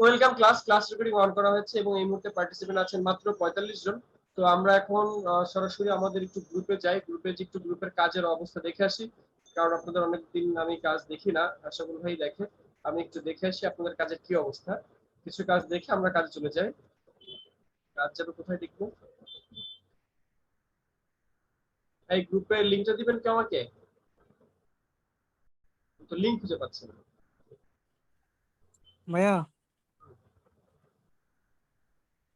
Welcome class recording on করা হয়েছে এবং এই মুহূর্তে পার্টিসিপেন্ট আছেন মাত্র 45 জন। তো আমরা এখন সরাসরি আমাদের একটু গ্রুপে যাই, গ্রুপে যে একটু গ্রুপের কাজের অবস্থা দেখে আসি, কারণ আপনাদের অনেকদিন আমি কাজ দেখি না, আশা করি ভাই দেখে। আমি একটু দেখে আসি আপনাদের কাজের কি অবস্থা, কিছু কাজ দেখে আমরা কাজে চলে যাই। কাজ যাবে কোথায় দেখবো? এই গ্রুপের লিংকটা দিবেন কি আমাকে? তো লিংক খুঁজে পাচ্ছি না ভাইয়া।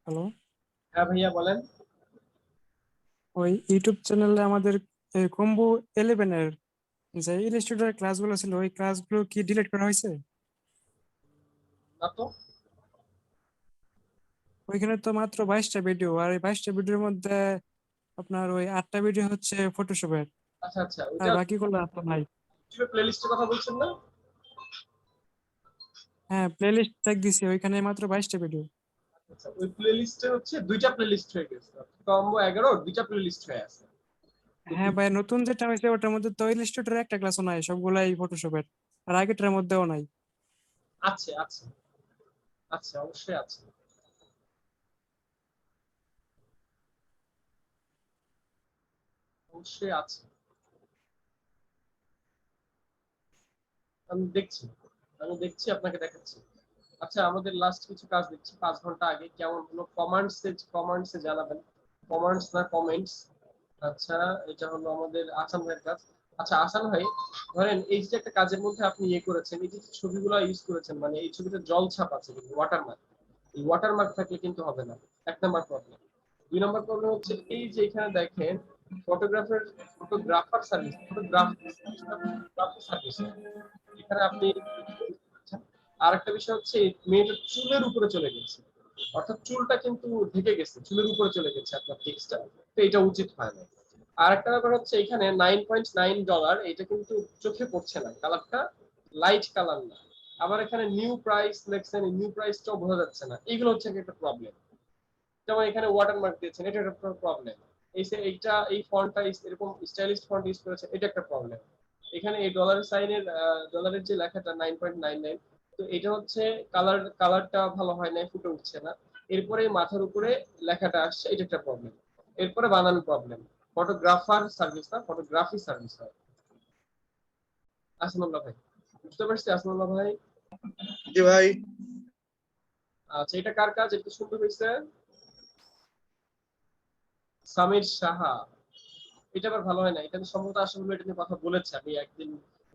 হ্যালো, হ্যাঁ ভাইয়া বলেন। ওই ইউটিউব চ্যানেলে আমাদের কম্বো 11 এর যে ইলাস্ট্রেটর ক্লাসগুলো ছিল ওই ক্লাসগুলো কি ডিলিট করা হয়েছে? না তো। ওইখানে তো মাত্র 22টা ভিডিও, আর এই 22টা ভিডিওর মধ্যে আপনার ওই 8টা ভিডিও হচ্ছে ফটোশপের, আচ্ছা আচ্ছা, আর ওইটা বাকিগুলো আপনার নাই। ইউটিউবে প্লেলিস্টের কথা বলছেন না? হ্যাঁ, প্লেলিস্ট চেক দিছি, ওইখানে মাত্র 22টা ভিডিও। আচ্ছা, ওই প্লেলিস্টে হচ্ছে দুইটা প্লেলিস্ট হয়ে গেছে, কম্বো 11 দুইটা প্লেলিস্ট হয়ে আছে। হ্যাঁ ভাই, নতুন যেটা হয়েছে ওটার মধ্যে তো ইলাস্ট্রেটরের একটা ক্লাসও নাই, সবগুলাই ফটোশপের, আর আগেরটার মধ্যেও নাই। আছে আছে আছে, অবশ্যই আছে। অবশ্যই আছে, আমি দেখছি, আমি দেখছি, আপনাকে দেখাচ্ছি। আচ্ছা, আমাদের লাস্ট কিছু কাজ দেখছি 5 ঘন্টা আগে, কেমন হলো কমেন্টসে জানাবেন। কমেন্টস না কমেন্টস। আচ্ছা, এটা হলো আমাদের আসান ভাইয়ের কাজ। আচ্ছা আসান ভাই, ধরেন এই যে একটা কাজের মধ্যে আপনি ইয়ে করেছেন, এই যে ছবিগুলো ইউজ করেছেন, মানে এই ছবিতে জল ছাপ আছে কিন্তু ওয়াটারমার্ক, এই ওয়াটারমার্ক থাকলে কিন্তু হবে না। 1 নাম্বার প্রবলেম। 2 নাম্বার প্রবলেম হচ্ছে এই যে এখানে দেখেন ফটোগ্রাফার সার্ভিস, ফটোগ্রাফি সার্ভিস, এখানে আপনি আর একটা বিষয় হচ্ছে মেয়েটার চুলের উপরে চলে গেছে, অর্থাৎ চুলটা কিন্তু ঢেকে গেছে, চুলের উপরে চলে গেছে আপনার টেক্সটটা, তো এটা উচিত হয় না। আর একটা ব্যাপার হচ্ছে এখানে $9.9, এটা কিন্তু চোখে পড়ছে না, কালারটা লাইট কালার না। আবার এখানে নিউ প্রাইস লেখছেন, নিউ প্রাইসটাও বোঝা যাচ্ছে না, এইগুলো হচ্ছে একটা প্রবলেম। যেমন এখানে ওয়াটারমার্ক দিয়েছেন, এটা একটা প্রবলেম। এইটা এই ফন্টটা এরকম স্টাইলিশ ফন্ট ইউজ করেছে, এটা একটা প্রবলেম। এখানে এই ডলারের যে লেখাটা 9.99, তো এটা হচ্ছে কালারটা ভালো হয় না, ফুটে উঠছে না। এরপরে মাথার উপরে লেখাটা আসছে, এটা একটা প্রবলেম। এরপরে বানান প্রবলেম। ফটোগ্রাফার সার্ভিস না, ফটোগ্রাফি সার্ভিস হয়। আসমানুল্লাহ ভাই, বুঝতে পারছি আসমানুল্লাহ ভাই? জি ভাই। আচ্ছা, এটা কার কাজ? একটু সুন্দর হয়েছে, সামির সাহা। এটা আবার ভালো হয় না, এটা সম্ভবত আশাফুল এটা নিয়ে কথা বলেছে, আমি একদিন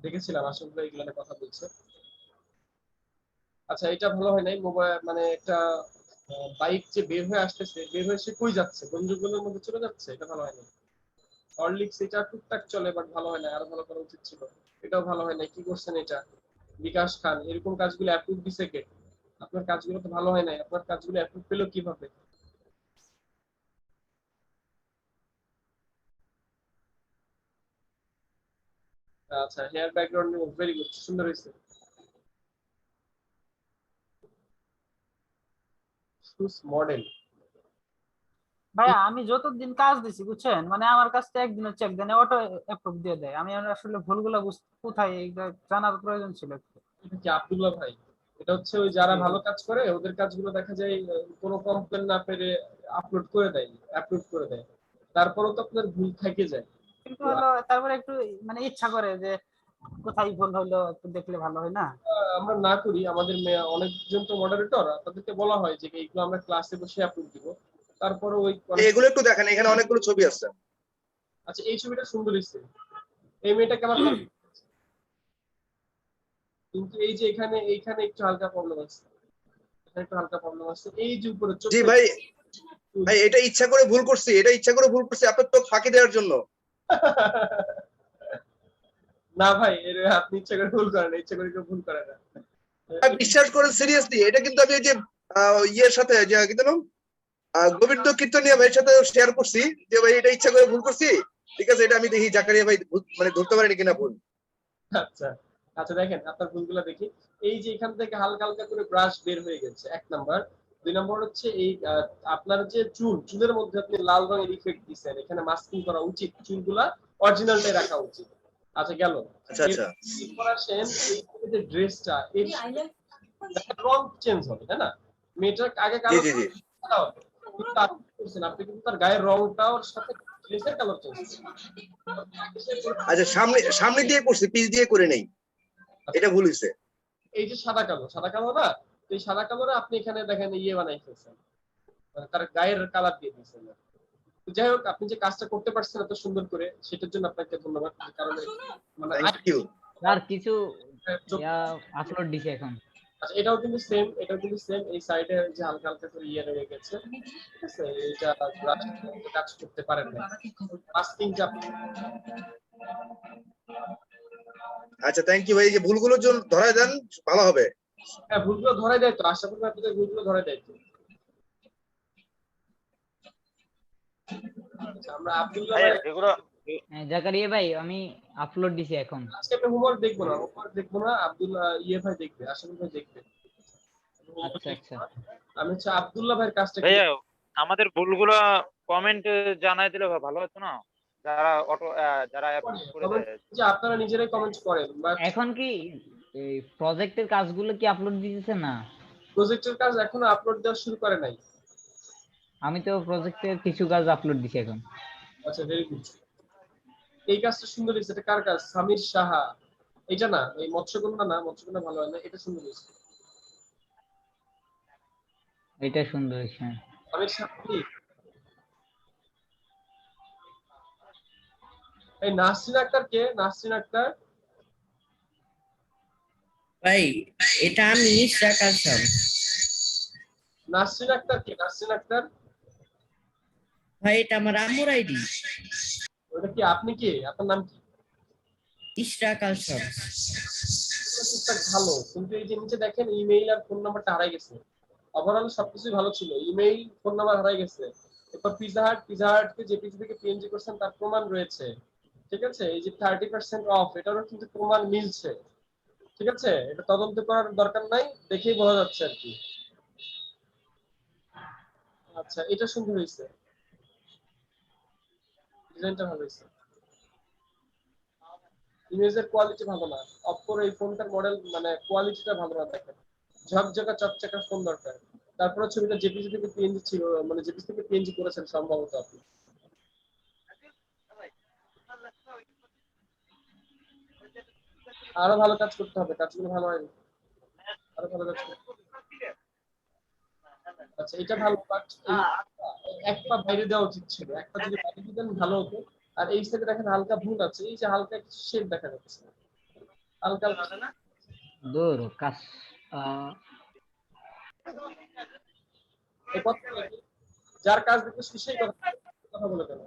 দেখেছিলাম আশাফুল এগুলো নিয়ে কথা বলছে। আচ্ছা, এটা ভালো হয় নাই, মোবাইল মানে একটা বাইক যে বের হয়ে আসতেছে, বের হয়ে সে কই যাচ্ছে, বন্ধুগুলোর মধ্যে চলে যাচ্ছে, এটা ভালো হয় না। হরলিক্স এটা টুকটাক চলে, বাট ভালো হয় না, আরো ভালো করা উচিত ছিল। এটাও ভালো হয় না, কি করছেন এটা? বিকাশ খান এরকম কাজগুলো অ্যাপ্রুভ দিছে কে? আপনার কাজগুলো তো ভালো হয় নাই, আপনার কাজগুলো অ্যাপ্রুভ পেলো কিভাবে? আচ্ছা, হেয়ার ব্যাকগ্রাউন্ড ভেরি গুড, সুন্দর হয়েছে। মডেল। ভাইয়া আমি যতদিন কাজ দিছি বুঝছেন, মানে আমার কাছে একদিনের চেক দেন, অটো অ্যাপ্রুভ দিয়ে দেয়। আমি আসলে ভুলগুলো কোথায় এইটা জানার প্রয়োজন ছিল একটু। এটা কি আব্দুল্লাহ ভাই? এটা হচ্ছে ওই যারা জি জি। ভালো কাজ করে ওদের কাজগুলো দেখা যায় কোনো কমপ্লেন না পেরে আপলোড করে দেয়, অ্যাপ্রুভ করে দেয়, তারপরেও তো আপনার ভুল থেকে যায়। কিন্তু তো হলো তারপরে একটু মানে ইচ্ছা করে যে কোথায় ভুল হলো একটু দেখলে ভালো হয় না? আমরা না করি, আমাদের অনেকজন তো মডারেটর, তাদেরকে বলা হয় যে এইগুলো আমরা ক্লাসে বসে অ্যাপ্রুভ দিব, তারপরে ওই এগুলো একটু দেখেন, এখানে অনেকগুলো ছবি আছে। আচ্ছা, এই ছবিটা সুন্দর হয়েছে, এই মেয়েটাকে আমার ভালো, কিন্তু এই যে এইখানে একটু হালকা প্রবলেম আছে, এখানে একটু হালকা প্রবলেম আছে, এই যে উপরে জি চোখে। ভাই, ভাই এটা ইচ্ছা করে ভুল করছি, এটা ইচ্ছা করে ভুল করছি আপনার তো ফাঁকি দেওয়ার জন্য। না ভাই, আপনি ইচ্ছা করে ভুল করেন, ইচ্ছা করে কেউ ভুল করে না। বিশ্বাস করেন সিরিয়াসলি, এটা কিন্তু আমি ওই যে ইয়ের সাথে যে কিন্তু গোবিন্দ কীর্তনিয়া ভাইয়ের সাথে শেয়ার করছি যে ভাই এটা ইচ্ছা করে ভুল করছি। ঠিক আছে, এটা আমি দেখি জাকারিয়া ভাই মানে ধরতে পারেনি কিনা ভুল। আচ্ছা আচ্ছা, দেখেন আপনার ভুলগুলো দেখি। এই যে এখান থেকে হালকা হালকা করে ব্রাশ বের হয়ে গেছে, 1 নাম্বার। 2 নাম্বার হচ্ছে এই আপনার যে চুলের মধ্যে আপনি লাল রঙের ইফেক্ট দিচ্ছেন, এখানে মাস্কিং করা উচিত, চুলগুলা অরিজিনালটাই রাখা উচিত। আচ্ছা গেল। আচ্ছা আচ্ছা। এরপর আসেন এই যে ড্রেসটা, রং চেঞ্জ হবে, তাই না? মেয়েটার আগে জি কালো জি জি সাদা হবে, কিন্তু আপনি কি করছেন, আপনি কিন্তু তার গায়ের রংটাও সাথে ড্রেসের কালার চেঞ্জ আচ্ছা, সামনে সামনে দিয়ে করছি, পিছ দিয়ে করে নেই, এটা ভুল হয়েছে। এই যে সাদা কালো না, তো এই সাদা কালোরে আপনি এখানে দেখেন ইয়ে বানাই ফেলছেন, মানে তার গায়ের কালার দিয়ে দিয়েছেন। তো যাই হোক, আপনি যে কাজটা করতে পারছেন এত সুন্দর করে, সেটার জন্য আপনাকে ধন্যবাদ। কারণ মানে থ্যাংক ইউ। আর কিছু চোখ- আপলোড দিছে এখন। আচ্ছা, এটাও কিন্তু সেম এই সাইডে যে হালকা হালকা করে ইয়ে রয়ে গেছে, ঠিক আছে? এটা ব্রাশ কাজ করতে পারেন না, মাস্কিং চাপ। আচ্ছা, থ্যাংক ইউ ভাই, এই যে ভুলগুলোর জন্য ধরায় দেন, ভালো হবে। হ্যাঁ, ভুলগুলো ধরাই দেয় তো, আশা করি আপনাদের ভুলগুলো ধরাই দেয় তো। আচ্ছা, আমরা আব্দুল্লাহ ভাই, জাকারিয়া ভাই আমি আপলোড দিছি এখন। আজকে আমি হোমওয়ার্ক দেখবো না, আব্দুল্লাহ ইয়ে ভাই দেখবে, আশা করি ভাই দেখবে। আচ্ছা আচ্ছা আমি হচ্ছে আব্দুল্লাহ ভাইয়ের কাজটা কি ভাইয়া আমাদের ভুলগুলো কমেন্ট জানাই দিলে ভালো হতো না, যারা যারা অ্যাপ্রুভ করে comment দেয়। যে আপনারা নিজেরাই কমেন্ট করেন, বা এখন কি এই প্রজেক্টের কাজগুলো কি আপলোড দিতেছে না? প্রজেক্টের কাজ এখনো আপলোড দেওয়া শুরু করে নাই। আমি তো প্রজেক্টের কিছু কাজ আপলোড দিছি এখন। আচ্ছা, ভেরি গুড। এই কাজটা সুন্দর হয়েছে। এটা কার কাজ? সামির সাহা। এটা না, এই মৎস্যকন্যা না, মৎস্যকন্যা ভালো হয় না, এটা সুন্দর হয়েছে। এটা সুন্দর হয়েছে। সামির সাহা কি? এই নাসরিন আক্তার কে? নাসরিন আক্তার? ভাই এটা আমি ইশরাক আলসাম। নাসরিন আক্তার কে? নাসরিন আক্তার? ভাই এটা আমার আম্মুর আইডি, ওটা কি? আপনি কি? আপনার নাম কি? ইশরাক আলসাম। এটা টুকটাক ভালো, কিন্তু এই যে নিচে দেখেন ইমেইল আর ফোন নাম্বারটা হারাই গেছে। ওভারঅল সবকিছুই ভালো ছিল, ইমেইল, ফোন নাম্বার হারাই গেছে। এরপর পিজা হাটকে যে পিজি থেকে পিএনজি করছেন তার প্রমাণ রয়েছে, ঠিক আছে? এই যে 30% অফ, এটারও কিন্তু প্রমাণ মিলছে, ঠিক আছে? এটা তদন্ত করার দরকার নাই, দেখেই বোঝা যাচ্ছে আর কি। আচ্ছা, এটা সুন্দর হয়েছে, ডিজাইনটা ভালো হয়েছে। ইমেজের কোয়ালিটি ভালো না, অপোর এই ফোনটার মডেল মানে কোয়ালিটিটা ভালো না, দেখেন ঝকঝকা চকচকা ফোন দরকার। তারপরে ছবিটা জেপিজি থেকে পিএনজি ছিল, মানে জেপিজি থেকে পিএনজি করেছেন সম্ভবত আপনি। আরো ভালো কাজ করতে হবে, কাজগুলো ভালো হয়নি, আরো ভালো কাজ করতে হবে। আচ্ছা, এটা ভালো, বাট এক পা বাইরে দেওয়া উচিত ছিল, এক পা যদি বাইরে দিতেন ভালো হতো। আর এই সাইডে দেখেন হালকা ভুল আছে, এই যে হালকা শেড দেখা যাচ্ছে, হালকা দূর কাজ এই কথা নাকি? যার কাজ দেখতে সেই কথা বলে কেন?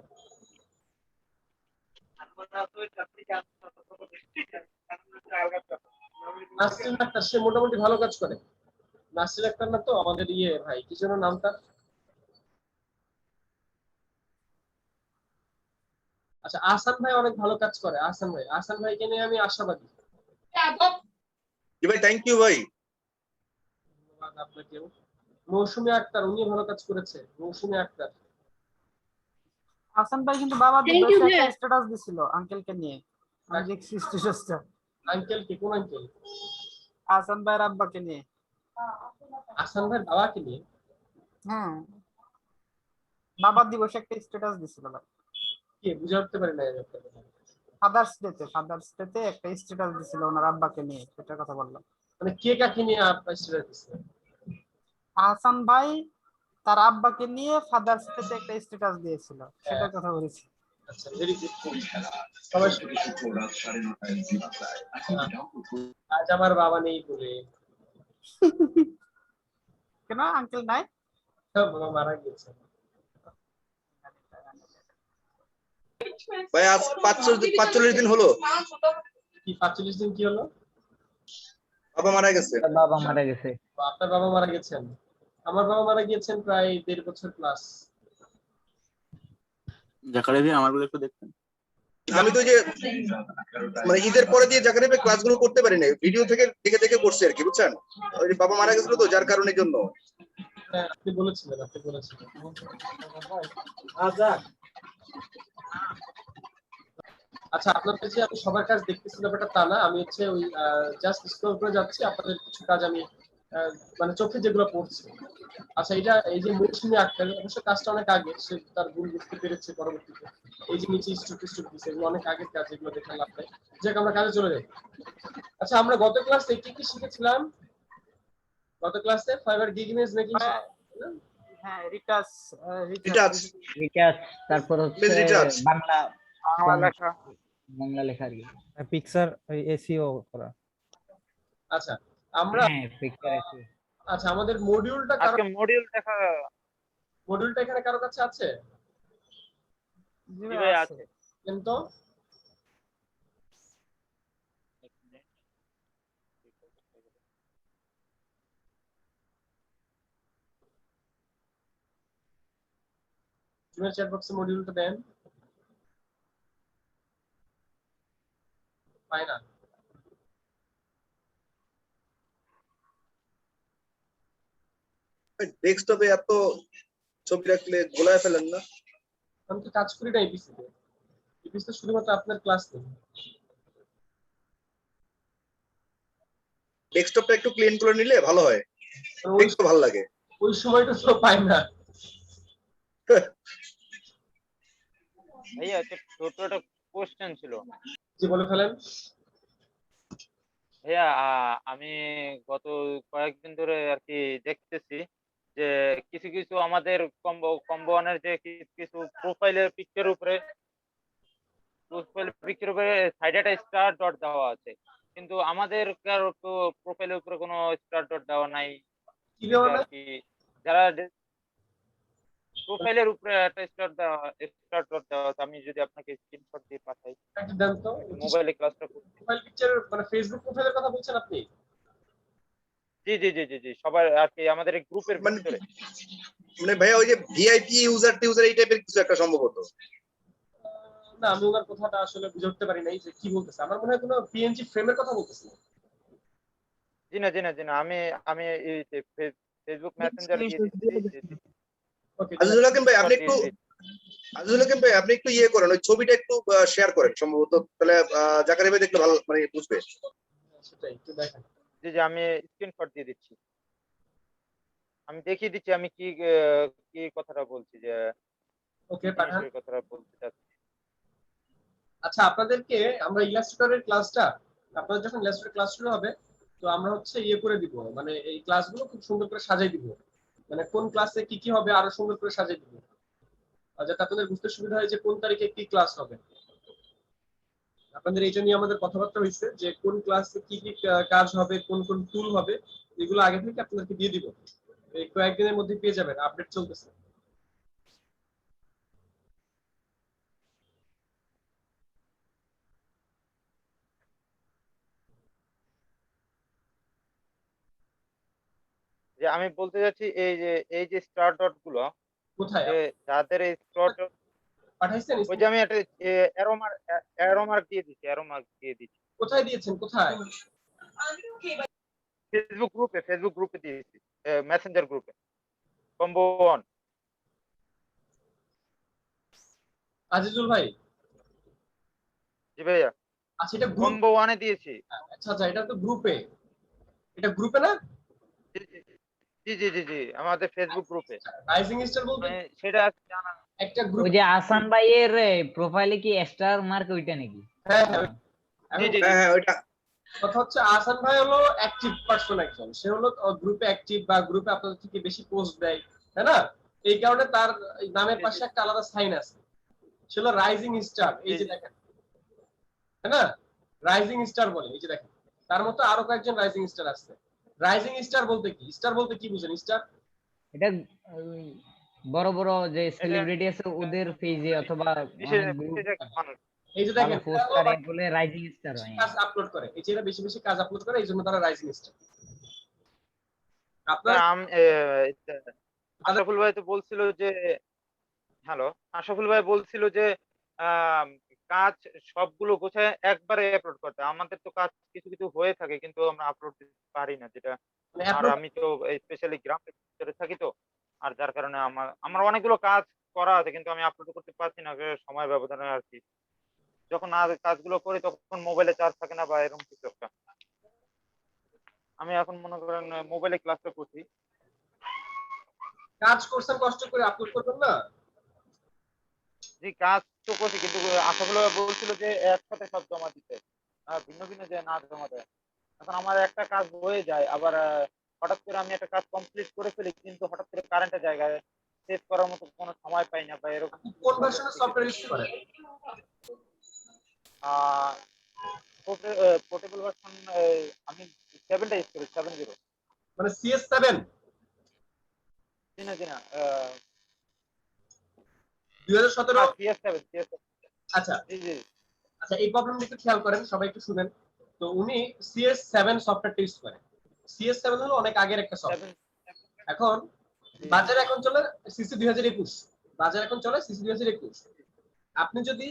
নাসরিন আক্তার, সে মোটামুটি ভালো কাজ করে। নাসরিন আক্তার না তো আমাদের ইয়ে ভাই, কি যেন নামটা? আচ্ছা, আহসান ভাই অনেক ভালো কাজ করে। আহসান ভাইকে নিয়ে আমি আশাবাদী। জি ভাই, থ্যাংক ইউ ভাই। ধন্যবাদ আপনাকেও। মৌসুমী আক্তার, উনি ভালো কাজ করেছে, মৌসুমী আক্তার। হাসান ভাই কিন্তু বাবা Thank you, ভাইয়া। স্ট্যাটাস দিছিল আঙ্কেলকে নিয়ে, আমি দেখছি স্ট্যাটাসটা আঙ্কেল কি? কোন আঙ্কেল? হাসান ভাইয়ের আব্বাকে নিয়ে। আহসান ভাই বাবাকে নিয়ে? হ্যাঁ, বাবার দিবসে একটা স্ট্যাটাস দিছিল ভাই, কি বুঝে উঠতে পারি না এই ব্যাপারটা। ফাদার্স ডেতে একটা স্ট্যাটাস দিছিল ওনার আব্বাকে নিয়ে, সেটার কথা বললাম। মানে কে কাকে নিয়ে আপনার স্ট্যাটাস দিচ্ছে? হাসান ভাই তার আব্বাকে নিয়ে ফাদার্স ডেতে একটা স্ট্যাটাস দিয়েছিল, সেটার কথা বলেছি। আচ্ছা, ভেরি গুড। সবাই শুনি। আজ আমার বাবা নেই বলে। কেন আঙ্কেল নাই? বাবা মারা গেছে। ভাই আজ 45 দিন হলো কি 45 দিন কি হলো? বাবা মারা গেছে। বাবা মারা গেছে। আপনার বাবা মারা গেছেন? আমার বাবা মারা গিয়েছেন প্রায় 1.5 বছর প্লাস। জাকারিয়া ভাই আমারগুলো একটু দেখতেন। আমি তো যে মানে ঈদের পরে দিয়ে জাকারিয়া ক্লাসগুলো করতে পারি না, ভিডিও থেকে দেখে দেখে করছি আর কি, বুঝছেন? ওই যে বাবা মারা গেছিল তো, যার কারণের জন্য। হ্যাঁ, আপনি বলেছিলেন। আচ্ছা, আপনার কাছে আমি সবার কাজ দেখতেছি ব্যাপারটা তা না, আমি হচ্ছে ওই জাস্ট স্ক্রল করে যাচ্ছি, আপনাদের কিছু কাজ আমি মানে চোখে যেগুলো পড়ছে। আচ্ছা, এটা এই যে মৌসুমী আক্তার অবশ্য কাজটা অনেক আগে, সে তার ভুল বুঝতে পেরেছে পরবর্তীতে। এই যে নিচে স্টুপ দিচ্ছে, এগুলো অনেক আগের কাজ, এগুলো দেখে লাভ নাই। যাক, আমরা কাজে চলে যাই। আচ্ছা, আমরা গত ক্লাসে কি কি শিখেছিলাম? গত ক্লাসে ফাইবার গিগ ইমেজ মেকিং ভাইয়া, শিখেছিলাম। হ্যাঁ, রিটাচ রিটাচ রিটাচ, তারপর হচ্ছে রিটাচ বাংলা বাংলা লেখা। বাংলা লেখা আর কি। পিকচার এসইও করা। আচ্ছা, আমরা হ্যাঁ, পিকচার এসইও। আচ্ছা, আমাদের মডিউলটা আজকে মডিউল দেখা। মডিউলটা এখানে কারো কাছে আছে? জি জি ভাই, ভাই আছে। আছে। কিন্তু তুমি চ্যাট বক্সে মডিউলটা দেন, পাই না। ডেস্কটপে এত ছবি রাখলে গোলায় ফেলেন না? আমি তো কাজ করি না ইপিসিতে। ইপিসিতে শুধুমাত্র আপনার ক্লাস নেই। ডেস্কটপটা একটু ক্লিন করে নিলে ভালো হয়, ওই দেখতে ভালো লাগে। ওই সময়টা তো পাই না। ভাইয়া একটা ছোট একটা কোশ্চেন ছিল। জি, বলে ফেলেন। ভাইয়া আমি গত কয়েকদিন ধরে আর কি দেখতেছি যে কিছু কিছু আমাদের কম্বো ওয়ানের যে কিছু কিছু প্রোফাইলের পিকচার উপরে সাইডে একটা স্টার ডট দেওয়া আছে, কিন্তু আমাদের কারো তো প্রোফাইলের উপরে কোনো স্টার ডট দেওয়া নাই। কি দেওয়া আর নাই? কি যারা প্রোফাইলের উপরে একটা স্টার ডট দেওয়া আছে, আমি যদি আপনাকে স্ক্রিনশট দিয়ে পাঠাই। একটু দেন তো। মোবাইলে ক্লাসটা করছি। প্রোফাইল পিকচার মানে ফেসবুক প্রোফাইলের কথা বলছেন আপনি? জি জি জি জি জি, সবার আর কি আমাদের এই গ্রুপের মানে ভিতরে। মানে ভাইয়া ওই যে ভিআইপি ইউজার টিউজার এই টাইপের কিছু একটা সম্ভবত। না, আমি ওনার কথাটা আসলে বুঝে উঠতে পারি নাই যে কি বলতেছে। আমার মনে হয় কোনো পিএনজি ফ্রেমের কথা বলতেছে। জি না জি না জি না, আমি আমি এই যে ফেসবুক মেসেঞ্জার দিয়ে স্ক্রিনশট দিচ্ছি। দিয়ে দেন। ওকে, আজিজুল হাকিম ভাই আপনি Screenshot একটু দিয়ে দিচ্ছি। আজিজুল হাকিম ভাই আপনি একটু ইয়ে করেন, ওই ছবিটা একটু শেয়ার করেন সম্ভবত, তাহলে জাকারিয়া ভাই দেখলে ভালো মানে বুঝবে। সেটাই একটু দেখেন। জি জি, আমি স্ক্রিনশট দিয়ে দিচ্ছি। আমি দেখিয়ে দিচ্ছি আমি কি কি কথাটা বলছি, যে ওকে, কি পাঠান। জিনিসের কথাটা বলতে চাচ্ছি। আচ্ছা, আপনাদেরকে আমরা ইলাস্ট্রেটরের ক্লাসটা, আপনাদের যখন ইলাস্ট্রেটর ক্লাস শুরু হবে, তো আমরা হচ্ছে ইয়ে করে দিব, মানে এই ক্লাসগুলো খুব সুন্দর করে সাজাই দিব। মানে কোন ক্লাসে কি কি হবে আরো সুন্দর করে সাজাই দিব, যাতে আপনাদের বুঝতে সুবিধা হয় যে কোন তারিখে কি ক্লাস হবে। আপনাদের এইটা নিয়ে আমাদের কথাবার্তা হয়েছে যে কোন ক্লাসে কি কি কাজ হবে, কোন কোন টুল হবে, এগুলো আগে থেকে আপনাদেরকে দিয়ে দিব। এই কয়েকদিনের মধ্যে পেয়ে যাবেন, আপডেট চলতেছে। যে আমি বলতে চাচ্ছি এই যে স্টার ডট গুলো, কোথায় যে যাদের এই স্টার ডট, পাঠাইছেন? ওই যে আমি একটা অ্যারো মার্ক দিয়ে দিচ্ছি। কোথায় দিয়েছেন? কোথায়? ফেসবুক গ্রুপে দিয়েছি, মেসেঞ্জার গ্রুপে, কম্বো ওয়ান। আজিজুল ভাই, জি ভাইয়া, আচ্ছা এটা গ্রুপ। কম্বো ওয়ানে দিয়েছি। আচ্ছা আচ্ছা, এটা তো গ্রুপে, এটা গ্রুপে না? জি জি জি জি জি জি, আমাদের ফেসবুক গ্রুপে। রাইজিং স্টার বলতে মানে সেটা জানা। একটা গ্রুপ। ওই যে আসান ভাইয়ের প্রোফাইলে কি স্টার মার্ক ওইটা নাকি? হ্যাঁ হ্যাঁ। জি জি জি। হ্যাঁ হ্যাঁ ওইটা কথা হচ্ছে আসান ভাই হলো অ্যাক্টিভ পারসন একজন, সে হলো গ্রুপে অ্যাক্টিভ বা গ্রুপে আপনাদের থেকে বেশি পোস্ট দেয়, তাই না? এই কারণে তার নামের পাশে একটা আলাদা সাইন আছে, সে হলো রাইজিং স্টার। এই যে দেখেন, তাই না? রাইজিং স্টার বলে, এই যে দেখেন, তার মতো আরো কয়েকজন রাইজিং স্টার আছে। রাইজিং স্টার বলতে কি, স্টার বলতে কি বুঝেন? স্টার এটা ওই বড় বড় যে সেলিব্রিটি আছে ওদের পেজে অথবা অনেক গ্রুপ বিশেষ একটা মানুষ। এই যে ভালো দেখেন, পোস্ট করে বলে রাইজিং স্টার হয়। কাজ আপলোড করে, এই যে এরা বেশি বেশি কাজ আপলোড করে, এই জন্য তারা রাইজিং স্টার। আপনার আশরাফুল ভাই তো বলছিল যে, হ্যালো, আশরাফুল ভাই বলছিল যে আম, কাজ সবগুলো গোছায় একবারে আপলোড করতে। আমাদের তো কাজ কিছু কিছু হয়ে থাকে কিন্তু আমরা আপলোড দিতে পারি না, যেটা। মানে আর upload আমি তো স্পেশালি গ্রামের ভিতরে থাকি তো, আর যার কারণে আমার অনেকগুলো কাজ করা আছে কিন্তু আমি আপলোড করতে পারছি না, সময় ব্যবধানে আর কি। যখন আর কাজগুলো করি তখন মোবাইলে চার্জ থাকে না বা এরকম কিছু একটা। আমি এখন মনে করেন মোবাইলে ক্লাসটা করছি। কাজ করছেন কষ্ট করে, আপলোড করবেন না? জি, কাজ তো করছি, কিন্তু আশাফুল ভাই বলছিল যে একসাথে সব জমা দিতে, ভিন্ন ভিন্ন যে না জমা দেয়। এখন আমার একটা কাজ হয়ে যায়, আবার হঠাৎ করে আমি একটা কাজ কমপ্লিট করে ফেলি, কিন্তু হঠাৎ করে কারেন্টের জায়গায় সেভ করার মতো কোনো সময় পাই না, বা এরকম আপনি কোন প্রবলেম ভার্সনের থেকে সফটওয়্যার যায়। ইউজ করেন? পোর্টেবল ভার্সন আমি 7টা ইউজ করি, 70। মানে CS7 জি না, জি না, 2017? CS7। আচ্ছা জি জি আচ্ছা, এই প্রবলেমটা একটু খেয়াল করেন, সবাই একটু শুনেন। তো উনি CS7 সফটওয়্যারটা ইউজ করেন। CS7 হলো অনেক আগের একটা সফটওয়্যার। 7। এখন বাজারে এখন চলে CC 2021, বাজারে এখন চলে CC 2021। আপনি যদি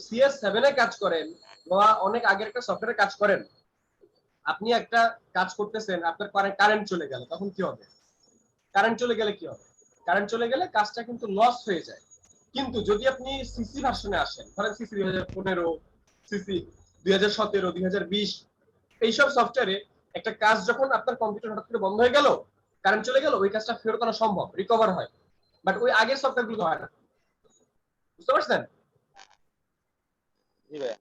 CS7 এ কাজ করেন বা অনেক আগের একটা সফটওয়্যারে কাজ করেন, আপনি একটা কাজ করতেছেন, আপনার কারেন্ট চলে গেল, তখন কি হবে? কারেন্ট চলে গেলে কি হবে? কারেন্ট চলে গেলে কাজটা কিন্তু লস হয়ে যায়। কিন্তু যদি আপনি সিসি ভার্সনে আসেন, ধরেন সিসি 2015, সিসি 2017, 2020, এইসব সফটওয়্যারে একটা কাজ যখন আপনার কম্পিউটার হঠাৎ করে বন্ধ হয়ে গেল, কারেন্ট চলে গেল, ওই কাজটা ফেরত আনা সম্ভব, রিকভার হয়। বাট ওই আগের সফটওয়্যার গুলো হয় না। বুঝতে পারছেন? জি ভাই।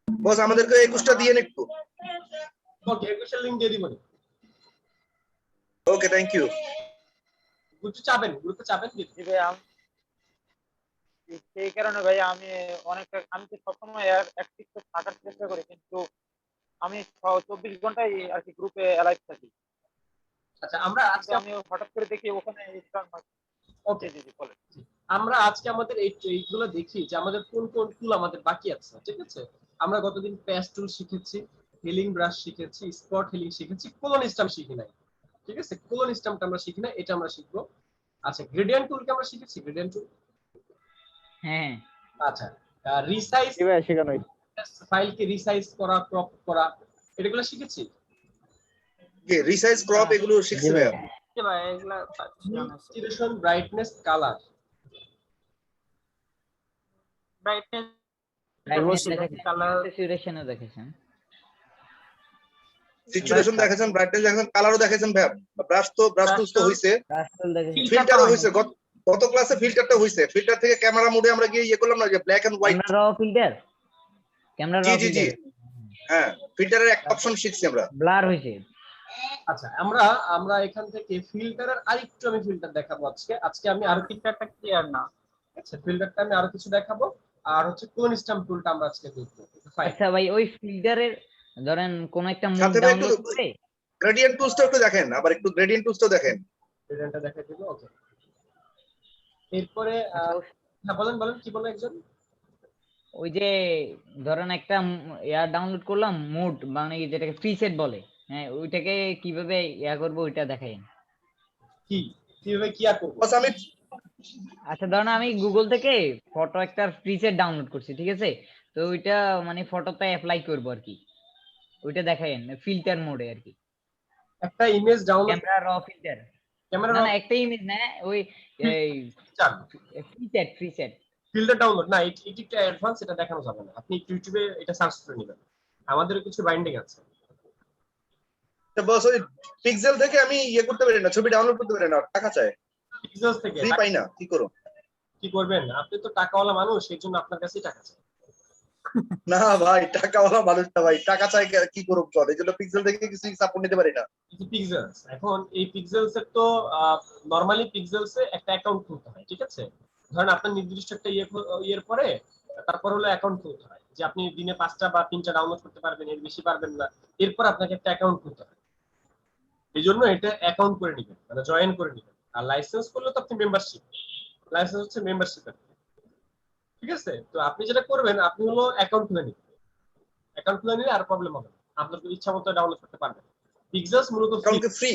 বস আমাদেরকে 21টা দিয়েন একটু। ওকে, 21 লিংক দিয়ে দিবনি। ওকে, থ্যাংক ইউ। গ্রুপে চাবেন দিন। জি ভাই, সেই কারণে ভাই আমি অনেকটা, আমি তো সবসময় অ্যাক্টিভ থাকার চেষ্টা করি, কিন্তু আমি 24 ঘন্টাই আর কি গ্রুপে অ্যালাইভ থাকি। আচ্ছা, আমরা কিন্তু আজকে আমি হঠাৎ করে দেখি ওখানে ওকে, জি জি বলেন। আমরা আজকে আমাদের এইগুলো দেখি যে আমাদের কোন কোন টুল আমাদের বাকি আছে। ঠিক আছে, আমরা গতদিন প্যাচ টুল শিখেছি, হিলিং ব্রাশ শিখেছি, স্পট হিলিং শিখেছি, কোলন স্টাম্প শিখি নাই। ঠিক আছে, কোলন স্টাম্পটা আমরা শিখি না, এটা আমরা শিখবো। আচ্ছা, গ্রেডিয়েন্ট টুলকে আমরা শিখেছি, গ্রেডিয়েন্ট টুল। হ্যাঁ আচ্ছা, রিসাইজ, জি ভাই শেখানো হয়েছে। ফাইলকে রিসাইজ করা, ক্রপ করা, এটাগুলো শিখেছি। রিসাইজ ক্রপ এগুলো জি শিখছি ভাই। ভাইয়া। জি ভাই, এগুলা জানা আছে। Saturation, brightness, colour. Brightness brightness দেখেছি, দেখেছেন, কালার স্যাচুরেশনও দেখেছেন। সিচুয়েশন দেখেছেন, ব্রাইটনেস দেখেছেন, কালারও দেখেছেন ভাইয়া। ব্রাশ টুলস তো হইছে, রাস্টল দেখেছেন। ফিল্টারও হইছে। গত ক্লাসে ফিল্টারটা হইছে। ফিল্টার থেকে ক্যামেরা মোডে আমরা গিয়ে ইয়ে করলাম না, যে ব্ল্যাক এন্ড হোয়াইট। ক্যামেরা র ফিল্টার, ক্যামেরা র জি জি জি, ফিল্টার। হ্যাঁ, ফিল্টারের একটা অপশন শিখছি আমরা। ব্লার হইছে। আচ্ছা, আমরা আমরা এখান থেকে ফিল্টারের আরেকটু আমি ফিল্টার দেখাবো আজকে আমি আরো ফিল্টারটা ক্লিয়ার না। আচ্ছা, ফিল্টারটা আমি আরো কিছু দেখাবো। আর হচ্ছে কোন স্ট্যাম্প টুলটা আমরা আজকে দেখবো। ফাইন, আচ্ছা ভাই, ওই ফিল্টারের ধরেন কোন একটা মুভ সাথে ভাই একটু ডাউনলোড করে গ্রেডিয়েন্ট টুলসটা একটু দেখেন, আবার একটু গ্রেডিয়েন্ট টুলসটা দেখেন। ফিল্টারটা দেখাই দিব। ওকে, এরপরে আচ্ছা, হ্যাঁ বলেন বলেন, কি বলেন একজন? ওই যে ধরেন একটা ডাউনলোড করলাম মুড, মানে যেটাকে প্রিসেট বলে, হ্যাঁ ওইটাকে কিভাবে করবো ওইটা দেখাই। কি কিভাবে কি আর করবো? বস আমি আচ্ছা ধরেন আমি গুগল থেকে ফটো একটা প্রিসেট ডাউনলোড করছি, ঠিক আছে? তো ওইটা মানে ফটোতে অ্যাপ্লাই করবো আর কি, ওইটা দেখাইন ফিল্টার মোডে আর কি। একটা ইমেজ ডাউনলোড, ক্যামেরা র ফিল্টার, ক্যামেরা না না একটা ইমেজ না, ওই এই প্রিসেট। ফিল্টার ডাউনলোড না, এটি একটু অ্যাডভান্স, এটা দেখানো যাবে না। আপনি একটু ইউটিউবে এটা সার্চ করে নেবেন, আমাদেরও কিছু বাইন্ডিং আছে। বস ওই পিক্সেল থেকে আমি ইয়ে করতে পারি না, ছবি ডাউনলোড করতে পারি না, টাকা চাই, পিক্সেলস থেকে ফ্রি পাই না, কি করো? কি করবেন? আপনি তো টাকাওয়ালা মানুষ, এই জন্য আপনার কাছেই টাকা চাই। না ভাই, টাকাওয়ালা মানুষ না ভাই, টাকা চাই, কি করব বল? এই জন্য পিক্সেল থেকে কিছু সাপোর্ট নিতে পারি না। পিক্সেলস, এখন এই পিক্সেলস এর তো নরমালি পিক্সেলস এ একটা অ্যাকাউন্ট খুলতে হয়। ঠিক আছে, ধরেন আপনার নির্দিষ্ট একটা ইয়ের পরে তারপর হলো অ্যাকাউন্ট খুলতে হয়, যে আপনি দিনে 5টা বা 3টা ডাউনলোড করতে পারবেন, এর বেশি পারবেন না। এরপর আপনাকে একটা অ্যাকাউন্ট খুলতে হয়, এই জন্য এটা অ্যাকাউন্ট করে নেবেন, মানে জয়েন করে নেবেন। আর লাইসেন্স করলে তো আপনি মেম্বারশিপ, লাইসেন্স হচ্ছে মেম্বারশিপের। ঠিক আছে, তো আপনি যেটা করবেন, আপনি হলো অ্যাকাউন্ট খুলে নিবেন। অ্যাকাউন্ট খুলে নিলে আর প্রবলেম হবে না, আপনার ইচ্ছা মতো ডাউনলোড করতে পারবেন। পিক্সেলস মূলত ফ্রি। Account free?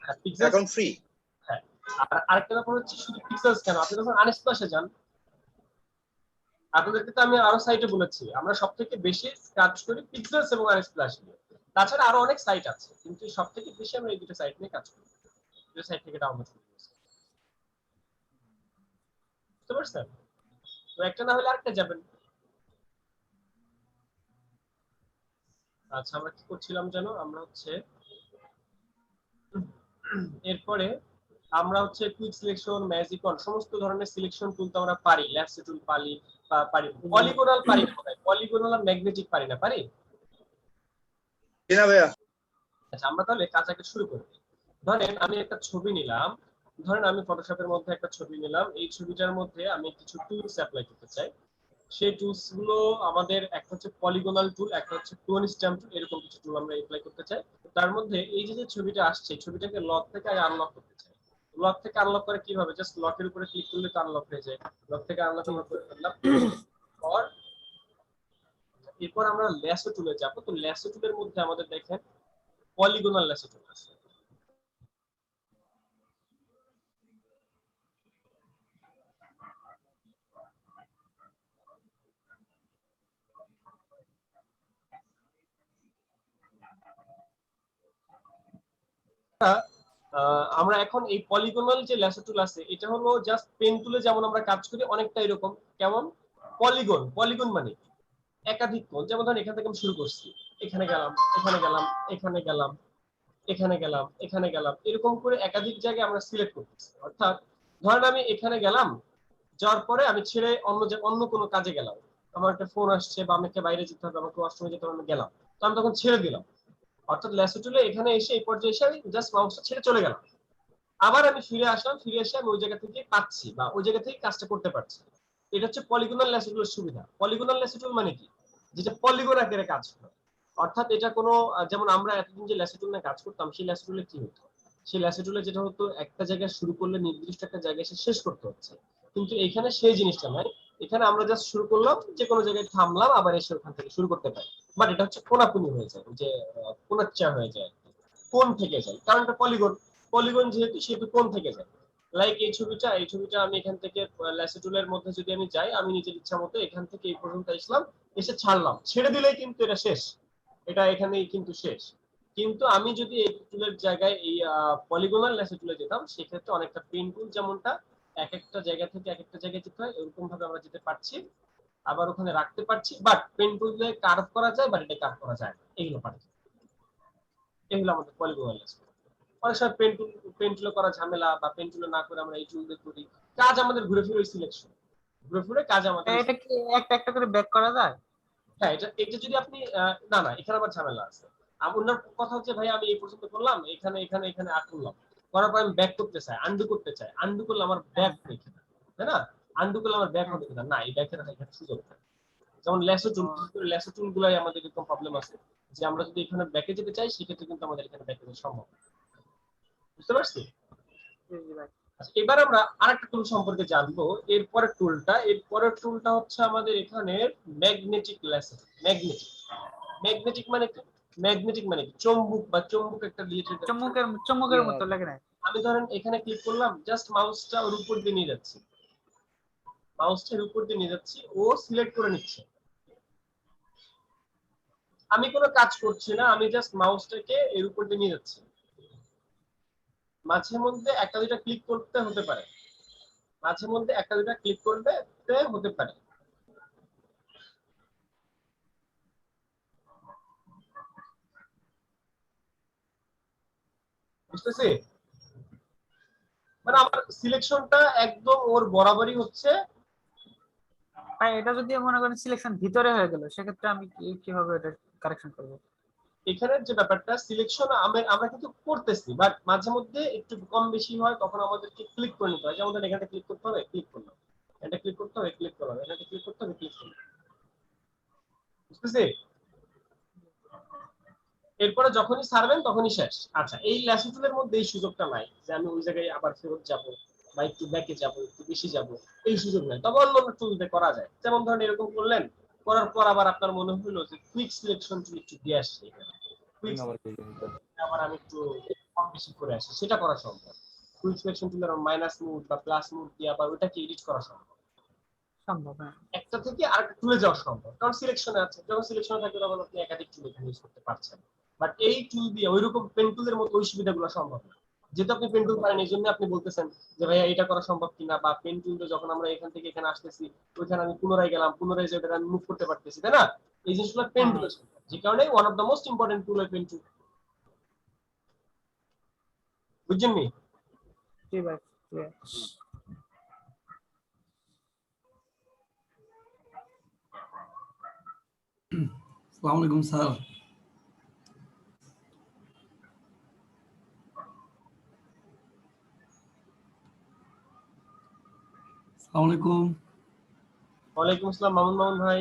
হ্যাঁ, পিক্সেলস অ্যাকাউন্ট ফ্রি। হ্যাঁ। আর আরেকটা ব্যাপার হচ্ছে, শুধু পিক্সেলস কেন, আপনি যখন আনস্প্ল্যাশে যান, আপনাদেরকে তো আমি আরো সাইটে বলেছি, আমরা সবথেকে বেশি কাজ করি পিক্সেলস এবং আনস্প্ল্যাশ নিয়ে। তাছাড়া আরো অনেক সাইট আছে, কিন্তু সবথেকে বেশি আমরা এই দুটো সাইট নিয়ে কাজ করি। দুটো সাইট থেকে ডাউনলোড করি। বুঝতে পারছেন? তো একটা না হলে আরেকটা যাবেন। আচ্ছা, আমরা কি করছিলাম জানো? আমরা হচ্ছে এরপরে আমরা হচ্ছে কুইক সিলেকশন, ম্যাজিকন সমস্ত ধরনের সিলেকশন টুল তো আমরা পারি, ল্যাসো টুল পারি, পলিগোনাল পারি না, পলিগোনাল আর ম্যাগনেটিক পারি না, পারি? না ভাইয়া। আচ্ছা, আমরা তাহলে কাজটাকে শুরু করি। ধরেন আমি একটা ছবি নিলাম, ধরেন আমি ফটোশপের মধ্যে একটা ছবি নিলাম, এই ছবিটার মধ্যে আমি কিছু টুলস অ্যাপ্লাই করতে চাই। সেই টুলস গুলো আমাদের একটা হচ্ছে পলিগোনাল টুল, একটা হচ্ছে টোন স্ট্যাম্প টুল, এরকম কিছু টুল আমরা অ্যাপ্লাই করতে চাই। তার মধ্যে এই যে ছবিটা আসছে, ছবিটাকে লক থেকে আনলক করতে চাই। লক থেকে আনলক করে কিভাবে? জাস্ট লকের উপরে ক্লিক করলে তো আনলক হয়ে যায়। লক থেকে আনলক আমরা করে ফেললাম। এরপর আমরা ল্যাসো টুলে যাব। তো ল্যাসো টুলের মধ্যে আমাদের দেখেন পলিগোনাল ল্যাসো টুল আছে। আমরা এখন এই পলিগোনাল যে ল্যাসো টুল আছে, এটা হলো জাস্ট পেন টুলে যেমন আমরা কাজ করি অনেকটা এরকম। কেমন? পলিগন, পলিগন মানে একাধিক কোণ। যেমন ধরেন এখান থেকে আমি শুরু করছি, এখানে গেলাম, এখানে গেলাম, এখানে গেলাম, এখানে গেলাম, এখানে গেলাম, এরকম করে একাধিক জায়গায় আমরা সিলেক্ট করতেছি। অর্থাৎ ধরেন আমি এখানে গেলাম, যাওয়ার পরে আমি ছেড়ে অন্য কোনো কাজে গেলাম, আমার একটা ফোন আসছে বা আমাকে বাইরে যেতে হবে, আমাকে ওয়াশরুমে যেতে হবে, আমি গেলাম, তো আমি তখন ছেড়ে দিলাম। অর্থাৎ ল্যাসো টুলে এখানে এসে এই পর্যায়ে এসে আমি জাস্ট মাউসটা ছেড়ে চলে গেলাম, আবার আমি ফিরে আসলাম, ফিরে এসে আমি ওই জায়গা থেকে পাচ্ছি বা ওই জায়গা থেকে কাজটা করতে পারছি। এটা হচ্ছে পলিগোনাল ল্যাসো টুলের সুবিধা। পলিগোনাল ল্যাসো টুল মানে কি? যেটা পলিগন আকারে কাজ করে। অর্থাৎ এটা কোনো যেমন আমরা এতদিন যে ল্যাসো টুল নিয়ে কাজ করতাম, সেই ল্যাসো টুলে কি হতো? সেই ল্যাসো টুলে যেটা হতো, একটা জায়গায় শুরু করলে নির্দিষ্ট একটা জায়গায় এসে শেষ করতে হচ্ছে, কিন্তু এখানে সেই জিনিসটা নাই। এখানে আমরা জাস্ট শুরু করলাম, যে কোনো জায়গায় থামলাম, আবার এসে ওখান থেকে শুরু করতে পারি। বাট এটা হচ্ছে কোনাকুনি হয়ে যায়, যে কোনাচ্চা হয়ে যায়, কোন থেকে যায়, কারণ এটা পলিগন। পলিগন যেহেতু, সেহেতু কোন থেকে যায়। লাইক এই ছবিটা আমি এখান থেকে ল্যাসো টুলের মধ্যে যদি আমি যাই, আমি নিজের ইচ্ছা মতো এখান থেকে এই পর্যন্ত আসলাম, এসে ছাড়লাম, ছেড়ে দিলেই কিন্তু এটা শেষ, এটা এখানেই কিন্তু শেষ। কিন্তু আমি যদি এই টুলের জায়গায় এই পলিগোনাল ল্যাসো টুলে যেতাম, সেক্ষেত্রে অনেকটা পেন টুল যেমনটা এক একটা জায়গা থেকে এক একটা জায়গায় যেতে হয়, এরকম ভাবে আমরা যেতে পারছি, আবার ওখানে রাখতে পারছি। বাট পেন টুল দিয়ে কার্ভ করা যায়, বাট এটা কার্ভ করা যায় না, এগুলো পারছি। এগুলো আমাদের পলিগোনাল ল্যাসো টুল। অনেক সময় পেন টুলে করা ঝামেলা, বা পেন টুলে না করে আমরা এই টুল দিয়ে করি, কাজ আমাদের ঘুরে ফিরে সিলেকশন, ঘুরে ফিরে কাজ আমাদের। এটা কি একটা একটা করে ব্যাক করা যায়? হ্যাঁ, এটা যদি আপনি না, এখানে আবার ঝামেলা আছে। আপনার কথা হচ্ছে ভাই আমি এই পর্যন্ত করলাম, এখানে এখানে এখানে আট করলাম, করার পর আমি ব্যাক করতে চাই, আনডু করতে চাই, আনডু করলে আমার ব্যাক হবে কিনা, তাই না? আনডু করলে আমার ব্যাক হবে কিনা, না, এই ব্যাকের এখানে সুযোগ নেই। যেমন ল্যাসো টুল গুলাই আমাদের এরকম প্রবলেম আছে, যে আমরা যদি এখানে ব্যাকে যেতে চাই, সেক্ষেত্রে কিন্তু আমাদের এখানে ব্যাকে যেতে সম্ভব। বুঝতে পারছি? আচ্ছা, এবার আমরা আরেকটা টুল সম্পর্কে জানবো। এরপরের টুলটা হচ্ছে আমাদের এখানে ম্যাগনেটিক ল্যাসো। ম্যাগনেটিক মানে কি? ম্যাগনেটিক মানে কি? চুম্বক, বা চুম্বক একটা রিলেটেড। চুম্বকের মতো লাগে না? আমি ধরেন এখানে ক্লিক করলাম, জাস্ট মাউসটা ওর উপর দিয়ে নিয়ে যাচ্ছি, মাউসটার উপর দিয়ে নিয়ে যাচ্ছি, ও সিলেক্ট করে নিচ্ছে। আমি কোনো কাজ করছি না, আমি জাস্ট মাউসটাকে এর উপর দিয়ে নিয়ে যাচ্ছি। মাঝে মধ্যে একটা দুইটা ক্লিক করতে হতে পারে, মাঝে মধ্যে একটা দুইটা ক্লিক করতে হতে পারে। বুঝতেছি? মানে আমার সিলেকশনটা একদম ওর বরাবরই হচ্ছে। ভাই এটা যদি মনে করেন সিলেকশন ভিতরে হয়ে গেল, সেক্ষেত্রে আমি কিভাবে এটা কারেকশন করব? এখানে যে ব্যাপারটা সিলেকশন আমরা কিন্তু করতেছি, বাট মাঝে মধ্যে একটু কম বেশি হয়, তখন আমাদেরকে ক্লিক করে নিতে হয়। যেমন ধরেন এখানে ক্লিক করতে হবে, ক্লিক করলাম, এটা ক্লিক করতে হবে, ক্লিক করলাম, এটা ক্লিক করতে হবে, ক্লিক করলাম। বুঝতেছি? এরপরে যখনই ছাড়বেন তখনই শেষ। আচ্ছা, এই ল্যাসো টুলের মধ্যে এই সুযোগটা নাই যে আমি ওই জায়গায় আবার ফেরত যাব, বা একটু ব্যাকে যাব, একটু বেশি যাব, এই সুযোগ নাই। তবে অন্য টুল দিয়ে করা যায়। যেমন ধরেন এরকম করলেন, করার পর আবার আপনার মনে হলো যে কুইক সিলেকশন টুল একটু দিয়ে আসছে, আবার আমি একটু কম বেশি করে আসি, সেটা করা সম্ভব। কুইক সিলেকশন টুলের মাইনাস মুড বা প্লাস মুড দিয়ে আবার ওটাকে এডিট করা সম্ভব। একটা থেকে আরেকটা টুলে যাওয়া সম্ভব, কারণ সিলেকশনে আছে। যখন সিলেকশনে থাকে তখন আপনি একাধিক টুল এখানে ইউজ করতে পারছেন। বাট এই টুল দিয়ে ওইরকম পেন টুলের মতো ওই সুবিধাগুলো সম্ভব না। যেহেতু আপনি পেন টুল পারেন, এই জন্য আপনি বলতেছেন যে ভাইয়া এটা করা সম্ভব কিনা, বা পেন টুলটা যখন আমরা এখান থেকে এখানে আসতেছি, ওইখানে আমি পুনরায় গেলাম, পুনরায় যে ওটা আমি মুভ করতে পারতেছি, তাই না? এই জিনিসগুলো পেন টুল, যে কারণে one of the most important tool pen tool. বুঝছেননি? জি ভাই clear। আসসালামু আলাইকুম স্যার। আসসালামু আলাইকুম ওয়ালাইকুম আসসালাম মামুন ভাই।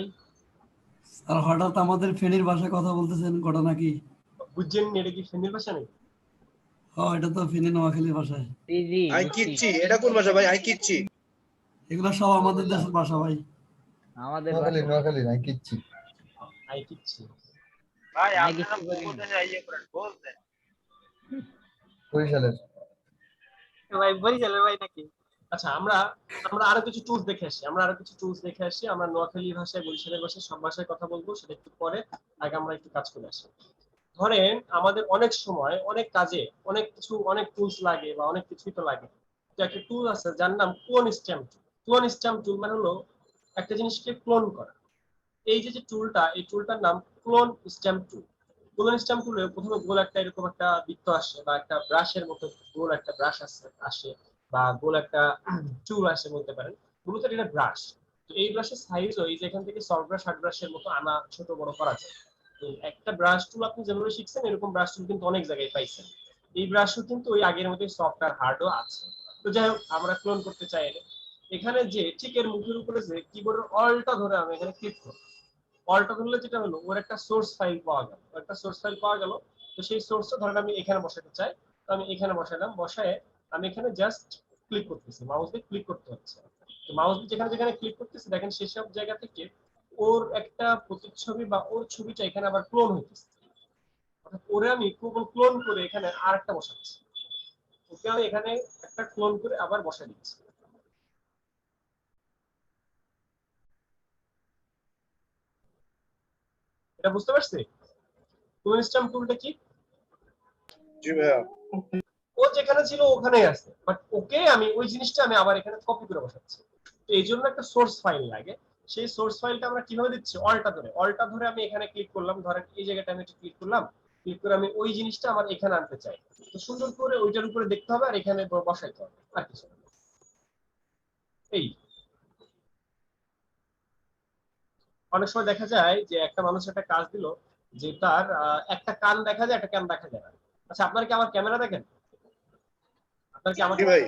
স্যার, হঠাৎ আমাদের ফেনীর ভাষায় কথা বলতেছেন, ঘটনা কি? বুঝছেননি এটা কি ফেনীর ভাষা নাকি? হ্যাঁ, এটা তো ফেনী নোয়াখালীর ভাষায়। জি জি আই বুঝছি। কিচ্ছি, এটা কোন ভাষা ভাই? আই কিচ্ছি এগুলো সব আমাদের দেশের ভাষা ভাই। আমাদের নোয়াখালী আই কিচ্ছি। আই কিচ্ছি। ভাই আমি আপনারা কিছু বলি না। কোথায় ইয়ে করেন বলতেন? বরিশালের। ভাই বরিশালের ভাই নাকি? আচ্ছা, আমরা আমরা আরো কিছু টুলস দেখে আসি। আমরা নোয়াখালী ভাষায়, বরিশালের ভাষায়, সব ভাষায় কথা বলবো, সেটা একটু পরে। আগে আমরা একটু কাজ করে আসি। ধরেন আমাদের অনেক সময় অনেক কাজে অনেক টুলস লাগে বা অনেক কিছুই তো লাগে। তো একটা টুল আছে যার নাম ক্লোন স্ট্যাম্প টুল। ক্লোন স্ট্যাম্প টুল মানে হলো একটা জিনিসকে ক্লোন করা। এই যে টুলটা, এই টুলটার নাম ক্লোন স্ট্যাম্প টুল। ক্লোন স্ট্যাম্প টুলে প্রথমে গোল একটা এরকম একটা বৃত্ত আসে বা একটা ব্রাশের মতো গোল একটা ব্রাশ আসে বা গোল একটা টুল আসে বলতে পারেন। মূলত এটা ব্রাশ। তো এই ব্রাশের সাইজও এই যে এখান থেকে সফট ব্রাশ, হার্ড ব্রাশের মতো আনা ছোট বড় করা যায়। তো একটা ব্রাশ টুল আপনি যেভাবে শিখছেন এরকম ব্রাশ টুল কিন্তু অনেক জায়গায় পাইছেন। এই ব্রাশও কিন্তু ওই আগের মতোই সফট আর হার্ডও আছে। তো যাই হোক, আমরা ক্লোন করতে চাই এখানে যে ঠিক এর মুখের উপরে যে কিবোর্ডের অলটা ধরে আমি এখানে ক্লিক করব। অলটা ধরলে যেটা হলো ওর একটা সোর্স ফাইল পাওয়া গেল। তো সেই সোর্সটা ধরেন আমি এখানে বসাতে চাই। তো আমি এখানে বসালাম, বসায় আমি এখানে জাস্ট ক্লিক করতেছি, মাউস দিয়ে ক্লিক করতে হচ্ছে। তো মাউস দিয়ে যেখানে যেখানে ক্লিক করতেছি দেখেন সেসব জায়গা থেকে ওর একটা প্রতিচ্ছবি বা ওর ছবিটা এখানে আবার ক্লোন হইতেছে। অর্থাৎ ওরে আমি ক্লোন করে এখানে আরেকটা বসাচ্ছি। ওকে আমি এখানে একটা ক্লোন করে আবার বসাই দিচ্ছি। এটা বুঝতে পারছি? ক্লোন স্ট্যাম্প টুলটা কি? জি ভাইয়া। ও যেখানে ছিল ওখানেই আছে, বাট ওকে আমি ওই জিনিসটা আমি আবার এখানে কপি করে বসাচ্ছি। তো এই জন্য একটা সোর্স ফাইল লাগে। সেই সোর্স ফাইলটা আমরা কিভাবে দিচ্ছি? অলটা ধরে আমি এখানে ক্লিক করলাম, ধরেন এই জায়গাটা আমি ক্লিক করলাম, ক্লিক করে আমি ওই জিনিসটা আমার এখানে আনতে চাই। তো সুন্দর করে ওইটার উপরে দেখতে হবে আর এখানে বসাইতে হবে, আর কিছু না। এই অনেক সময় দেখা যায় যে একটা মানুষ একটা কাজ দিল যে তার একটা কান দেখা যায়, একটা কান দেখা যায় না। আচ্ছা, আপনার কি আমার ক্যামেরা দেখেন? আপনার কি আমার জি ভাই।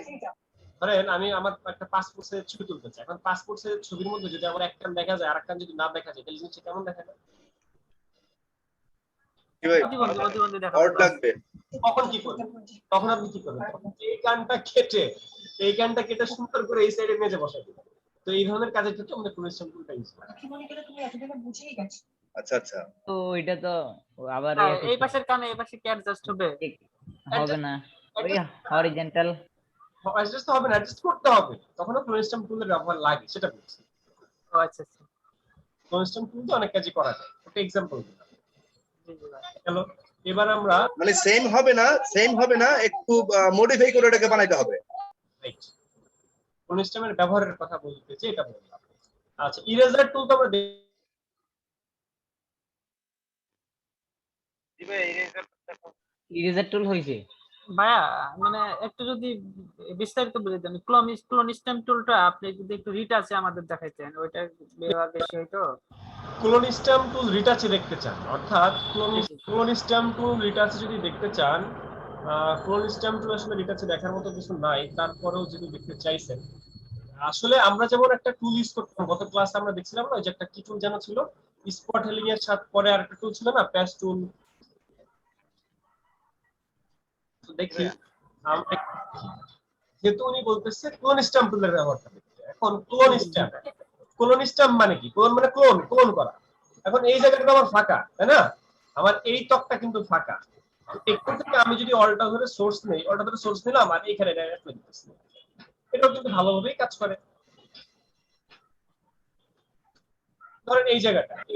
ধরেন আমি আমার একটা পাসপোর্ট সাইজের ছবি তুলতে চাই। এখন পাসপোর্ট সাইজের ছবির মধ্যে যদি আমার এক কান দেখা যায় আর এক কান যদি না দেখা যায় তাহলে জিনিসটা কেমন দেখা যায়? জি ভাই, প্রতিবন্ধী দেখা আউট লাগবে। তখন কি করবেন? তখন আপনি কি করবেন? তখন এই কানটা কেটে সুন্দর করে এই সাইডে মেজে বসাই দিবেন। তো এই ধরনের কাজের ক্ষেত্রে আমাদের প্রফেশনাল টুলটা ইউজ করা হয়। আচ্ছা আচ্ছা। তো এটা তো আবার হ্যাঁ, এই পাশের কানে এই পাশে কি অ্যাডজাস্ট হবে? হবে না, ওই হরিজন্টাল অ্যাডজাস্ট হবে না, অ্যাডজাস্ট করতে হবে। তখনও প্রফেশনাল টুলের ব্যবহার লাগে, সেটা বলছি। ও আচ্ছা আচ্ছা। প্রফেশনাল টুল দিয়ে অনেক কাজই করা যায়। একটা এক্সাম্পল দিলাম। জি জি ভাই। হ্যালো, এবার আমরা মানে সেম হবে না, একটু মডিফাই করে এটাকে বানাইতে হবে। রাইট প্রফেশনাল ব্যবহারের কথা বলতেছি, এটা বললাম। আচ্ছা, ইরেজার টুল তো আমরা জি ভাই ইরেজার ইরেজার টুল হইছে। ভাইয়া মানে একটু যদি বিস্তারিত বলে দেন, ক্লোন স্ট্যাম্প টুলটা আপনি যদি একটু রিটাচে আমাদের দেখাইতেন, ওইটা ব্যবহার বেশি হয়তো। ক্লোন স্ট্যাম্প টুল রিটাচে দেখতে চান, অর্থাৎ ক্লোন স্ট্যাম্প টুল রিটাচে যদি দেখতে চান, ক্লোন স্ট্যাম্প টুল আসলে রিটাচে দেখার মতো কিছু নাই, তারপরেও যদি দেখতে চাইছেন, আসলে আমরা যেমন একটা টুল ইউজ করতাম, গত ক্লাসে আমরা দেখছিলাম না যে একটা কি টুল যেন ছিল, স্পট হেলিং এর সাথে পরে আরেকটা টুল ছিল না, প্যাচ টুল। দেখি আমরা যেহেতু উনি বলতেছে ক্লোন স্ট্যাম্প টুলের ব্যবহারটা দেখতে। এখন ক্লোন স্ট্যাম্প মানে কি? ক্লোন মানে ক্লোন করা। এখন এই জায়গাটা আমার ফাঁকা, তাই না? আমার এই ত্বকটা কিন্তু ফাঁকা। এখান থেকে আমি যদি অলটা ধরে সোর্স নেই, অলটা ধরে সোর্স নিলাম আর এখানে ডাইরেক্ট লিখতেছি, এটাও কিন্তু ভালোভাবেই কাজ করে। ধরেন এই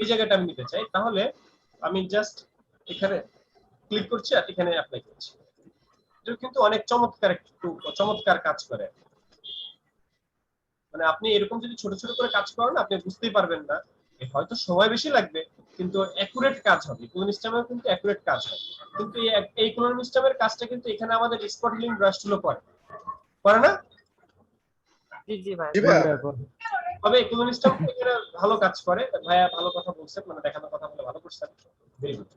জায়গাটা আমি নিতে চাই, তাহলে আমি জাস্ট এখানে ক্লিক করছি আর এখানে অ্যাপ্লাই করছি। এটা কিন্তু অনেক চমৎকার কাজ করে। মানে আপনি এরকম যদি ছোট ছোট করে কাজ করেন আপনি বুঝতেই পারবেন না, হয়তো সময় বেশি লাগবে কিন্তু অ্যাকুরেট কাজ হবে, ইকোনমিস্টামেও কিন্তু অ্যাকুরেট কাজ হয়। কিন্তু এই ইকোনমিস্টামের কাজটা কিন্তু এখানে আমাদের স্পট হিলিং ব্রাশ টুলও করে না? জি জি ভাই। জি ভাইয়া। তবে ইকোনমিস্টাম এখানে ভালো কাজ করে। ভাইয়া ভালো কথা বলছেন, মানে দেখানোর কথা বলে ভালো করছেন। Very good.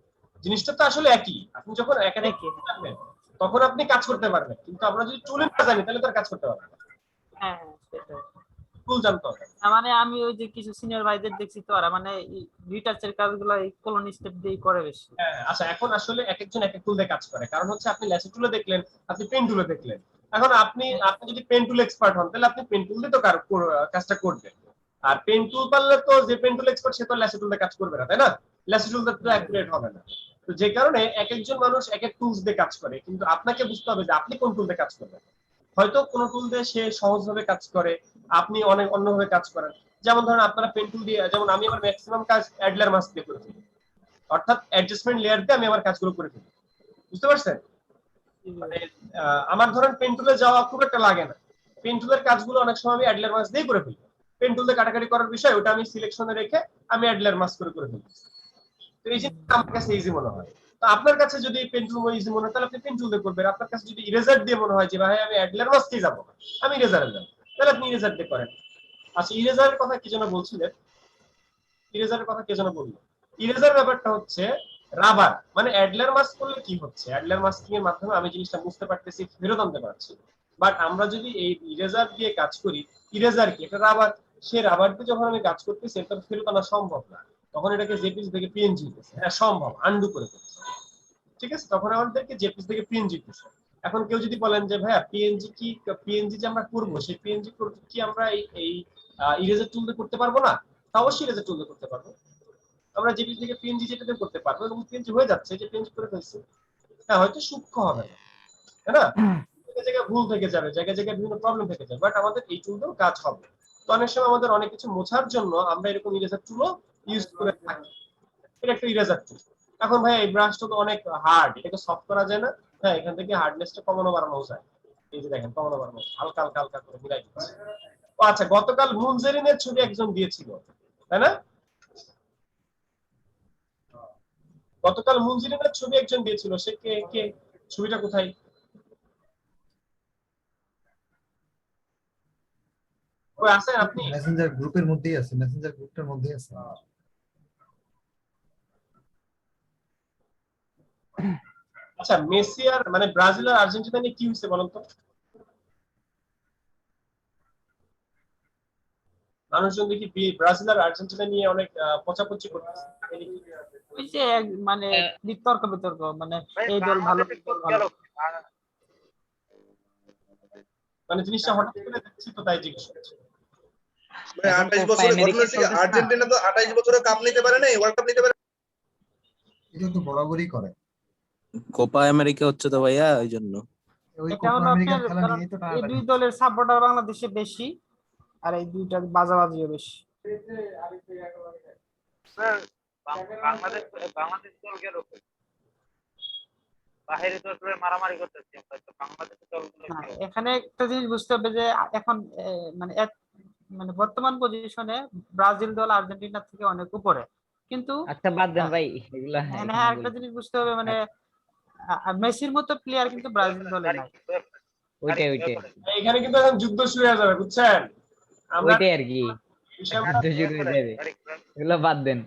জিনিসটা তো আসলে একই। আপনি যখন একাডেমিক জানবেন তখন আপনি কাজ করতে পারবেন, কিন্তু আমরা যদি টুলে না জানি তাহলে তো আর কাজ করতে পারবো না। হ্যাঁ হ্যাঁ সেটাই। টুল জানতে হবে। মানে আমি ওই যে কিছু সিনিয়র ভাইদের দেখছি তো ওরা মানে রিসার্চের কাজগুলো এই কলোনি স্টেপ দিয়ে করে বেশি। হ্যাঁ, আচ্ছা এখন আসলে এক একজন এক এক টুল দিয়ে কাজ করে। কারণ হচ্ছে আপনি ল্যাসো টুলে দেখলেন, আপনি পেন টুলে দেখলেন। এখন আপনি যদি পেন টুল এক্সপার্ট হন তাহলে আপনি পেন টুল দিয়ে তো কাজটা করবেন। আর পেন টুল পারলে তো যে পেন টুল এক্সপার্ট সে তো ল্যাসো টুল দিয়ে কাজ করবে না, তাই না? ল্যাসো টুল তো অ্যাকুরেট হবে না। তো যে কারণে এক একজন মানুষ এক এক টুলস দিয়ে কাজ করে, কিন্তু আপনাকে বুঝতে হবে যে আপনি কোন টুল দিয়ে কাজ করবেন। হয়তো কোন টুল দিয়ে সে সহজভাবে কাজ করে, আপনি অনেক অন্যভাবে কাজ করেন। যেমন ধরেন আপনারা পেন টুল দিয়ে, যেমন আমি আমার ম্যাক্সিমাম কাজ অ্যাডলার মাস্ক দিয়ে করে ফেলি, অর্থাৎ অ্যাডজাস্টমেন্ট লেয়ার দিয়ে আমি আমার কাজগুলো করে ফেলি। বুঝতে পারছেন? মানে আমার ধরেন পেন টুলে যাওয়া খুব একটা লাগে না। পেন টুলের কাজগুলো অনেক সময় আমি অ্যাডলার মাস্ক দিয়ে করে ফেলি। পেন টুল দিয়ে কাটাকাটি করার বিষয় ওটা আমি সিলেকশনে রেখে আমি অ্যাডলার মাস্ক করে ফেলি। তো এই জিনিসটা আমার কাছে ইজি মনে হয়। তো আপনার কাছে যদি পেন টুল ইজি মনে হয় তাহলে আপনি পেন টুল দিয়ে করবেন। আপনার কাছে যদি ইরেজার দিয়ে মনে হয় যে ভাই আমি অ্যাডলার মাস্কেই যাব, আমি ইরেজারে যাব, তাহলে আপনি ইরেজার দিয়ে করেন। আচ্ছা, ইরেজারের কথা কি যেন বলছিলেন? ইরেজারের কথা কে যেন বললো? ইরেজার ব্যাপারটা হচ্ছে রাবার, মানে অ্যাডলার মাস্ক করলে কি হচ্ছে, অ্যাডলার মাস্কিং এর মাধ্যমে আমি জিনিসটা বুঝতে পারতেছি, ফেরত আনতে পারছি। বাট আমরা যদি এই ইরেজার দিয়ে কাজ করি, ইরেজার কি এটা রাবার, সে রাবার দিয়ে যখন আমি কাজ করতেছি এটা ফেরত আনা সম্ভব না, তখন এটাকে জেপিজি থেকে পিএনজি হতেছে। হ্যাঁ সম্ভব, আন্ডু করে ফেলছে, ঠিক আছে, তখন আমাদেরকে জেপিজি থেকে পিএনজি হতেছে। এখন কেউ যদি বলেন যে ভাইয়া পিএনজি যে আমরা করবো, সেই পিএনজি কি আমরা এই ইরেজার টুল দিয়ে করতে পারবো না? অবশ্যই ইরেজার টুল দিয়ে করতে পারবো। আমরা জেপিজি থেকে পিএনজি যেটাতে করতে পারবো, এবং পিএনজি হয়ে যাচ্ছে, যে পিএনজি করে ফেলছি। হ্যাঁ হয়তো সূক্ষ্ম হবে না, তাই না? জায়গায় জায়গায় ভুল থেকে যাবে, জায়গায় জায়গায় বিভিন্ন প্রবলেম থেকে যাবে, বাট আমাদের এই টুল দিয়েও কাজ হবে। তো অনেক সময় আমাদের অনেক কিছু মোছার জন্য আমরা এরকম ইরেজার টুলও ইউজ করে থাকি। এটা একটা ইরেজার টুল। এখন ভাই এই ব্রাশটা তো অনেক হার্ড, এটাকে সফট করা যায় না? হ্যাঁ, এখান থেকে হার্ডনেসটা কমানো বাড়ানো যায়। এই যে দেখেন কমানো বাড়ানো, হালকা হালকা হালকা করে মিলাই দিচ্ছি। ও আচ্ছা, গতকাল মুনজেরিনের ছবি একজন দিয়েছিল, তাই না? গতকাল মুনজিরিনের ছবি একজন দিয়েছিল, সে কে কে? ছবিটা কোথায়? ওই আছেন আপনি? মেসেঞ্জার গ্রুপের মধ্যেই আছে, মেসেঞ্জার গ্রুপটার মধ্যেই আছে। আচ্ছা, মেসি আর মানে ব্রাজিল আর আর্জেন্টিনা নিয়ে কি হয়েছে বলুন তো? মানুষজন দেখি ব্রাজিল আর আর্জেন্টিনা নিয়ে অনেক পচাপচি করতেছে। ওই যে মানে বিতর্ক মানে এই দল ভালো, এই দল ভালো। মানে জিনিসটা হঠাৎ করে দেখছি তো তাই জিজ্ঞেস করছি। মানে 28 বছরের ঘটনা হচ্ছে আর্জেন্টিনা তো 28 বছরে কাপ নিতে পারে না, ওয়ার্ল্ড কাপ নিতে পারে। এটা তো বরাবরই করে। কোপা আমেরিকা হচ্ছে তো ভাইয়া, ওই জন্য। ওই এটা কোপা হলো আমেরিকার আপনার, খেলা কারণ নিয়েই তো এই টানাটানি দুই হচ্ছে। দলের সাপোর্টার বাংলাদেশে বেশি, আর এই দুইটা বাজাবাজিও বেশি। বাংলাদেশ দল গেল বাইরে তো আসলে মারামারি করতেছে, বাংলাদেশের দলগুলো না, এখানে একটা জিনিস বুঝতে হবে যে এখন মানে বর্তমান পজিশনে ব্রাজিল দল আর্জেন্টিনা থেকে অনেক উপরে, কিন্তু আচ্ছা বাদ দেন ভাই এগুলা। এখানে আরেকটা জিনিস বুঝতে হবে, মানে মেসির মতো প্লেয়ার কিন্তু ব্রাজিল দলে নাই। ওইটাই এখানে কিন্তু এখন যুদ্ধ শুরু হয়ে যাবে, বুঝছেন? আমরা ওইটাই আর কি, যুদ্ধ শুরু হয়ে যাবে, এগুলো বাদ দেন।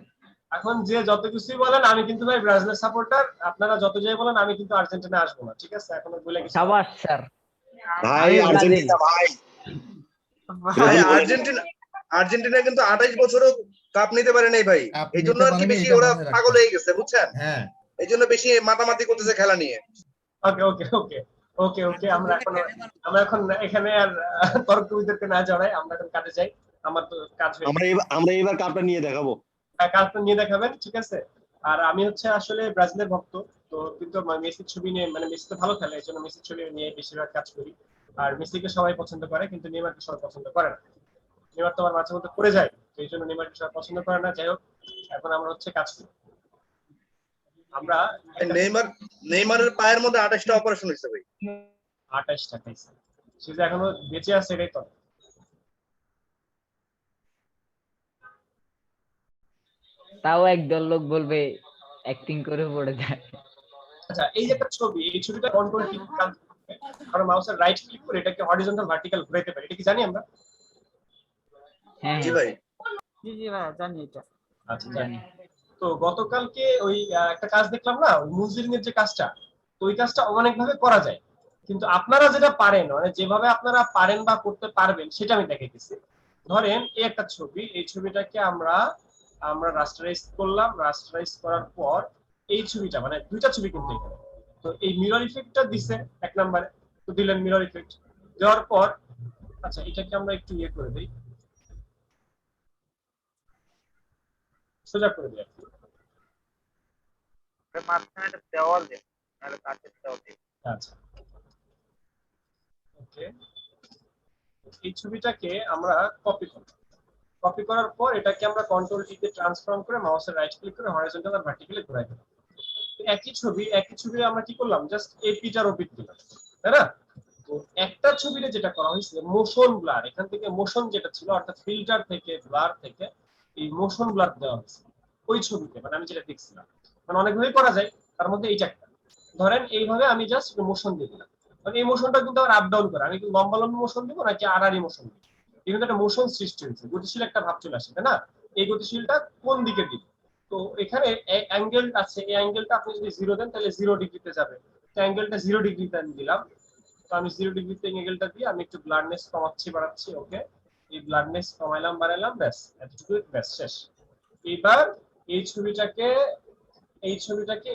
এখন যে যত কিছুই বলেন, আমি কিন্তু ভাই ব্রাজিলের সাপোর্টার, আপনারা যত যাই বলেন, আমি কিন্তু আর্জেন্টিনা আসবো না, ঠিক আছে? এখন বলে কিছু সাবাস স্যার। ভাই আর্জেন্টিনা, ভাই আর্জেন্টিনা কিন্তু 28 বছরও কাপ নিতে পারে নাই ভাই, এই জন্য আর কি বেশি ওরা পাগল হয়ে গেছে, বুঝছেন? হ্যাঁ, এই জন্য বেশি মাতামাতি করতেছে খেলা নিয়ে। ওকে ওকে ওকে ওকে ওকে আমরা এখন এখানে আর তর্ক বিতর্কে না জড়াই, আমরা এখন কাজে যাই। আমার তো কাজ হয়ে আমরা এবার কাপটা নিয়ে দেখাবো। কাজটা নিয়ে দেখাবেন, ঠিক আছে? আর আমি হচ্ছে আসলে ব্রাজিলের ভক্ত, তো কিন্তু মেসির ছবি নিয়ে, মানে মেসি তো ভালো খেলে, এই জন্য মেসির ছবি নিয়ে বেশিরভাগ কাজ করি। আর মেসিকে সবাই পছন্দ করে, কিন্তু নেইমারকে সবাই পছন্দ করে না। নেইমার তো আমার মাঝে মধ্যে পড়ে যায়, তো এই জন্য নেইমারকে সবাই পছন্দ করে না। যাই হোক, এখন আমরা হচ্ছে কাজ করি। আমরা নেইমারের পায়ের মধ্যে 28টা অপারেশন হয়েছে ভাই। 28টা খাইছে, সে যে এখনো বেঁচে আছে এটাই তো। তাও একদল লোক বলবে অ্যাক্টিং করে পড়ে যায়। আচ্ছা এই যে একটা ছবি, এই ছবিটা কন্ট্রোল টি আমরা মাউসের রাইট ক্লিক করে এটাকে হরিজন্টাল ভার্টিক্যাল ঘোরাতে পারি, এটা কি জানি আমরা? হ্যাঁ জি হ্যাঁ ভাই। জি জি ভাই জানি এটা। আচ্ছা জানি। তো গতকালকে ওই একটা কাজ দেখলাম না, ওই মুজিরিং এর যে কাজটা, তো ওই কাজটা অনেক ভাবে করা যায়, কিন্তু আপনারা যেটা পারেন মানে যেভাবে আপনারা পারেন বা করতে পারবেন সেটা আমি দেখাইতেছি। ধরেন এই একটা ছবি, এই ছবিটাকে আমরা রাস্টারাইজ করলাম, রাস্টারাইজ করার পর এই ছবিটা মানে দুইটা ছবি কিন্তু এখানে, তো এই মিরর ইফেক্টটা দিছে এক নম্বরে, তো দিলেন মিরর ইফেক্ট দেওয়ার পর আচ্ছা এটাকে আমরা একটু ইয়ে করে দিই, সোজা করে দিই আর কি। মাঝখানে একটা দেওয়াল দেন, নাহলে কাঠের দেওয়াল দেন। আচ্ছা ওকে, এই ছবিটাকে আমরা কপি করব, কপি করার পর এটাকে আমরা কন্ট্রোল টি তে ট্রান্সফর্ম করে মাউসের রাইট ক্লিক করে হরিজন্টাল আর ভার্টিক্যালি ঘোরাই দেব। একই ছবি আমরা কি করলাম, জাস্ট এপিটার ওপিট দিলাম, তাই না? তো একটা ছবিতে যেটা করা হয়েছে মোশন ব্লার, এখান থেকে মোশন যেটা ছিল অর্থাৎ ফিল্টার থেকে ব্লার থেকে এই মোশন ব্লার দেওয়া হয়েছে ওই ছবিতে, মানে আমি যেটা দেখছিলাম, মানে অনেকভাবে করা যায়, তার মধ্যে এইটা একটা। ধরেন এইভাবে আমি জাস্ট মোশন দিয়ে দিলাম, মানে এই মোশনটা কিন্তু আবার আপ ডাউন করে, আমি কি লম্বা লম্বা মোশন দিব নাকি আড়াআড়ি মোশন দিব, কিন্তু একটা মোশন সৃষ্টি হয়েছে, গতিশীল একটা ভাব চলে আসে, তাই না? এই গতিশীলটা কোন দিকে দিব, তো এখানে অ্যাঙ্গেল আছে, এই অ্যাঙ্গেলটা আপনি যদি 0 দেন তাহলে 0 ডিগ্রিতে যাবে, তো অ্যাঙ্গেলটা 0 ডিগ্রিতে আমি দিলাম, তো আমি 0 ডিগ্রিতে অ্যাঙ্গেলটা দিয়ে আমি একটু ব্লাডনেস কমাচ্ছি বাড়াচ্ছি, ওকে এই ব্লাডনেস কমাইলাম বাড়াইলাম, ব্যাস এতটুকু, ব্যাস শেষ। এবার এই ছবিটাকে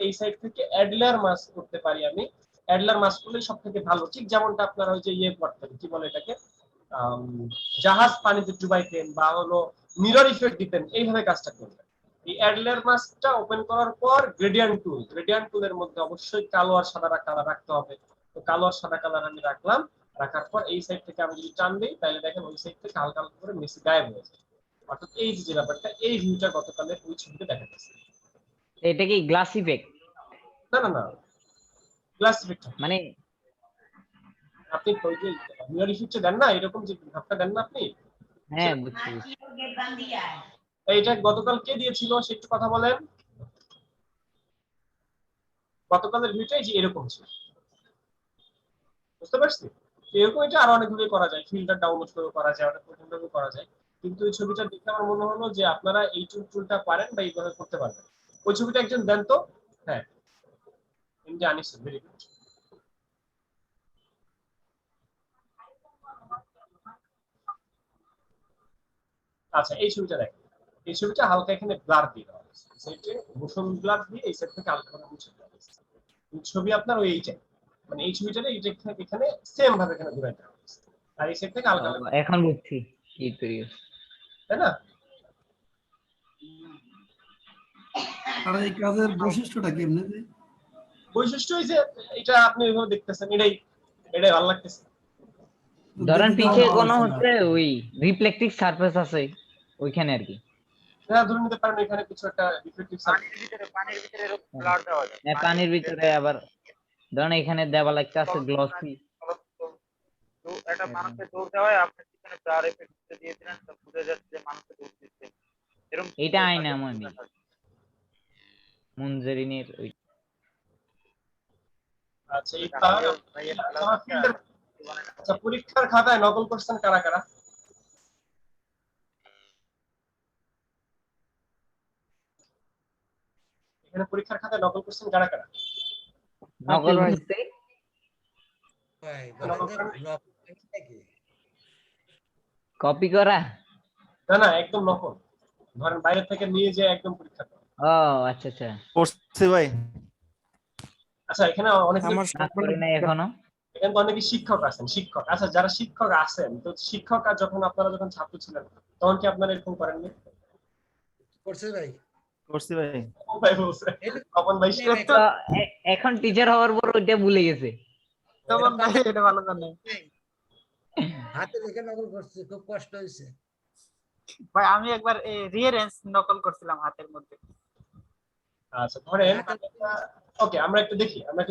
এই সাইড থেকে অ্যাডলার মাস্ক করতে পারি আমি, অ্যাডলার মাস্ক করলে সবথেকে ভালো, ঠিক যেমনটা আপনারা ওই যে ইয়ে করতেন কি বলে এটাকে জাহাজ পানিতে ডুবাইতেন বা হলো মিরর ইফেক্ট দিতেন, এইভাবে কাজটা করবেন। এই অ্যাডলার মাস্কটা ওপেন করার পর গ্রেডিয়েন্ট টুলের মধ্যে অবশ্যই কালো আর সাদা কালার রাখতে হবে, তো কালো আর সাদা কালার আমি রাখলাম, রাখার পর এই সাইড থেকে আমি যদি টান দিই তাহলে দেখেন ওই সাইড থেকে হালকা হালকা করে মেসি গায়েব হয়ে যায়, অর্থাৎ এই যে ব্যাপারটা, এই ভিউটা গতকালের ওই ছবিতে দেখা যাচ্ছে। এটা কি গ্লাস ইফেক্ট? না না না, গ্লাস ইফেক্ট মানে আপনি ওই যে মিরর ইফেক্টে দেন না, এরকম যে ভাবটা দেন না আপনি, হ্যাঁ বুঝছি। এইটা গতকাল কে দিয়েছিল সে একটু কথা বলেন। গতকালের ভিউটাই যে এরকম ছিল, বুঝতে পারছি? এরকম এটা আরো অনেকভাবে করা যায়, ফিল্টার ডাউনলোড করে করা যায়, অনেক রকমভাবে করা যায়, কিন্তু এই ছবিটা দেখে আমার মনে হলো যে আপনারা এই টুলটা পারেন বা এইভাবে করতে পারবেন। ওই ছবিটা একজন দেন তো, হ্যাঁ এমডি আনিস, ভেরি গুড। আচ্ছা এই ছবিটা দেখেন, এই ছবিটা হালকা এখানে ব্লার দিয়ে দেওয়া হয়েছে, সেটা মোশন ব্লার দিয়ে এই সাইড থেকে হালকা করে মুছে দেওয়া হয়েছে। ছবি আপনার ওই এইটা, মানে এই ছবিটা এখানে সেম ভাবে এখানে ঘুরে দেওয়া হয়েছে, আর এই সাইড থেকে হালকা হালকা, এখন বুঝছি কি তৈরি, তাই না? আর এই কাজের বৈশিষ্ট্যটা কি এমনি? বৈশিষ্ট্য হইছে এটা আপনি ওইভাবে দেখতেছেন, এটাই ভালো লাগতেছে। ধরেন পিছে কোনো হচ্ছে ওই রিফ্লেক্টিভ সারফেস আছে ওইখানে আর কি, হ্যাঁ ধরে নিতে পারেন এখানে কিছু একটা রিফ্লেক্টিভ পানির ভিতরে এরকম ব্লার দেওয়া যায়, পানির ভিতরে আবার ধরেন এখানে দেওয়া লাগতে আছে গ্লসি, তো একটা মানুষের দৌড় দেওয়া হয়, আপনি সেখানে ব্লার এফেক্ট দিয়ে দিলেন, তো বুঝে যাচ্ছে যে মানুষের দৌড় দিচ্ছে এরকম। এটা আইনা আমি মুনজেরিনের ওই। আচ্ছা আচ্ছা পরীক্ষার খাতায় নকল করছেন কারা কারা? এখানে পরীক্ষার খাতায় নকল করছেন কারা কারা? নকল বলতে কপি করা? না না একদম নকল, ধরেন বাইরে থেকে নিয়ে যে একদম পরীক্ষা করা। ও আচ্ছা আচ্ছা করছি ভাই। আচ্ছা এখানে অনেক করে নাই এখনো, এখানে তো অনেকে শিক্ষক আছেন, শিক্ষক, আচ্ছা যারা শিক্ষক আছেন, তো শিক্ষক আর যখন আপনারা যখন ছাত্র ছিলেন তখন কি আপনারা এরকম করেননি? করছি ভাই। ভাই বলছে তখন ভাই এখন টিচার হওয়ার পর ওইটা ভুলে গেছে, তখন ভাই এটা ভালো জানে, হাতে লিখে নকল করছি, খুব কষ্ট হয়েছে ভাই আমি একবার রিয়ারেন্স নকল করছিলাম হাতের মধ্যে। আচ্ছা ধরেন ওকে আমরা একটু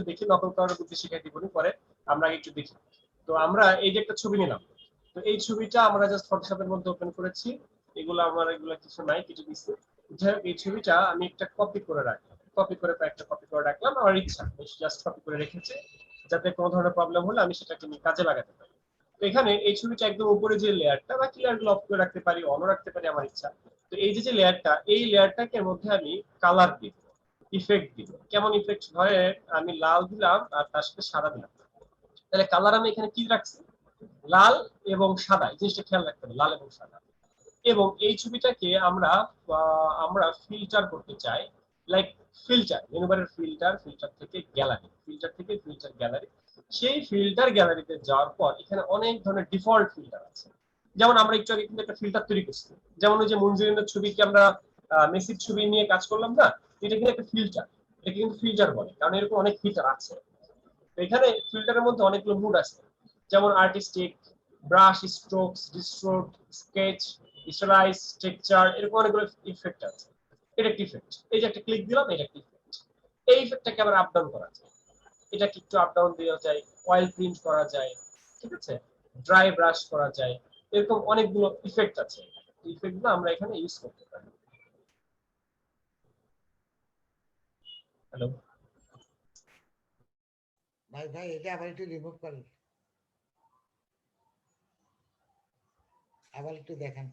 দেখি নকল করার বুদ্ধি শিখাই দিব পরে, আমরা একটু দেখি। তো আমরা এই যে একটা ছবি নিলাম, তো এই ছবিটা আমরা জাস্ট ফটোশপের মধ্যে ওপেন করেছি, এগুলো কিছু নাই, কিছু দিচ্ছি, যাই হোক, এই ছবিটা আমি একটা কপি করে রাখলাম, কপি করে কয়েকটা কপি করে রাখলাম, আমার ইচ্ছা জাস্ট কপি করে রেখেছি, যাতে কোনো ধরনের প্রবলেম হলে আমি সেটাকে নিয়ে কাজে লাগাতে পারি। তো এখানে এই ছবিটা একদম উপরে যে লেয়ারটা, বা লেয়ার গুলো অফ করে রাখতে পারি, অনও রাখতে পারি, আমার ইচ্ছা। তো এই যে লেয়ারটা, এই লেয়ারটাকে মধ্যে আমি কালার দিব, ইফেক্ট দিব। কেমন ইফেক্ট? ধরে আমি লাল দিলাম আর তার সাথে সাদা দিলাম, তাহলে কালার আমি এখানে কি রাখছি? লাল এবং সাদা। এই জিনিসটা খেয়াল রাখতে হবে, লাল এবং সাদা। এবং এই ছবিটাকে আমরা ফিল্টার করতে চাই, লাইক ফিল্টার, মেনু বারের ফিল্টার, ফিল্টার থেকে গ্যালারি, ফিল্টার থেকে ফিল্টার গ্যালারি। সেই ফিল্টার গ্যালারিতে যাওয়ার পর এখানে অনেক ধরনের ডিফল্ট ফিল্টার আছে। যেমন আমরা একটু আগে কিন্তু একটা ফিল্টার তৈরি করছি, যেমন ওই যে মঞ্জুরিনের ছবিকে আমরা মেসির ছবি নিয়ে কাজ করলাম না, এটা কিন্তু একটা ফিল্টার, এটা কিন্তু ফিল্টার বলে, কারণ এরকম অনেক ফিল্টার আছে। তো এখানে ফিল্টারের মধ্যে অনেকগুলো মুড আছে, যেমন artistic, brush strokes, distort, sketch, stylize, texture, এরকম অনেকগুলো ইফেক্ট আছে। এটা একটা ইফেক্ট, এই যে একটা ক্লিক দিলাম, এটা একটা ইফেক্ট। এই ইফেক্টটাকে আবার আপ ডাউন করা যায়, এটাকে একটু আপ ডাউন দেওয়া যায়, অয়েল প্রিন্ট করা যায়, ঠিক আছে, ড্রাই ব্রাশ করা যায়, এরকম অনেকগুলো ইফেক্ট আছে। ইফেক্টগুলো আমরা এখানে ইউজ করতে পারি। হ্যালো ভাই ভাই এটা আবার একটু রিমুভ করেন, আবার একটু দেখেন।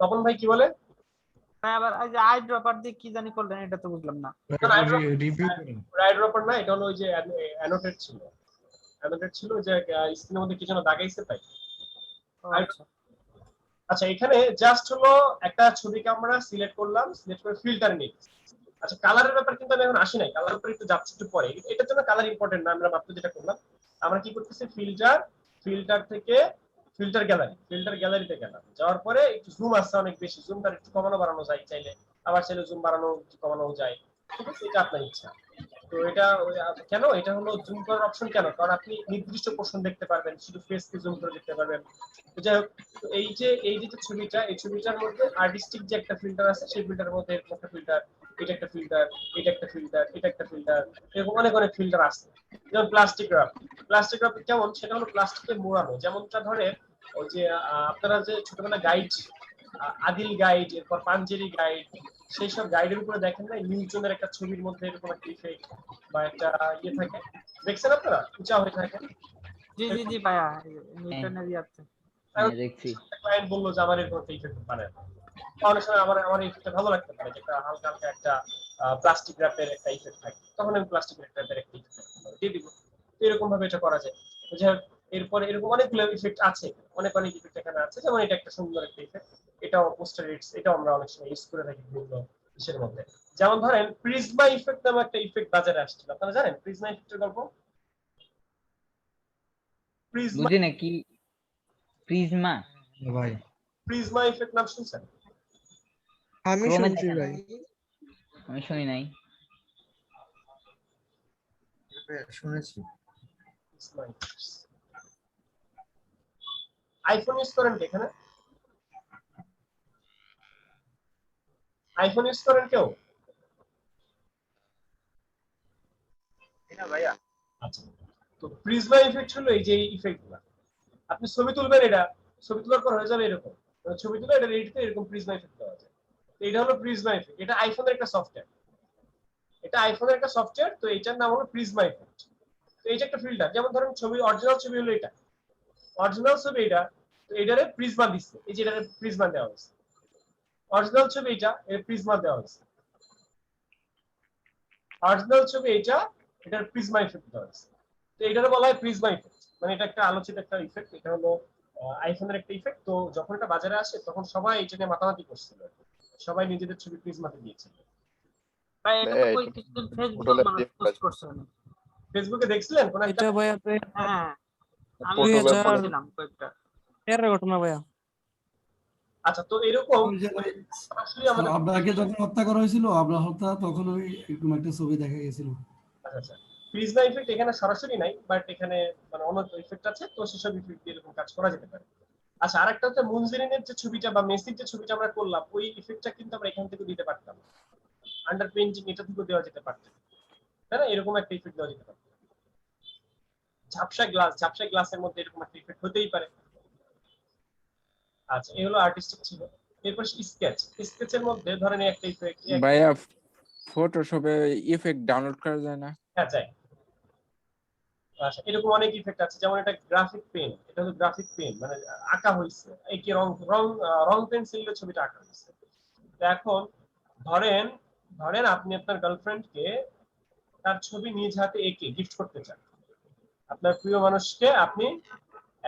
তপন ভাই কি বলে? হ্যাঁ, আবার এই যে আই ড্রপার দিয়ে কি জানি করলেন, এটা তো বুঝলাম না। রিভিউ করুন। রাইট ড্রপার না, এটা হলো ওই যে অ্যানোটেট ছিল, অ্যানোটেট ছিল যে স্ক্রিনের মধ্যে কি যেন দাগাইছে তাই। ও আচ্ছা। আচ্ছা, এখানে জাস্ট হলো একটা ছবিকে আমরা সিলেক্ট করলাম, সিলেক্ট করে ফিল্টার নিই। আচ্ছা, কালারের ব্যাপার কিন্তু আমি এখন আসি নাই, কালার উপরে একটু যাচ্ছি একটু পরে। এটার জন্য কালার ইম্পর্টেন্ট না, আমরা মাত্র যেটা করলাম, আমরা কি করতেছি, ফিল্টার, ফিল্টার থেকে ফিল্টার গ্যালারি, ফিল্টার গ্যালারিতে গেলাম, যাওয়ার পরে একটু জুম আসছে অনেক বেশি, জুমটা একটু কমানো বাড়ানো যায় চাইলে, আবার চাইলে জুম বাড়ানো একটু কমানো যায়, ঠিক আছে, এটা আপনার ইচ্ছা। তো এটা কেন, এটা হলো জুম করার অপশন কেন, কারণ আপনি নির্দিষ্ট পোর্শন দেখতে পারবেন, শুধু ফেসকে জুম করে দেখতে পারবেন। তো যাই হোক, তো এই যে ছবিটা, এই ছবিটার মধ্যে আর্টিস্টিক যে একটা ফিল্টার আছে, সেই ফিল্টারের মধ্যে এরকম একটা ফিল্টার, এটা একটা ফিল্টার, এটা একটা ফিল্টার, এটা একটা ফিল্টার, এরকম অনেক অনেক ফিল্টার আছে। যেমন প্লাস্টিক রাফ, প্লাস্টিক রাফ কেমন, সেটা হলো প্লাস্টিকে মোড়ানো, যেমনটা ধরে ওই যে আপনারা যে ছোটবেলা গাইড, আদিল গাইড, এরপর পাঞ্জেরি গাইড, সেই সব গাইডের উপরে দেখেন না, নিউটনের একটা ছবির মধ্যে এরকম একটা ইফেক্ট বা একটা ইয়ে থাকে, দেখছেন আপনারা, উঁচা হয়ে থাকে। জি জি জি ভাইয়া, নিউটনের ইয়াতে দেখছি। ক্লায়েন্ট বললো যে আমার এরকম একটা ইফেক্ট বানায়, অনেক সময় আমার আমার ইফেক্টটা ভালো লাগতে পারে, যে একটা হালকা হালকা একটা প্লাস্টিক র্যাপের একটা ইফেক্ট থাকে, তখন আমি প্লাস্টিক র্যাপের একটা ইফেক্ট দিয়ে দিব। তো এরকম ভাবে এটা করা যায়। যাই হোক, এরপরে এরকম অনেকগুলো ইফেক্ট আছে, অনেক অনেক ইফেক্ট এখানে আছে, যেমন এটা একটা সুন্দর একটা ইফেক্ট, এটাও পোস্টার ইটস, এটাও আমরা অনেক সময় ইউজ করে থাকি বিভিন্ন ইসের মধ্যে। যেমন ধরেন প্রিজমা ইফেক্ট নামে একটা ইফেক্ট বাজারে আসছিল, আপনারা জানেন প্রিজমা ইফেক্টের গল্প? প্রিজমা, বুঝি না কি প্রিজমা, ভাই প্রিজমা ইফেক্ট নাম শুনছেন? আমি ক্রোমে শুনছি থাকে না? ভাই। আমি শুনি নাই। শুনেছি। আইফোন ইউজ করেন কি এখানে? আইফোন ইউজ করেন কেউ? না ভাইয়া। আচ্ছা, তো প্রিজমা ইফেক্ট হলো এই যে ইফেক্টগুলো, আপনি ছবি তুলবেন, এটা ছবি তোলার পর হয়ে যাবে এরকম, ছবি তুলে এটা রেডিতে এরকম প্রিজমা ইফেক্ট দেওয়া যায়। তো এটা হলো প্রিজমা ইফেক্ট, এটা আইফোনের একটা সফটওয়্যার, এটা আইফোনের একটা সফটওয়্যার, তো এটার নাম হলো প্রিজমা ইফেক্ট। তো এইটা একটা ফিল্টার, যেমন ধরেন ছবি, অরিজিনাল ছবি হলো এটা, অরিজিনাল ছবি এটা, তো এটারে প্রিজমা দিচ্ছে, এই যে এটারে প্রিজমা দেওয়া হয়েছে, অরিজিনাল ছবি এটা, এর প্রিজমা দেওয়া হয়েছে, অরিজিনাল ছবি এটা, এটার প্রিজমা ইফেক্ট দেওয়া হয়েছে। তো এটারে বলা হয় প্রিজমা ইফেক্ট, মানে এটা একটা আলোচিত একটা ইফেক্ট, এটা হলো আইফোনের একটা ইফেক্ট। তো যখন এটা বাজারে আসে তখন সবাই এটা নিয়ে মাতামাতি করছিল, সবাই নিজেদের ছবি প্রিজমাতে দিয়েছিল। ভাই এটা তো কই কিছুদিন ফেসবুকে মানুষ পোস্ট করছে, ফেসবুকে দেখছিলেন কোন একটা? এটা ভাইয়া হ্যাঁ আমি 2013 দেখছিলাম কয়েকটা। ঘটনা ভাইয়া। আচ্ছা, তো এরকম ওই যে ভাই, আসলে আমাদের আবরারকে যখন হত্যা করা হয়েছিল, আবরার হত্যা, তখন ওই এরকম একটা ছবি দেখা গেছিল। আচ্ছা আচ্ছা, প্রিজমা ইফেক্ট এখানে সরাসরি নাই, বাট এখানে মানে অন্য ইফেক্ট আছে, তো সেসব ইফেক্ট দিয়ে এরকম কাজ করা যেতে পারে। আচ্ছা, আরেকটা হচ্ছে মুনজিরিনের যে ছবিটা বা মেসির যে ছবিটা আমরা করলাম, ওই ইফেক্টটা কিন্তু আমরা এখান থেকে দিতে পারতাম, আন্ডার পেইন্টিং এটা থেকে দেওয়া যেতে পারত, তাই না? এরকম একটা ইফেক্ট দেওয়া যেতে পারত, ঝাপসা গ্লাস, ঝাপসা গ্লাসের মধ্যে এরকম একটা ইফেক্ট হতেই পারে। আচ্ছা এই হলো আর্টিস্টিক ছিল। এরপর স্কেচ, স্কেচের মধ্যে ধরেন এই একটা ইফেক্ট, ভাইয়া ফটোশপে ইফেক্ট ডাউনলোড করা যায় না? হ্যাঁ যায়। আচ্ছা এরকম অনেক ইফেক্ট আছে, যেমন এটা গ্রাফিক পেন, এটা হলো গ্রাফিক পেন, মানে আঁকা হয়েছে এই কি রং রং রং পেন্সিল দিয়ে ছবিটা আঁকা হয়েছে। তো এখন ধরেন ধরেন আপনি আপনার গার্লফ্রেন্ডকে তার ছবি নিজ হাতে এঁকে গিফট করতে চান। আপনার প্রিয় মানুষকে আপনি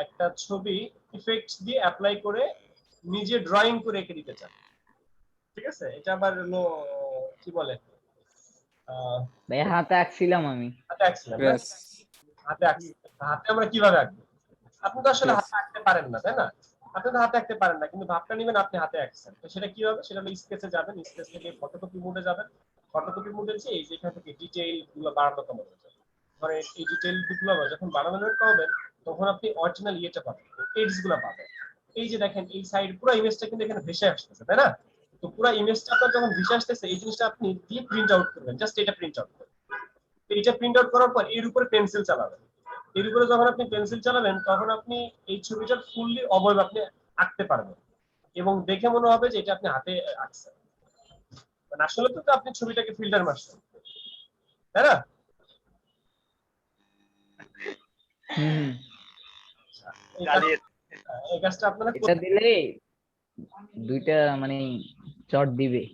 একটা ছবি ইফেক্টস দিয়ে অ্যাপ্লাই করে নিজে ড্রয়িং করে এঁকে দিতে চান, ঠিক আছে? এটা আবার হলো কি বলে ভাই হাতে আঁকছিলাম আমি। হাতে আঁকছিলাম না? হাতে আঁকছি, হাতে আমরা কিভাবে আঁকবো? আপনি তো আসলে হাতে আঁকতে পারেন না, তাই না? আপনি তো হাতে আঁকতে পারেন না, কিন্তু ভাবটা নেবেন আপনি হাতে আঁকছেন। তো সেটা কি হবে? সেটা হলো স্কেচে যাবেন, স্কেচ থেকে ফটোকপি মোডে যাবেন। ফটোকপি মোডে যে এই যে এখান থেকে ডিটেইল গুলো বাড়ানো কমানো যাবে। মানে এই ডিটেইল গুলো যখন বাড়ানো কমাবেন তখন আপনি অরিজিনাল ইয়েটা পাবেন, এডস গুলো পাবেন। এই যে দেখেন এই সাইড পুরো ইমেজটা কিন্তু এখানে ভেসে আসতেছে, তাই না? তো পুরো ইমেজটা আপনার যখন ভেসে আসতেছে এই জিনিসটা আপনি দিয়ে প্রিন্ট আউট করবেন, জাস্ট এটা প্রিন্ট আউট করবেন। এইটা প্রিন্ট আউট করার পর এর উপরে পেন্সিল চালাবেন। এর উপরে যখন আপনি পেন্সিল চালাবেন তখন আপনি এই ছবিটার ফুললি অবয়ব আপনি আঁকতে পারবেন এবং দেখে মনে হবে যে এটা আপনি হাতে আঁকছেন। মানে আসলে তো আপনি ছবিটাকে ফিল্টার মারছেন, তাই না? এই কাজটা আপনারা এটা দিলে দুইটা মানে চট দিবে।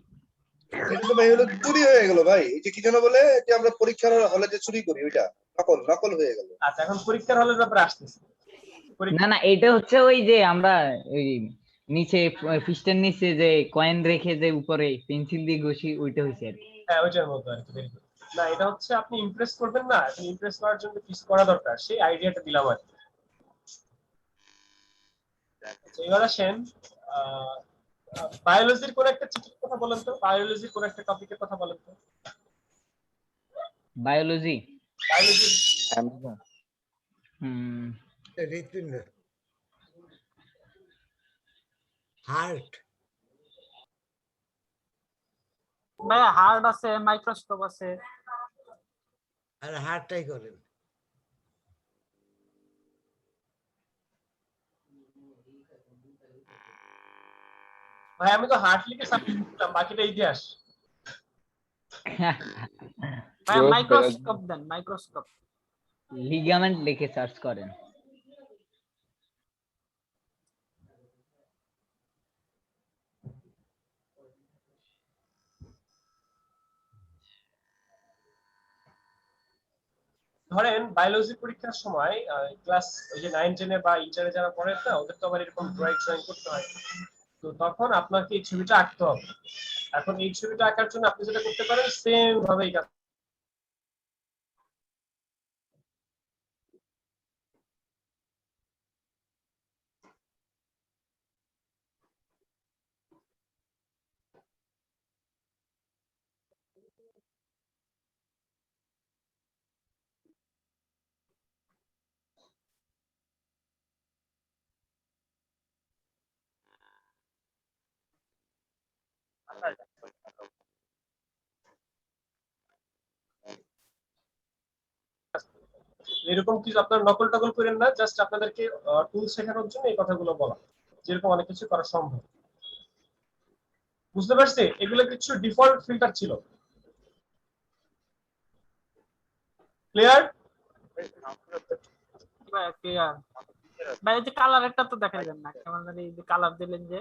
এটা তো ভাই হলো চুরি হয়ে গেল ভাই, এই যে কি যেন বলে যে আমরা পরীক্ষার হলে যে চুরি করি ওইটা নকল নকল হয়ে গেল। আচ্ছা এখন পরীক্ষার হলের ব্যাপারে আসতেছে। না না এটা হচ্ছে ওই যে আমরা ওই নিচে ফিস্টের নিচে যে কয়েন রেখে যে উপরে পেন্সিল দিয়ে ঘষি ওইটা হইছে আর কি। হ্যাঁ ওইটার মতো আর কি। না এটা হচ্ছে আপনি ইমপ্রেস করবেন না, আপনি ইমপ্রেস করার জন্য কিছু করা দরকার, সেই আইডিয়াটা দিলাম আর কি। এবার আসেন বায়োলজির কোন একটা চিত্রের কথা বলেন তো, বায়োলজির কোন একটা টপিকের কথা বলেন তো। বায়োলজি বায়োলজি হৃৎপিণ্ড, হার্ট, ভাই হার্ট আছে, মাইক্রোস্কোপ আছে। আর হার্টটাই করেন। ভাই আমি তো হার্ট লিখে সাবমিট করলাম, বাকিটা ইতিহাস। ভাই মাইক্রোস্কোপ দেন, মাইক্রোস্কোপ। লিগামেন্ট লিখে সার্চ করেন। ধরেন বায়োলজি পরীক্ষার সময় ক্লাস ওই যে 9 10 বা ইন্টারে যারা পড়ে না ওদের তো আবার এরকম ড্রয়িং করতে হয়। তো তখন আপনাকে এই ছবিটা আঁকতে হবে। এখন এই ছবিটা আঁকার জন্য আপনি যেটা করতে পারেন সেম ভাবে এই কাজ। এরকম কিছু আপনার নকল টকল করেন না, জাস্ট আপনাদেরকে টুল শেখানোর জন্য এই কথাগুলো বলা, যেরকম অনেক কিছু করা সম্ভব। বুঝতে পারছি? এগুলো কিছু ডিফল্ট ফিল্টার ছিল। ক্লিয়ার? ক্লিয়ার। ভাই এই যে কালারটা তো দেখাই দেন না, কেমন জানি এই যে কালার দিলেন যে।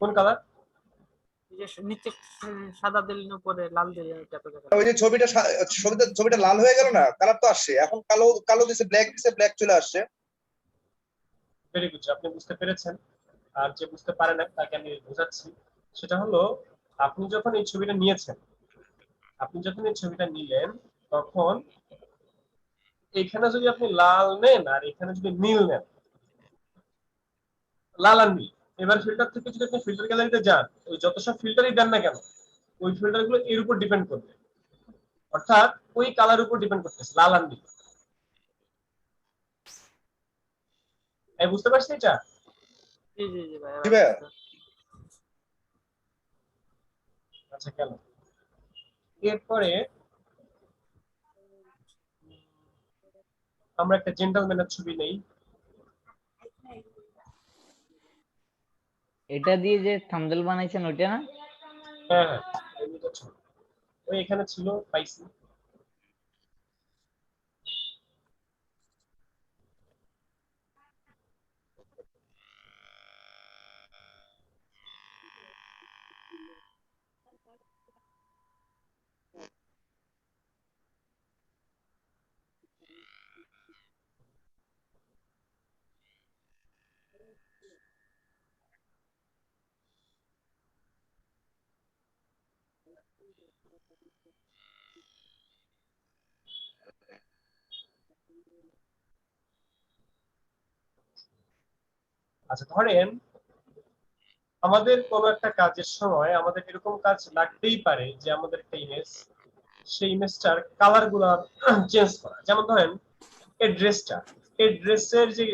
কোন কালার? এই যে নিচে সাদা দিলেন উপরে লাল দিলেন, এটা তো দেখা। ওই যে ছবিটা লাল হয়ে গেল না, কালার তো আসছে, এখন কালো কালো দিছে, ব্ল্যাক চলে আসছে। ভেরি গুড, আপনি বুঝতে পেরেছেন। আর যে বুঝতে পারে না তাকে আমি বোঝাচ্ছি। সেটা হলো আপনি যখন এই ছবিটা নিয়েছেন, আপনি যখন এই ছবিটা নিলেন তখন এখানে যদি আপনি লাল নেন আর এখানে যদি নীল নেন, লাল আর নীল, এবার ফিল্টার থেকে যদি আপনি ফিল্টার গ্যালারিতে যান, ওই যত সব ফিল্টারই দেন না কেন ওই ফিল্টার গুলো এর উপর ডিপেন্ড করবে, অর্থাৎ ওই কালার উপর ডিপেন্ড করতেছে, লাল আর নীল। বুঝতে পারছি এটা? জি জি জি ভাই। আচ্ছা কেন এরপরে আমরা একটা জেন্টলম্যানের ছবি নেই। এটা দিয়ে যে থাম্বনেল বানাইছেন ওইটা না? হ্যাঁ হ্যাঁ, এমনিটা ছিল। ওই এখানে ছিল, পাইছি। আচ্ছা ধরেন আমাদের কোনো একটা কাজের সময় আমাদের এরকম কাজ লাগতেই পারে যে আমাদের একটা ইমেজ, সেই ইমেজটার কালার গুলা চেঞ্জ করা। যেমন ধরেন এই ড্রেসটা, এই ড্রেসের যে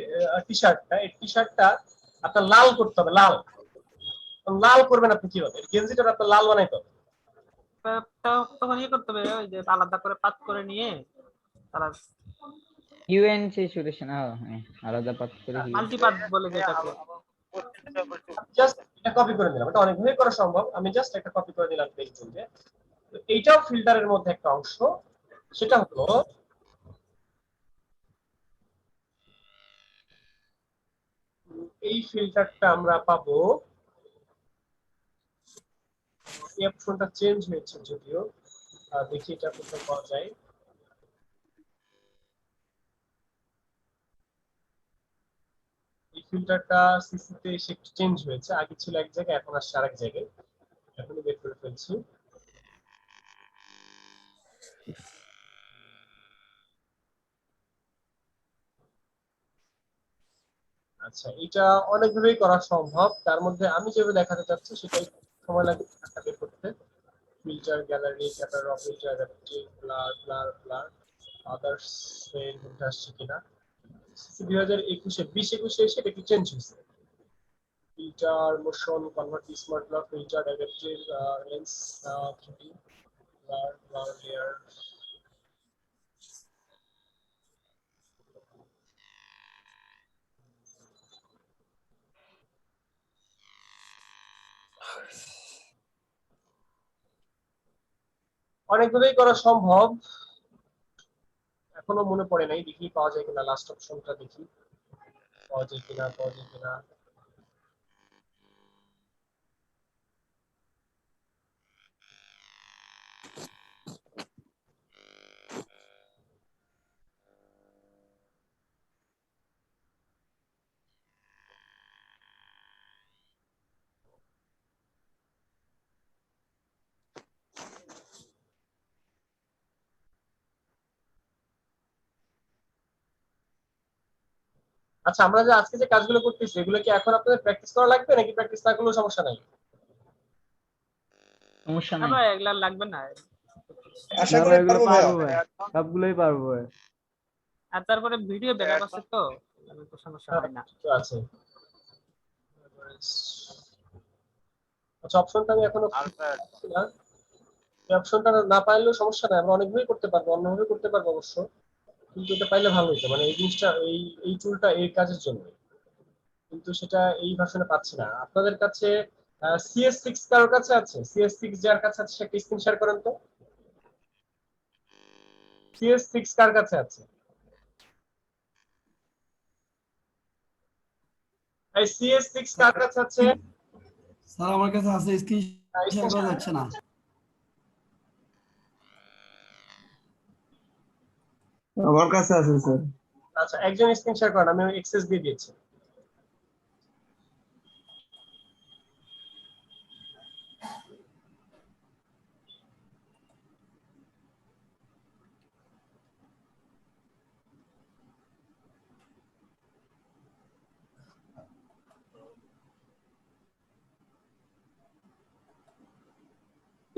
টি শার্টটা, এই টি শার্টটা আপনার লাল করতে হবে, লাল। লাল করবেন আপনি কিভাবে? গেঞ্জিটা আপনার লাল বানাইতে হবে। তখন ইয়ে করতে হবে, ওই যে আলাদা করে পাত করে নিয়ে তারা ইউএন সেচুরেশন আলাদা পাত করে মাল্টিপাত বলে যেটাকে। জাস্ট এটা কপি করে দিলাম, এটা অনেকভাবে করা সম্ভব। আমি জাস্ট একটা কপি করে দিলাম পেজে। তো এইটাও ফিল্টারের মধ্যে একটা অংশ। সেটা হলো এই ফিল্টারটা আমরা পাবো, এই অপশনটা চেঞ্জ হয়েছে যদিও, দেখি এটা কোথায় পাওয়া যায়। এই ফিল্টারটা সিসিতে এসে একটু চেঞ্জ হয়েছে, আগে ছিল এক জায়গায়, এখন আসছে আরেক জায়গায়। এখনই বের করে ফেলছি। আচ্ছা, এটা অনেকভাবেই করা সম্ভব। তার মধ্যে আমি যেভাবে দেখাতে চাচ্ছি সেটাই সময় লাগবে বের করতে। Filter, gallery, cater of filter, adaptive, blur, blur, blur, others এর মধ্যে আসছে কিনা। 2021-এ 20-21-এ এসে এটা একটু চেঞ্জ হয়েছে। Filter, motion, convert, smart block, filter, adaptive, lens, 3D, blur, blur layer. অনেকভাবেই করা সম্ভব, এখনো মনে পড়ে নাই। দেখি পাওয়া যায় কিনা, লাস্ট অপশনটা দেখি পাওয়া যায় কিনা, পাওয়া যায় কিনা। আচ্ছা, আমরা যে আজকে যে কাজগুলো করতেছি এগুলো কি এখন আপনাদের প্র্যাকটিস করা লাগবে, নাকি প্র্যাকটিস না করলেও সমস্যা নাই? সমস্যা না নাই। ভাই, এগুলা লাগবে না। আশা করি পারবো ভাইয়া। সবগুলোই পারবো ভাই। আর তারপরে ভিডিও ব্যাকআপ আছে তো, তাহলে তো সমস্যা হয় না। তো আছে। আচ্ছা, অপশনটা আমি এখনো পাচ্ছি না। এই অপশনটা না পাইলেও সমস্যা নাই, আমরা অনেকভাবেই করতে পারবো, অন্যভাবে করতে পারবো অবশ্য, কিন্তু এটা পাইলে ভালো হতো। মানে এই জিনিসটা, এই টুলটা এই কাজের জন্য, কিন্তু সেটা এই ভার্সনে পাচ্ছি না। আপনাদের কাছে CS6 কারোর কাছে আছে? CS6 যার কাছে আছে সে একটা স্ক্রিন শেয়ার করেন তো। CS6 কার কাছে আছে? এই CS6 কার কাছে আছে? স্যার আমার কাছে আছে, স্ক্রিন শেয়ার করা যাচ্ছে না। আমার কাছে আছে স্যার। আচ্ছা, একজন স্ক্রিন শেয়ার করেন, আমি অ্যাক্সেস দিয়ে দিয়েছি।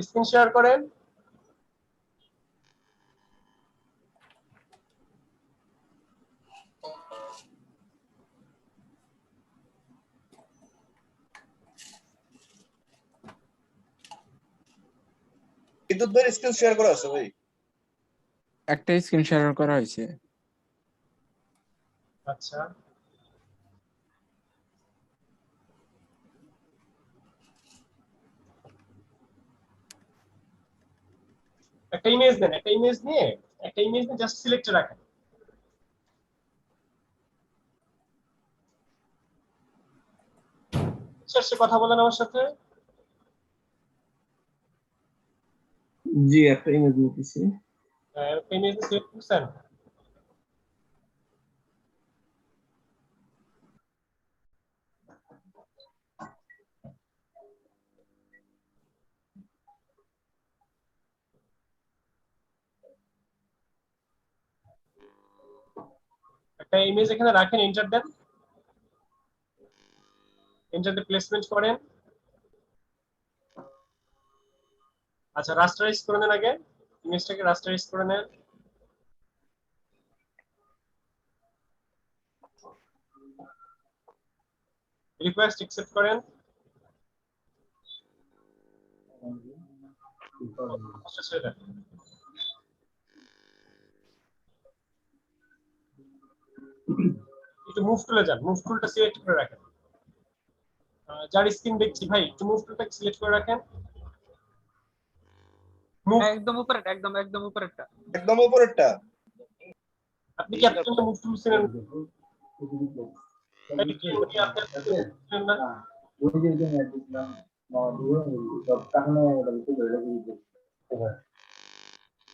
স্ক্রিন শেয়ার করেন। বিদ্যুৎ ভাই স্ক্রিন শেয়ার করা আছে ভাই। একটা স্ক্রিন শেয়ার করা হয়েছে। আচ্ছা, একটা ইমেজ দেন, একটা ইমেজ নিয়ে জাস্ট সিলেক্টে রাখেন। শেষে কথা বলেন আমার সাথে। জি একটা ইমেজ নিতেছি। একটা ইমেজ সিলেক্ট করছেন? একটা ইমেজ এখানে রাখেন, এন্টার দেন, এন্টারতে প্লেসমেন্ট করেন। আচ্ছা রাস্টারাইজ করে নেন, আগে ইমেজটাকে রাস্টারাইজ করে নেন। রিকোয়েস্ট অ্যাকসেপ্ট করেন। একটু মুভ টুলে যান, মুভ টুলটা সিলেক্ট করে রাখেন। যার স্ক্রিন দেখছি ভাই একটু মুভ টুলটা সিলেক্ট করে রাখেন। একদম উপরেরটা, একদম উপরেরটা। একদম উপরেরটা। আপনি কি এতক্ষণ মুভ টুল ছিলেন?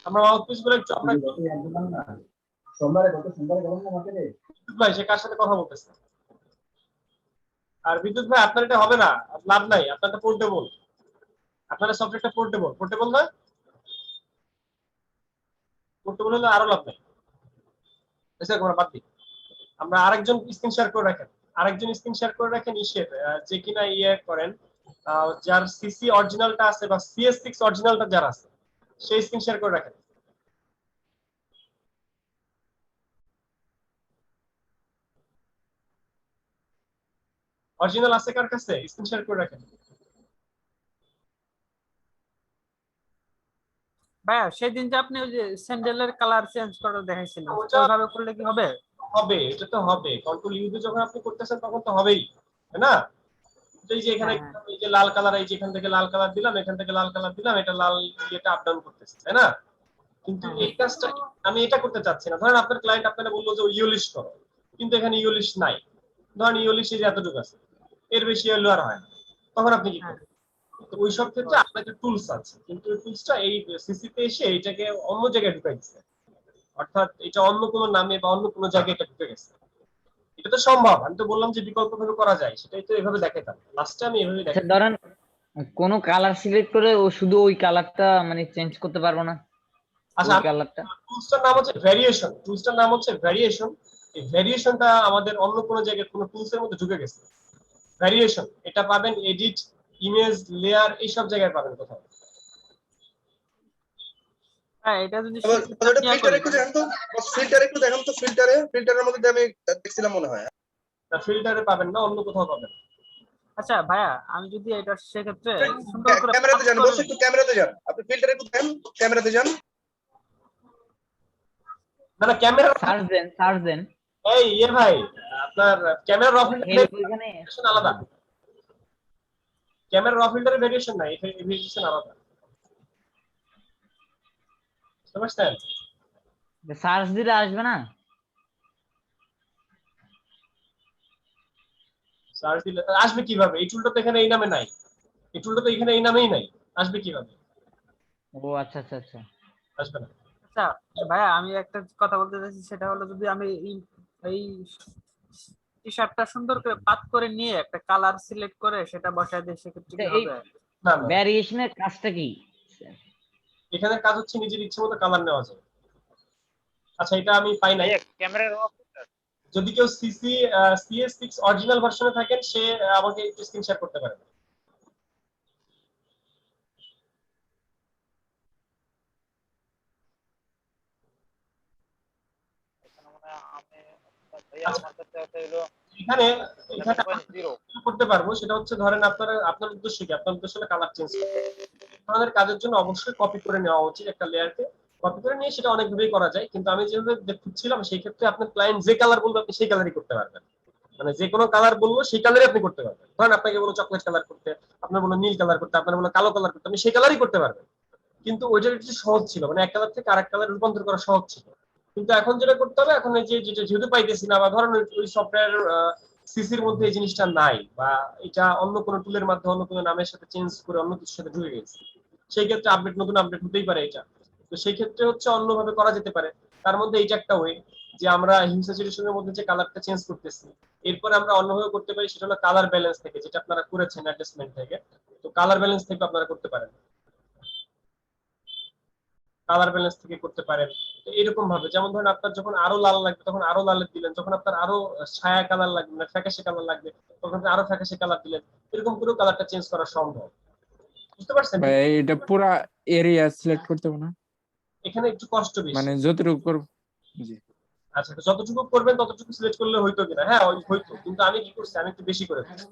আমরা মাউথপিস গুলো একটু আমরা ভাই সে কার সাথে কথা বলতেছে? আর বিদ্যুৎ ভাই আপনার এটা হবে না, লাভ নাই, আপনারটা পোর্টেবল, আপনার সফটওয়্যারটা পোর্টেবল না, পোর্টেবল হলে আরো লাভ নাই। এসে আমরা বাদ দিই, আমরা আরেকজন স্ক্রিন শেয়ার করে রাখেন, ইসের যে কিনা ইয়ে করেন, যার সিসি অরিজিনালটা আছে বা CS6 অরিজিনালটা যার আছে সেই স্ক্রিন শেয়ার করে রাখেন। অরিজিনাল আছে কার কাছে? স্ক্রিন শেয়ার করে রাখেন। ভাইয়া সেদিন যে আপনি ওই যে স্যান্ডেলের কালার চেঞ্জ করে দেখাইছিলেন, ওইভাবে করলে কি হবে? হবে, এটা তো হবে। কন্ট্রোল ইউ যখন আপনি করতেছেন তখন তো হবেই, তাই না? এই যে এখানে এই যে লাল কালার, এই যে এখান থেকে লাল কালার দিলাম, এখান থেকে লাল কালার দিলাম, এটা লাল ইয়েটা আপ ডাউন করতেছে, তাই না? কিন্তু এই কাজটা আমি এটা করতে চাচ্ছি না। ধরেন আপনার ক্লায়েন্ট আপনাকে বললো যে ইউলিশ করো, কিন্তু এখানে ইউলিশ নাই, ধরেন ইউলিশ এই যে এতটুকু আছে, এর বেশি হলে আর হয় না, তখন আপনি কি করবেন? তো ওই সব ক্ষেত্রে আপনার একটা টুলস আছে, কিন্তু ওই টুলসটা এই সিসিতে এসে এটাকে অন্য জায়গায় ঢুকাই দিচ্ছে, অর্থাৎ এটা অন্য কোনো নামে বা অন্য কোনো জায়গায় এটা ঢুকে গেছে। এটা তো সম্ভব, আমি তো বললাম যে বিকল্প ভাবে করা যায়, সেটাই তো এভাবে দেখাতাম লাস্টে, আমি এভাবে আচ্ছা দেখাই। ধরেন কোন কালার সিলেক্ট করে ও শুধু ওই কালারটা মানে চেঞ্জ করতে পারবো না? আচ্ছা, ওই কালারটা টুলসটার নাম হচ্ছে ভ্যারিয়েশন। এই ভ্যারিয়েশনটা আমাদের অন্য কোনো জায়গায় কোনো টুলসের মধ্যে ঢুকে গেছে। ভ্যারিয়েশন এটা পাবেন এডিট, ইমেজ, লেয়ার, এই সব জায়গায় পাবেন কোথাও। হ্যাঁ এটা যদি ফিল্টার একটু দেখেন তো, ফিল্টারের মধ্যে আমি দেখছিলাম মনে হয়। না ফিল্টারে পাবেন না, অন্য কোথাও পাবেন। আচ্ছা ভাইয়া আমি যদি এটা সেক্ষেত্রে সুন্দর করে ক্যামেরাতে যান, বসে একটু ক্যামেরাতে যান, আপনি ফিল্টারে একটু দেখেন, ক্যামেরাতে যান। না ক্যামেরা সার্চ দেন এই ভাই আপনার ক্যামেরা র ফিল্টার আলাদা, ক্যামেরা র ফিল্টারের ভেরিয়েশন নাই, ভেরিয়েশন আলাদা, বুঝতে সার্চ দিলে আসবে না? সার্চ দিলে আসবে কিভাবে? এই টুলটা তো এখানে এই নামে নাই, এই টুলটা তো এখানে এই নামেই নাই, আসবে কিভাবে? ও আচ্ছা আচ্ছা আচ্ছা, আসবে না। আচ্ছা ভাইয়া আমি একটা কথা বলতে চাইছি, সেটা হলো যদি আমি এই টি শার্টটা সুন্দর করে পাত করে নিয়ে একটা কালার সিলেক্ট করে সেটা বসায় দিই, সেক্ষেত্রে কি হবে? না ভ্যারিয়েশনের কাজটা কি? এখানে কাজ হচ্ছে নিজের ইচ্ছে মতো কালার নেওয়া যায়। আচ্ছা এটা আমি পাই নাই। ক্যামেরার যদি কেউ CS6 অরিজিনাল ভার্সনে থাকেন সে আমাকে একটু স্ক্রিন শেয়ার করতে পারে। এখানে করতে পারবো, সেটা হচ্ছে ধরেন আপনার উদ্দেশ্য কি? আপনার উদ্দেশ্য হলো কালার চেঞ্জ করতে। আমাদের কাজের জন্য অবশ্যই কপি করে নেওয়া উচিত, একটা লেয়ারকে কপি করে নিয়ে সেটা অনেকভাবেই করা যায়, কিন্তু আমি যেভাবে দেখছিলাম সেই ক্ষেত্রে আপনার ক্লায়েন্ট যে কালার বলবে আপনি সেই কালারই করতে পারবেন, মানে যে কোনো কালার বলবো সেই কালারই আপনি করতে পারবেন। ধরেন আপনাকে বলবো চকলেট কালার করতে, আপনার বলবো নীল কালার করতে, আপনার বলবো কালো কালার করতে, আপনি সেই কালারই করতে পারবেন। কিন্তু ওইটা একটু সহজ ছিল, মানে এক কালার থেকে আরেক কালার রূপান্তর করা সহজ ছিল। কিন্তু এখন যেটা করতে হবে, এখন এই যে যেটা যেহেতু পাইতেছি না, বা ধরেন ওই সফটওয়্যার সিসির মধ্যে এই জিনিসটা নাই, বা এটা অন্য কোনো টুলের মাধ্যমে অন্য কোনো নামের সাথে চেঞ্জ করে অন্য কিছুর সাথে ঢুকে গেছে, সেই ক্ষেত্রে নতুন আপডেট হতেই পারে এটা। তো সেই ক্ষেত্রে হচ্ছে অন্যভাবে করা যেতে পারে। তার মধ্যে এইটা একটা ওয়ে যে আমরা হিউ স্যাচুরেশনের মধ্যে যে কালারটা চেঞ্জ করতেছি, এরপরে আমরা অন্যভাবে করতে পারি, সেটা হলো কালার ব্যালেন্স থেকে, যেটা আপনারা করেছেন অ্যাডজাস্টমেন্ট থেকে। তো কালার ব্যালেন্স থেকে আপনারা করতে পারেন, কালার ব্যালেন্স থেকে করতে পারেন। তো এরকম ভাবে, যেমন ধরেন আপনার যখন আরো লাল লাগবে তখন আরো লালের দিলেন, যখন আপনার আরো ছায়া কালার লাগবে, মানে ফ্যাকাশে কালার লাগবে, তখন আপনি আরো ফ্যাকাশে কালার দিলেন। এরকম করেও কালারটা চেঞ্জ করা সম্ভব, বুঝতে পারছেন? ভাই এটা পুরা এরিয়া সিলেক্ট করতে হবে না, এখানে একটু কষ্ট বেশি। মানে যতটুকু করব। জি আচ্ছা, যতটুকু করবেন ততটুকু সিলেক্ট করলে হইতো কিনা? হ্যাঁ হইতো, কিন্তু আমি কি করছি, আমি একটু বেশি করে ফেলছি।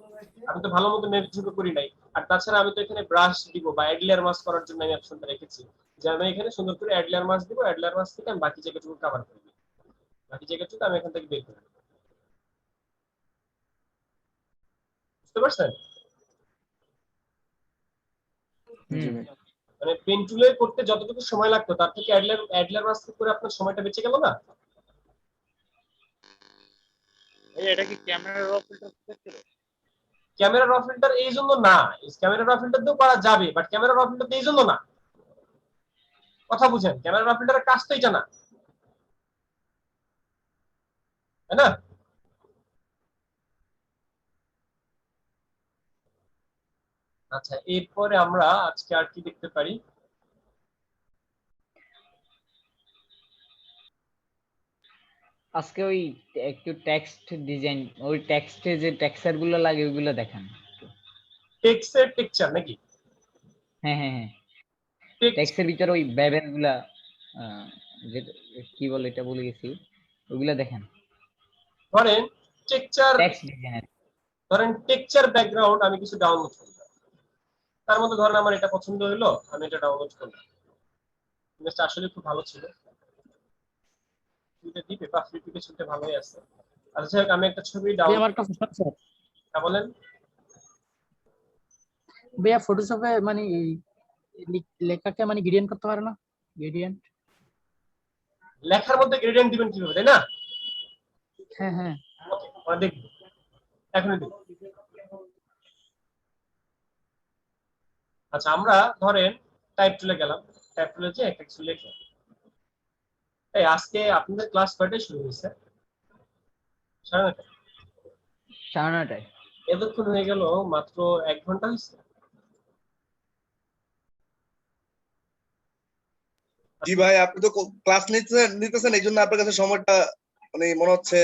আমি তো ভালো মতো নেট ঝুঁকে করি নাই। আর তাছাড়া আমি তো এখানে ব্রাশ দিব বা অ্যাডলার মাস্ক করার জন্য আমি অপশনটা রেখেছি, যে আমি এখানে সুন্দর করে অ্যাডলার মাস্ক দিব, অ্যাডলার মাস্ক থেকে আমি বাকি জায়গাটুকু কভার করে দিই, বাকি জায়গাটুকু আমি এখান থেকে বের করে দিই। বুঝতে পারছেন? জি ভাই। মানে পেন টুলে করতে যতটুকু সময় লাগতো তার থেকে অ্যাডলার মাস্ক করে আপনার সময়টা বেঁচে গেল না? এটা কি ক্যামেরা র ফিল্টার ছিল? ক্যামেরা র ফিল্টার এই জন্য না, ক্যামেরা র ফিল্টার দিয়েও করা যাবে, বাট ক্যামেরা র ফিল্টার এই জন্য না। কথা বুঝেন, ক্যামেরা র ফিল্টারের কাজ তো এটা না, তাই না? আচ্ছা, এরপরে আমরা আজকে আর কি দেখতে পারি? আজকে ওই একটু টেক্সট ডিজাইন, ওই টেক্সটে যে টেক্সচার গুলো লাগে ওইগুলো দেখান। টেক্সটের টেক্সচার নাকি? হ্যাঁ হ্যাঁ হ্যাঁ, টেক্সটের ভিতরে ওই বেবেল গুলা, যে কি বলে এটা ভুলে গেছি, ওইগুলা দেখেন। ধরেন টেক্সচার, টেক্সট ডিজাইনের ধরেন টেক্সচার ব্যাকগ্রাউন্ড আমি কিছু ডাউনলোড করলাম, তার মধ্যে ধরেন আমার এটা পছন্দ হলো, আমি এটা ডাউনলোড করলাম, জিনিসটা আসলে খুব ভালো ছিল, এটা দিবে বা ফ্লিপিকেশনটা ভালোই আছে। আচ্ছা, আমি একটা ছবি ডাউনলোড, আমার একটা প্রশ্ন আছে। হ্যাঁ বলেন। ভাইয়া ফটোশপে মানে লেখাকে মানে গ্রেডিয়েন্ট করতে পারে না? গ্রেডিয়েন্ট লেখার মধ্যে গ্রেডিয়েন্ট দিবেন কিভাবে, তাই না? হ্যাঁ হ্যাঁ, ওকে, আমরা দেখব, এখনই দেখব। আচ্ছা, আমরা ধরেন টাইপ টুলে গেলাম, টাইপ টুলে যে একটা কিছু লিখলাম। এই আজকে আপনাদের ক্লাস কয়টায় শুরু হয়েছে? 9:30? 9:30। এতক্ষণ হয়ে গেল, মাত্র 1 ঘন্টা হয়েছে। জি ভাই, আপনি তো ক্লাস নিতেছেন এই জন্য আপনার কাছে সময়টা মানে মনে হচ্ছে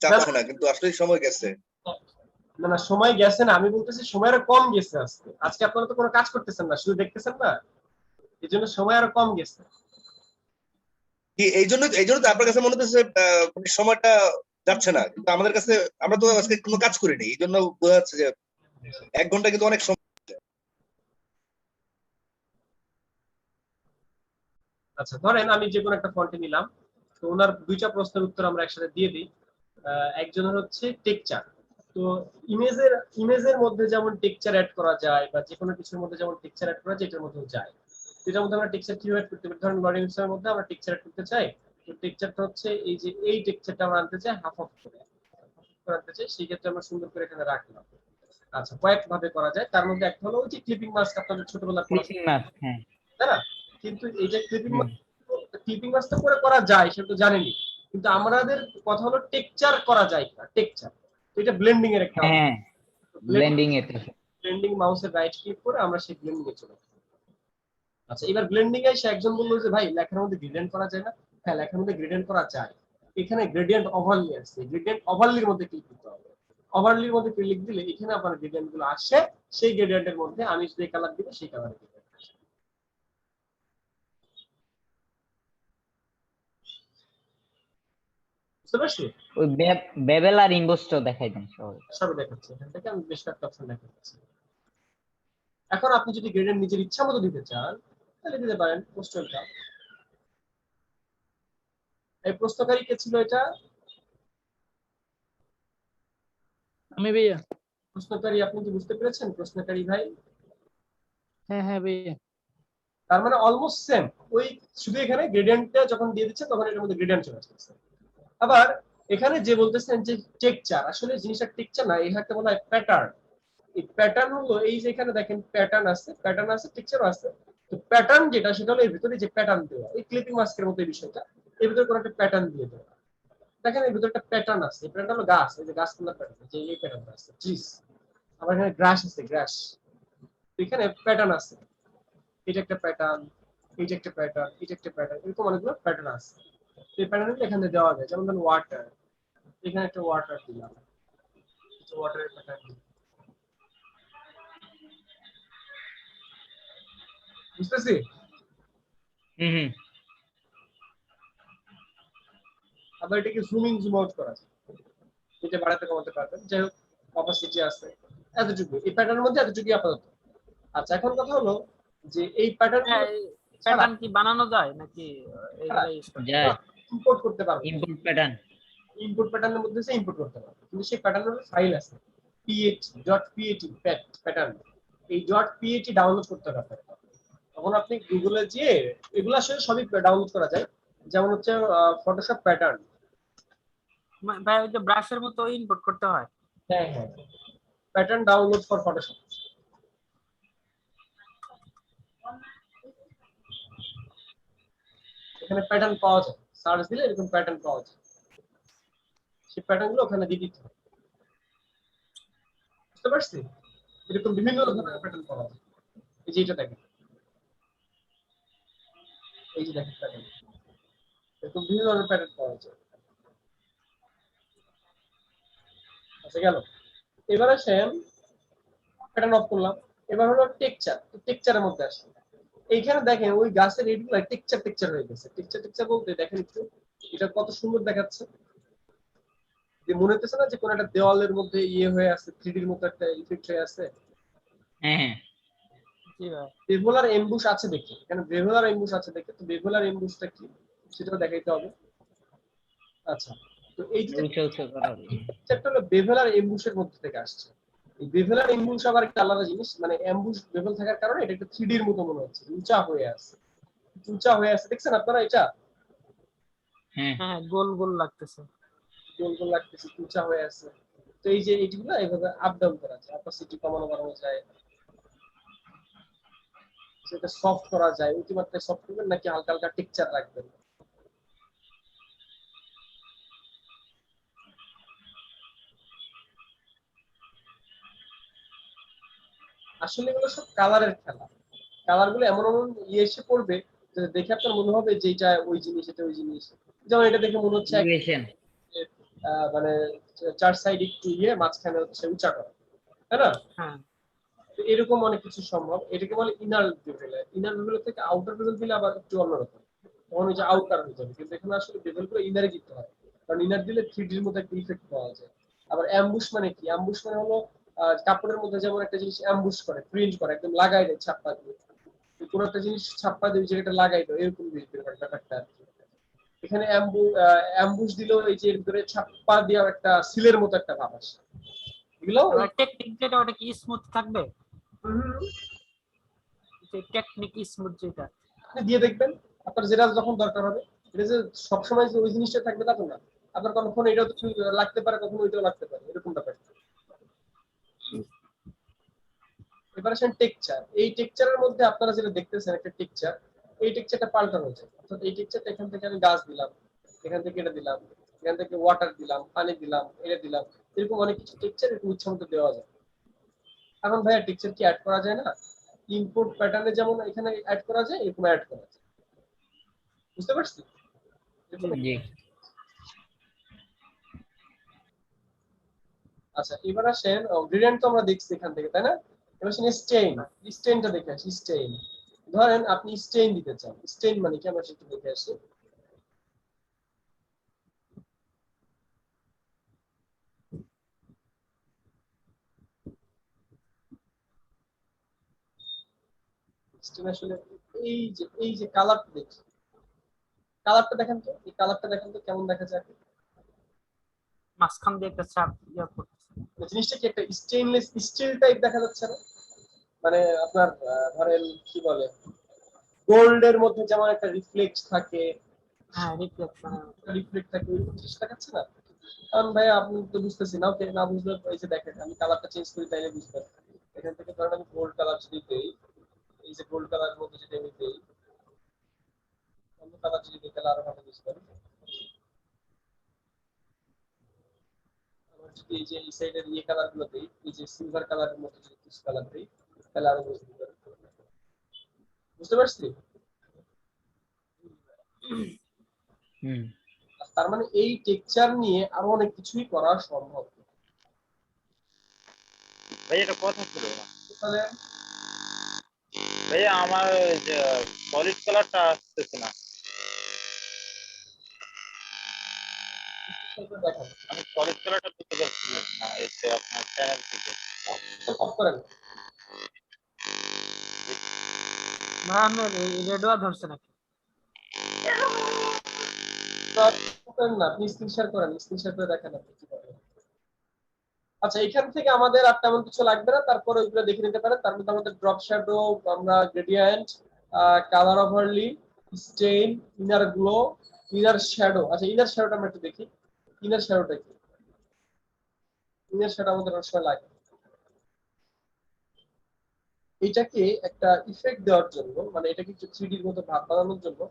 যাচ্ছে না, কিন্তু আসলে সময় গেছে। না না, সময় গেছে না, আমি বলতেছি সময় আরো কম গেছে আজকে। আজকে আপনারা তো কোনো কাজ করতেছেন না, শুধু দেখতেছেন না, এই জন্য সময় আরো কম গেছে। এই জন্য তো আপনার কাছে মনে হচ্ছে মানে সময়টা যাচ্ছে না, কিন্তু আমাদের কাছে আমরা তো আজকে কোনো কাজ করিনি, এই জন্য বোঝা যাচ্ছে যে 1 ঘন্টা কিন্তু অনেক সময়। আচ্ছা, ধরেন আমি যে কোনো একটা ফন্টে নিলাম, তো ওনার 2টা প্রশ্নের উত্তর আমরা একসাথে দিয়ে দিই। একজনের হচ্ছে টেক্সচার। তো ইমেজের মধ্যে যেমন টেক্সচার অ্যাড করা যায়, বা যে কোনো কিছুর মধ্যে যেমন টেক্সচার অ্যাড করা যায়, এটার মধ্যেও যায়। এটার মধ্যে আমরা টেক্সচার কিভাবে অ্যাড করতে পারি? ধরেন লরেন্সের মধ্যে আমরা টেক্সচার অ্যাড করতে চাই, তো টেক্সচারটা হচ্ছে এই যে এই টেক্সচারটা আমরা আনতে চাই হাফ অফ করে আনতে চাই, সেই ক্ষেত্রে আমরা সুন্দর করে এখানে রাখলাম। আচ্ছা, কয়েক ভাবে করা যায়, তার মধ্যে একটা হলো ওই যে ক্লিপিং মাস্ক, আপনাদের ছোটবেলা ক্লিপিং মাস্ক, হ্যাঁ তাই না? কিন্তু এই যে ক্লিপিং মাস্ক করে করা যায় সেটা তো জানেনই, কিন্তু আমাদের কথা হলো টেক্সচার করা যায় কিনা, টেক্সচার। তো এটা ব্লেন্ডিং এর একটা, হ্যাঁ ব্লেন্ডিং এর ব্লেন্ডিং মাউসের রাইট ক্লিক করে আমরা সেই ব্লেন্ডিং এ চলে যাই। আচ্ছা, এবার ব্লেন্ডিং এ একজন বললো যে ভাই লেখার মধ্যে গ্রেডিয়েন্ট করা যায় না? হ্যাঁ, লেখার মধ্যে গ্রেডিয়েন্ট করা যায়। এখানে গ্রেডিয়েন্ট ওভারলি আছে, গ্রেডিয়েন্ট ওভারলির মধ্যে ক্লিক করতে হবে। ওভারলির মধ্যে ক্লিক দিলে এখানে আপনার গ্রেডিয়েন্ট গুলো আসে, সেই গ্রেডিয়েন্টের মধ্যে আমি যে কালার দিব সেই কালার দিব। বুঝতে পারছি? ওই বেবেল আর ইমবোসটাও দেখাই দেন সব দেখাচ্ছে, এখান থেকে আমি বেশ কয়েকটা অপশন দেখাচ্ছি। এখন আপনি যদি গ্রেডিয়েন্ট নিজের ইচ্ছা মতো দিতে চান তাহলে দিতে পারেন। পোস্টারটা, এই প্রশ্নকারী কে ছিল? এটা আমি ভাইয়া। প্রশ্নকারী আপনি কি বুঝতে পেরেছেন? প্রশ্নকারী ভাই, হ্যাঁ হ্যাঁ ভাইয়া। তার মানে অলমোস্ট সেম। ওই শুধু এখানে গ্রেডিয়েন্টটা যখন দিয়ে দিচ্ছে তখন এটার মধ্যে গ্রেডিয়েন্ট চলে আসছে। আবার এখানে যে বলতেছেন যে টেক্সচার, আসলে জিনিসটা টেক্সচার না, এটাকে বলা হয় প্যাটার্ন। এই প্যাটার্ন হলো এই যে এখানে দেখেন প্যাটার্ন আছে, টেক্সচারও আছে। তো প্যাটার্ন যেটা সেটা হলো এর ভিতরে যে প্যাটার্ন দেওয়া, এই ক্লিপিং মাস্কের মতো এই বিষয়টা, এর ভিতরে কোনো একটা প্যাটার্ন দিয়ে দেওয়া। দেখেন এর ভিতরে একটা প্যাটার্ন আছে, এই প্যাটার্নটা হলো গাছ, এই যে গাছগুলোর প্যাটার্ন, যে এই প্যাটার্নটা আছে ট্রিস। আবার এখানে গ্রাস আছে, গ্রাস। এখানে প্যাটার্ন আছে, এটা একটা প্যাটার্ন, এইটা একটা প্যাটার্ন, এটা একটা প্যাটার্ন, এরকম অনেকগুলো প্যাটার্ন আছে। এই প্যাটার্নগুলো এখানে দেওয়া যায়, যেমন ধরুন ওয়াটার, এখানে একটা ওয়াটার দিলাম, ওয়াটারের প্যাটার্ন। বুঝতেছি? আবার এটাকে জুম ইন জুম আউট করা যায়, এটা বাড়াতে কমাতে পারবেন। যাই হোক, অপাসিটি আছে, এতটুকু এই প্যাটার্নের মধ্যে, এতটুকুই আপাতত। আচ্ছা, এখন কথা হলো যে এই প্যাটার্ন প্যাটার্ন কি বানানো যায় নাকি এগুলাই যায় ইম্পোর্ট করতে পারবেন? ইনপুট প্যাটার্ন ইনপুট প্যাটার্নের মধ্যে সে ইম্পোর্ট করতে পারবে, কিন্তু সেই প্যাটার্নের ফাইল আছে pht প্যাটার্ন, এই .pht ডাউনলোড করতে হবে। তখন আপনি গুগলে গিয়ে এগুলো আসলে সবই ডাউনলোড করা যায়, যেমন হচ্ছে ফটোশপ প্যাটার্ন। ভাই ওই যে ব্রাশের মতো ইনপুট করতে হয়? হ্যাঁ হ্যাঁ, প্যাটার্ন ডাউনলোড ফর ফটোশপ। এখানে প্যাটার্ন পাওয়া যায়, সার্চ দিলে এরকম প্যাটার্ন পাওয়া যায়, সেই প্যাটার্ন গুলো ওখানে দিয়ে দিতে হবে। বুঝতে পারছি? এরকম বিভিন্ন ধরনের প্যাটার্ন পাওয়া যায়। এই যে এটা দেখেন, এই যে দেখেন প্যাটার্ন, এরকম বিভিন্ন ধরনের প্যাটার্ন পাওয়া যায়। আচ্ছা গেল, এবার আসেন প্যাটার্ন অফ করলাম। এবার হলো টেক্সচার, টেক্সচারের মধ্যে আসে। এইখানে দেখেন ওই গাছের এইগুলো টেক্সচার হয়ে গেছে। টেক্সচার বলতে দেখেন একটু এটা কত সুন্দর দেখাচ্ছে, যে মনে হচ্ছে না যে কোন একটা দেওয়ালের মধ্যে ইয়ে হয়ে আছে, 3D এর মতো একটা ইফেক্ট হয়ে আছে। হ্যাঁ জি ভাই। বেভোলার এমবুশ আছে দেখি, এখানে বেভোলার এমবুশ আছে দেখি, তো বেভোলার এমবুশটা কি সেটাও দেখাইতে হবে। আচ্ছা, তো এই যে টেক্সচারটা হলো বেভোলার এমবুশের মধ্যে থেকে আসছে। এই বেভেলার এমবুশ আবার একটা আলাদা জিনিস, মানে এমবুশ বেভেল থাকার কারণে এটা একটা 3D এর মতো মনে হচ্ছে, উঁচা হয়ে আছে, উঁচা হয়ে আছে। দেখছেন আপনারা এটা? হ্যাঁ, গোল গোল লাগতেছে, গোল গোল লাগতেছে, উঁচা হয়ে আছে। তো এই যে এইগুলো এইভাবে আপ ডাউন করা যায়, অপাসিটি কমানো বাড়ানো যায়, সেটা সফট করা যায়। অতিমাত্রায় সফট করবেন নাকি হালকা হালকা টেক্সচার রাখবেন। আসলে এগুলো সব কালারের খেলা। কালার গুলো এমন এমন ইয়ে এসে পড়বে যে দেখে আপনার মনে হবে যে এটা ওই জিনিস, এটা ওই জিনিস। যেমন এটা দেখে মনে হচ্ছে মানে 4 সাইড একটু ইয়ে, মাঝখানে হচ্ছে উঁচা করা, তাই না? তো এরকম অনেক কিছু সম্ভব। এটাকে বলে ইনার বেভেল। ইনার বেভেল থেকে আউটার বেভেল দিলে আবার একটু অন্যরকম, তখন ওই যে আউটার হয়ে যাবে। কিন্তু এখানে আসলে বেভেল গুলো ইনারে দিতে হয়, কারণ ইনার দিলে 3D এর মধ্যে একটা ইফেক্ট পাওয়া যায়। আবার অ্যাম্বুশ মানে কি? অ্যাম্বুশ মানে হলো কাপড়ের মধ্যে যেমন একটা জিনিস অ্যাম্বুশ করে, প্রিন্ট করে, একদম লাগাই দেয় ছাপ্পা দিয়ে, কোন একটা জিনিস ছাপ্পা দিয়ে যেটা লাগাই দেয়, এরকম ব্যাপারটা। এখানে অ্যাম্বুশ দিলেও এই যে এর ভিতরে ছাপ্পা দিয়ে একটা সিলের মতো একটা ভাব আসে। এগুলো টেকনিক যেটা, ওটা কি স্মুথ থাকবে? যে টেকনিক স্মুথ যেটা আপনি দিয়ে দেখবেন, আপনার যেটা যখন দরকার হবে। এটা যে সবসময় যে ওই জিনিসটা থাকবে তা তো না, আপনার কখনো এটাও তো লাগতে পারে, কখনো ওইটাও লাগতে পারে, এরকম ব্যাপার। এবার আসেন টেক্সচার। এই টেক্সচারের মধ্যে আপনারা যেটা দেখতেছেন একটা টেক্সচার, এই টেক্সচারটা পাল্টানো যায়। অর্থাৎ এই টেক্সচারটা এখান থেকে আমি গাছ দিলাম, এখান থেকে এটা দিলাম, এখান থেকে ওয়াটার দিলাম, পানি দিলাম, এটা দিলাম, এরকম অনেক কিছু টেক্সচার একটু ইচ্ছা মতো দেওয়া যায়। এখন ভাইয়া টেক্সচার কি অ্যাড করা যায় না? ইম্পোর্ট প্যাটার্নে যেমন এখানে অ্যাড করা যায়, এরকম অ্যাড করা যায়। বুঝতে পারছি? আচ্ছা, এবার আসেন গ্রেডিয়েন্ট তো আমরা দেখছি এখান থেকে, তাই না? এবার আসেন স্টেইন। স্টেইনটা দেখে আসি। স্টেইন, ধরেন আপনি স্টেইন দিতে চান। স্টেইন মানে কি আমরা সেটা দেখে আসি। স্টেইন আসলে এই যে কালারটা দেখি, কালারটা দেখেন তো, এই কালারটা দেখেন তো কেমন দেখা যায়। মাঝখান দিয়ে একটা চাপ ইয়া করতেছে, জিনিসটা কি একটা স্টেইনলেস স্টিল টাইপ দেখা যাচ্ছে না? মানে আপনার ধরেন কি বলে, গোল্ডের মধ্যে যেমন একটা রিফ্লেক্ট থাকে, হ্যাঁ রিফ্লেকশন রিফ্লেক্ট থাকে, ওই জিনিসটা দেখাচ্ছে না। কারণ ভাই আপনি তো বুঝতেছি না, ওকে না বুঝলে এই যে দেখেন আমি কালারটা চেঞ্জ করি তাইলে বুঝবেন। এখান থেকে ধরেন আমি গোল্ড কালার যদি দেই, এই যে গোল্ড কালার মধ্যে যদি আমি দেই, অন্য কালার যদি দিই তাহলে আরো ভালো বুঝবেন। আবার যদি এই যে এই সাইডের ইয়ে কালার গুলো দেই, এই যে সিলভার কালারের মধ্যে যদি কিছু কালার দেই তাহলে আরো বুঝতে পারবেন। বুঝতে পারছি? তার মানে এই টেক্সচার নিয়ে আরো অনেক কিছুই করা সম্ভব। ভাই এটা কথা ছিল তাহলে ভাই আমার সলিড কালারটা আসতেছে না। দেখেন আমি সলিড কালারটা পেতে পারছি না এতে আপনার চ্যানেল থেকে। অফ করেন। ভাই আপনার রেডওয়া ধরছে নাকি? না আপনি স্ক্রিন শেয়ার করেন, স্ক্রিন শেয়ার করে দেখেন আপনি কি করেন। আচ্ছা এখান থেকে আমাদের আর তেমন কিছু লাগবে না, তারপর ওইগুলো দেখে নিতে পারেন। তার মধ্যে আমাদের ড্রপ শ্যাডো, আমরা gradient, colour overlay, satin, inner glow, inner shadow. আচ্ছা ইনার শ্যাডোটা আমরা একটু দেখি। ইনার শ্যাডোটা কি? ইনার শ্যাডো আমাদের অনেক সময় লাগে। এটাকে একটা ইফেক্ট দেওয়ার জন্য, মানে এটাকে একটু 3D এর মতো ভাব বানানোর জন্য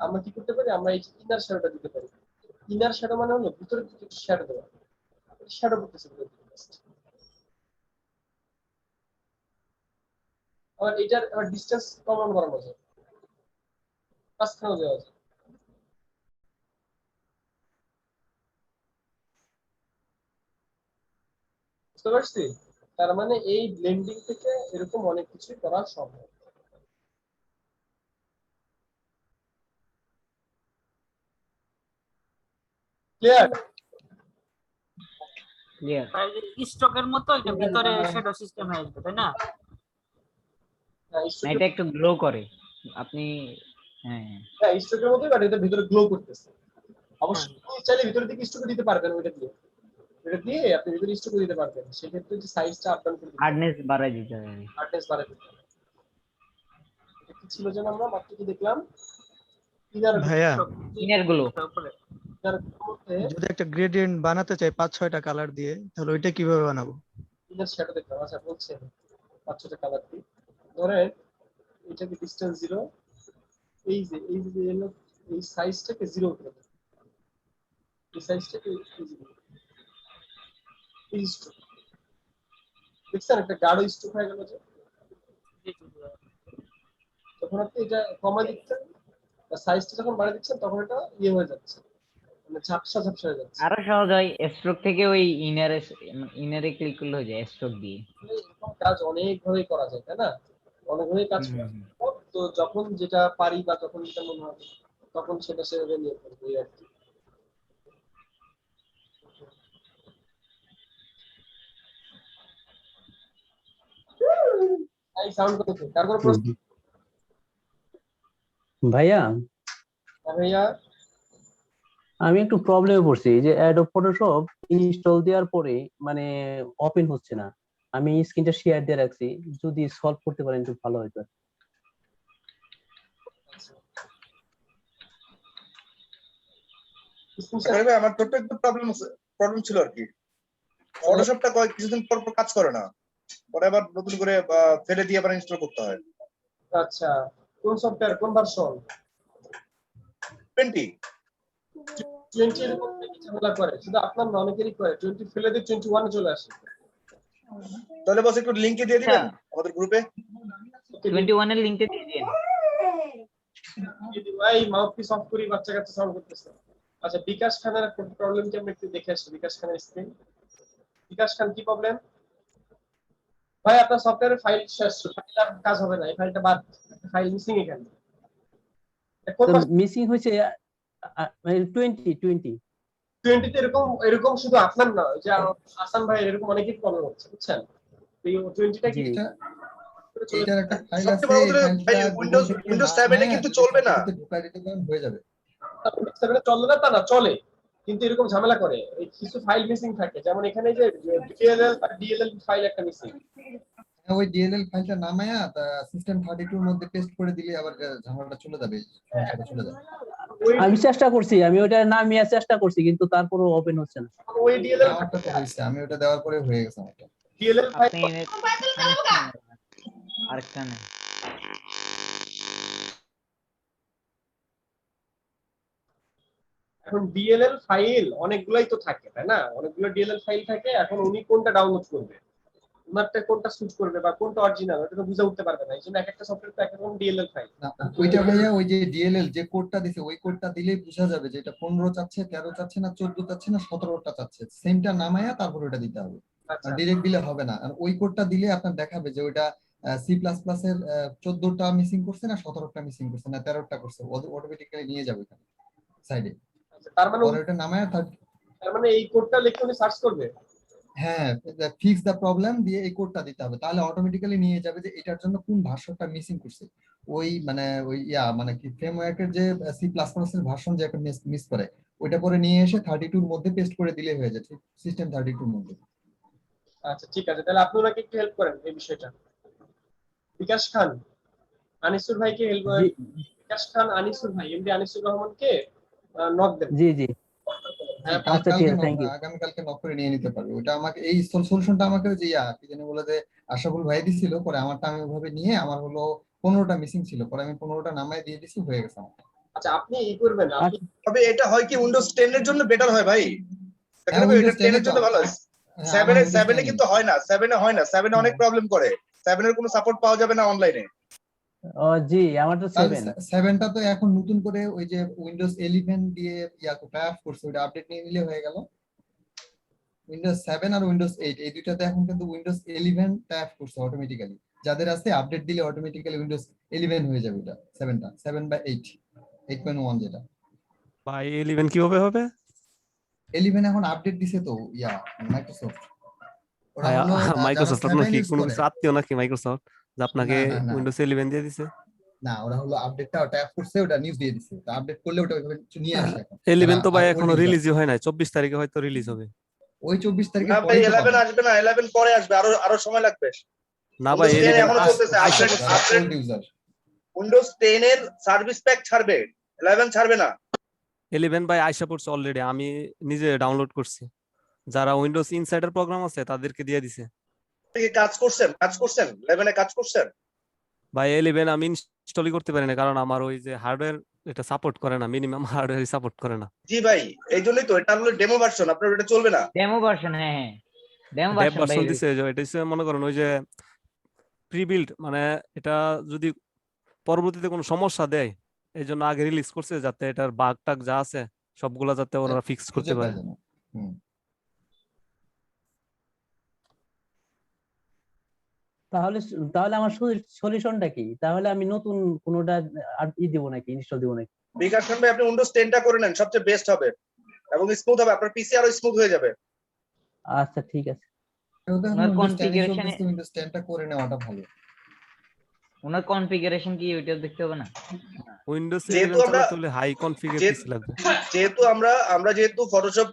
আমরা কি করতে পারি, আমরা এই ইনার শ্যাডোটা দিতে পারি। ইনার শ্যাডো মানে হলো ভিতরের দিকে একটু শ্যাডো দেওয়া, শ্যাডো করতেছে ভিতরের দিকে। আবার এটার ডিসটেন্স কমান বাড়ানো যায়, মাঝখানে দেওয়া যায়। বুঝতে পারছি? তার মানে এই ব্লেন্ডিং থেকে এরকম অনেক কিছু করা সম্ভব। ক্লিয়ার? ক্লিয়ার। স্টকের মতো এটা ভিতরে শ্যাডো সিস্টেম হয়ে যাবে তাই না? এটা একটু গ্লো করে আপনি। হ্যাঁ হ্যাঁ স্টকের মতোই, বাট এটা ভিতরে গ্লো করতেছে। অবশ্যই আপনি চাইলে ভিতরের দিকে স্টকে দিতে পারবেন, ওইটা দিয়ে এটা দিয়ে আপনি ভিতরে স্টকে দিতে পারবেন। সেক্ষেত্রে যে সাইজটা আপ ডাউন করে দিতে হার্ডনেস বাড়ায় দিতে হবে। হার্ডনেস বাড়ায় দিতে হবে। এটা কি ছিল যেন আমরা মাত্র কি দেখলাম? ইনার ভাইয়া ইনার গুলো যদি একটা গ্রেডিয়েন্ট বানাতে চাই 5-6টা কালার দিয়ে, তাহলে ওইটা কিভাবে বানাবো? ইনার শ্যাডো দেখলাম। আচ্ছা বলছেন 5-6টা কালার দিই। ধরেন এটাকে ডিসটেন্স 0, এই যে এই সাইজটাকে 0 করে দেব। এই সাইজটাকে এই স্ট্রোক দেখছেন একটা গাঢ় স্ট্রোক হয়ে গেল। যে যখন আপনি এটা কমা দিচ্ছেন, সাইজটা যখন বাড়িয়ে দিচ্ছেন, তখন এটা ইয়ে হয়ে যাচ্ছে, মানে ঝাপসা ঝাপসা হয়ে যাচ্ছে। আরো সহজ হয় স্ট্রোক থেকে ওই ইনারে ক্লিক করলে হয়ে যায় স্ট্রোক দিয়ে। এরকম কাজ অনেক ভাবে করা যায় তাই না? অনেকভাবে কাজ করা যায়। তো যখন যেটা পারি বা যখন যেটা মনে হবে তখন সেটা সেভাবে নিয়ে করবো আর কি। এই সাউন্ড করতে কার কোনো প্রশ্ন? ভাইয়া ভাইয়া আমি একটু প্রবলেমে পড়ছি। এই যে অ্যাডোব ফটোশপ ইনস্টল দেওয়ার পরে মানে ওপেন হচ্ছে না। আমি স্ক্রিনটা শেয়ার দিয়ে রাখছি, যদি সলভ করতে পারেন একটু ভালো হতো। আমার ছোট্ট একটু প্রবলেম ছিল আর কি। ফটোশপটা কিছুদিন পর পর কাজ করে না, পরে আবার নতুন করে ফেলে দিয়ে আবার ইনস্টল করতে হয়। আচ্ছা কোন সফটওয়্যার, কোন ভার্সন? 20 এরকম ঝামেলা করে, শুধু আপনার না অনেকেরই করে। 20 ফেলে দিয়ে 21 এ চলে আসে। তাহলে বস একটু লিংকে দিয়ে দিবেন আমাদের গ্রুপে। 21 এর লিংকটা দিয়ে দিন। এই মাউথপিস অফ করি, বাচ্চা কাচ্চা সাউন্ড করতেছে। আচ্ছা বিকাশ খানের প্রবলেম কি আমরা একটু দেখে আসি। বিকাশ খানের স্ক্রিন। বিকাশ খান কি প্রবলেম? ভাই আপনার সফটওয়্যারের ফাইল শেষ, ফাইল আর কাজ হবে না। এই ফাইলটা বাদ, ফাইল মিসিং এখানে। মিসিং হয়েছে 20 তে এরকম শুধু আপনার না, যে হাসান ভাই এরকম অনেকেই প্রবলেম হচ্ছে, বুঝছেন? এই 20টা কি এটার একটা ফাইল আছে, সবচেয়ে বড় কথা উইন্ডোজ 7 এ কিন্তু চলবে না। ঢোকায় দিতে পারেন, হয়ে যাবে। 7 চলে না তা না, চলে, কিন্তু এরকম ঝামেলা করে। এই কিছু ফাইল মিসিং থাকে, যেমন এখানে যে ডিএলএল আর ডিএলএল ফাইল একটা মিসিং। ওই ডিএলএল ফাইলটা নামায়া সিস্টেম 32 এর মধ্যে পেস্ট করে দিলে আবার ঝামেলাটা চলে যাবে, সমস্যাটা চলে যাবে। আমি চেষ্টা করছি, আমি ওটা নামিয়ে চেষ্টা করছি কিন্তু তারপরও ওপেন হচ্ছে না। ওই ডিএলএল আমারটা তো হয়েছে, আমি ওটা দেওয়ার পরে হয়ে গেছে আমারটা। ডিএলএল ফাইল আরেকটা নেই। এখন ডিএলএল ফাইল অনেকগুলাই তো থাকে তাই না, অনেকগুলো ডিএলএল ফাইল থাকে। এখন উনি কোনটা ডাউনলোড করবে, ওনারটা কোনটা সুট করবে বা কোনটা অরিজিনাল এটা তো বুঝে উঠতে পারবে না। এই জন্য এক একটা সফটওয়্যার তো এক এক রকম ডিএলএল ফাইল। ওইটা ভাইয়া ওই যে ডিএলএল যে কোডটা দিছে ওই কোডটা দিলেই বোঝা যাবে যে এটা 15 চাচ্ছে, 13 চাচ্ছে না, 14 চাচ্ছে না, 17টা চাচ্ছে। সেমটা নামায়া তারপর ওটা দিতে হবে, ডিরেক্ট দিলে হবে না। আর ওই কোডটা দিলে আপনার দেখাবে যে ওইটা সি প্লাস প্লাস এর 14টা মিসিং করছে না, 17টা মিসিং করছে না, 13টা করছে, অটোমেটিক্যালি নিয়ে যাবে এখানে সাইডে। তার মানে ওটা নামায়া তার মানে এই কোডটা লিখে উনি সার্চ করবে। হ্যাঁ, ফিক্স দা প্রবলেম দিয়ে এই কোডটা দিতে হবে, তাহলে অটোমেটিক্যালি নিয়ে যাবে যে এটার জন্য কোন ভার্সনটা মিসিং করছে। ওই মানে ওই মানে কি ফ্রেমওয়ার্কের যে সি প্লাস প্লাস এর ভার্সন যে একটা মিস করে ওইটা পরে নিয়ে এসে 32 এর মধ্যে পেস্ট করে দিলে হয়ে যায়, সিস্টেম 32 এর মধ্যে। আচ্ছা ঠিক আছে, তাহলে আপনি ওনাকে একটু হেল্প করেন এই বিষয়টা। বিকাশ খান আনিসুর ভাইকে হেল্প করেন। বিকাশ খান আনিসুর ভাই, এমডি আনিসুর রহমানকে নক দেন। জি জি আচ্ছা ঠিক আছে, থ্যাংক ইউ। আগামীকালকে নক করে নিয়ে নিতে পারবে। ওটা আমাকে এই সলিউশনটা আমাকে যে কি জানি বলে যে আশরাফুল ভাই দিছিল, পরে আমারটা আমি ওইভাবে নিয়ে আমার হলো 15টা মিসিং ছিল, পরে আমি 15টা নামায় দিয়ে দিছি, হয়ে গেছে আমার। আচ্ছা আপনি ই করবেন, আপনি তবে এটা হয় কি উইন্ডোজ 10 এর জন্য বেটার হয় ভাই। হ্যাঁ, এটা Windows 10 10 এর জন্য ভালো হয়। 7 এ কিন্তু হয় না, 7 এ হয় না, 7 এ অনেক প্রবলেম করে। 7 এর কোনো সাপোর্ট পাওয়া যাবে না অনলাইনে। জি আমার তো 7টা তো এখন নতুন করে ওই যে উইন্ডোজ 11 দিয়ে ট্যাপ করছে, ওটা আপডেট নিয়ে নিলে হয়ে গেল। উইন্ডোজ 7 আর উইন্ডোজ 8 এই দুইটাতে এখন কিন্তু উইন্ডোজ 11 ট্যাপ করছে অটোমেটিক্যালি। যাদের আছে আপডেট দিলে অটোমেটিক্যালি উইন্ডোজ 11 হয়ে যাবে। এটা 7টা 7 বা 8.1 যেটা। ভাই 11 কিভাবে হবে? 11 এখন আপডেট দিছে তো মাইক্রোসফট। ওরা হলো মাইক্রোসফট আপনার কি কোনো কিছু আত্মীয় নাকি মাইক্রোসফট যে আপনাকে উইন্ডোজ 11 দিয়ে দিছে? না, ওরা হলো আপডেটটা ট্যাপ করছে, ওটা নিউজ দিয়ে দিছে। তো আপডেট করলে ওটা ওইভাবে নিয়ে আসে। এখন 11 তো ভাই এখনো রিলিজই হয় নাই, 24 তারিখে হয়তো রিলিজ হবে। ওই 24 তারিখে না ভাই 11 আসবে না, 11 পরে আসবে, আরো সময় লাগবে। না ভাই 11 এখনো চলতেছে। উইন্ডোজ 10 এর সার্ভিস প্যাক ছাড়বে, 11 ছাড়বে না। 11 ভাই আইসা পড়ছে অলরেডি, আমি নিজে ডাউনলোড করছি। যারা উইন্ডোজ ইনসাইডার প্রোগ্রাম আছে তাদেরকে দিয়ে দিছে। আপনি কি কাজ করছেন 11 এ কাজ করছেন? ভাই 11 আমি ইনস্টলই করতে পারি না, কারণ আমার ওই যে হার্ডওয়্যার এটা সাপোর্ট করে না, মিনিমাম হার্ডওয়্যারই সাপোর্ট করে না। জি ভাই, এইজন্যই তো এটা হলো ডেমো ভার্সন, আপনার এটা চলবে না। ডেমো ভার্সন, হ্যাঁ ডেমো ডেভ ভার্সন ভার্সন দিছে, এটা হচ্ছে মনে করেন ওই যে প্রি বিল্ড, মানে এটা যদি পরবর্তীতে কোনো সমস্যা দেয় এই জন্য আগে রিলিজ করছে, যাতে এটার বাগ টাগ যা আছে সবগুলা যাতে ওরা ফিক্স করতে পারে। তাহলে তাহলে আমার সলিউশনটা কি? তাহলে আমি নতুন কোনোটা আর দিব নাকি, ইনস্টল দিব নাকি? বিকাশ খান ভাই আপনি উইন্ডোজ 10টা করে নেন, সবচেয়ে বেস্ট হবে এবং স্মুথ হবে, আপনার পিসি আরো স্মুথ হয়ে যাবে। আচ্ছা ঠিক আছে। ওনার কনফিগারেশনে উইন্ডোজ 10টা করে নেওয়াটা ভালো। ওনার কনফিগারেশন কি ওইটা দেখতে হবে না? উইন্ডোজ 11 চালাতে হলে হাই কনফিগার পিসি লাগবে। যেহেতু আমরা যেহেতু ফটোশপ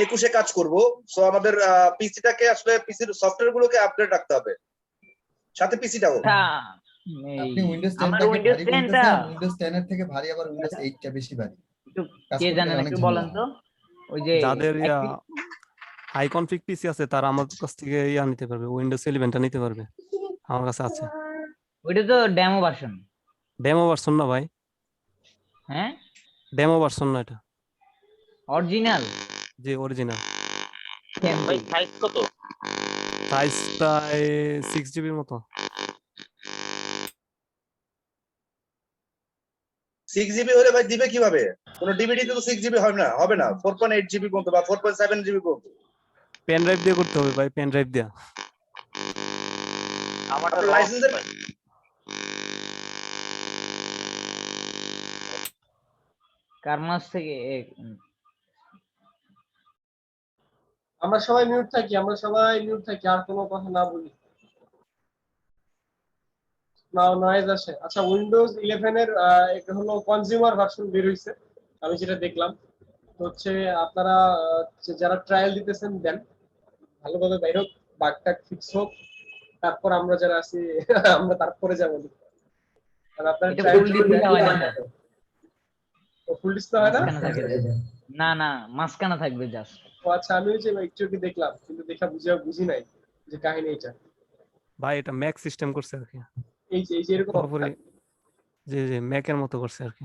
21 এ কাজ করব, সো আমাদের পিসিটাকে আসলে পিসির সফটওয়্যার গুলোকে আপডেট রাখতে হবে, সাথে পিসিটাও। আপনি উইন্ডোজ 10টা উইন্ডোজ 10 এর থেকে ভারী, আবার উইন্ডোজ 8টা বেশি ভারী। কে জানেন একটু বলেন তো? ওই যে যাদের হাই কনফিগ পিসি আছে তারা আমার কাছ থেকে নিতে পারবে, উইন্ডোজ 11টা নিতে পারবে, আমার কাছে আছে। ওইটা তো ডেমো ভার্সন। ডেমো ভার্সন না ভাই, হ্যাঁ ডেমো ভার্সন না, এটা অরিজিনাল। জি অরিজিনাল। ভাই সাইজ কত? সাইজটা 6 জিবির মতো। 6 জিবি হলে ভাই দিবে কিভাবে? কোনো ডিভিডি তে তো 6 জিবি হবে না 4.8 জিবি পর্যন্ত বা 4.7 জিবি পর্যন্ত। পেন ড্রাইভ দিয়ে করতে হবে ভাই, পেন ড্রাইভ দিয়ে। আমার লাইসেন্সের কারমাস থেকে আমরা সবাই মিউট থাকি, আর কোনো কথা না বলি, নয়েজ আসে। আচ্ছা উইন্ডোজ 11 এর একটা হলো কনজিউমার ভার্সন বের হইছে, আমি যেটা দেখলাম তো হচ্ছে আপনারা যারা ট্রায়াল দিতেছেন দেন, ভালোভাবে বাইরে হোক, বাগ টাগ ফিক্স হোক, তারপর আমরা যারা আছি আমরা তারপরে যাবো। আর আপনার এটা child ফুল ডিসপ্লে হয় না স্যার, ফুল ডিসপ্লে হয় না? মাঝখানে থাকে না না মাঝখানে থাকবে জাস্ট। ও আচ্ছা, আমি ওই যে একটু কি দেখলাম কিন্তু দেখা বুঝি নাই যে কাহিনী এটা। ভাই এটা ম্যাক সিস্টেম করছে আর কি, এই যে এরকম পুরোপুরি যে ম্যাকের মতো করছে আর কি।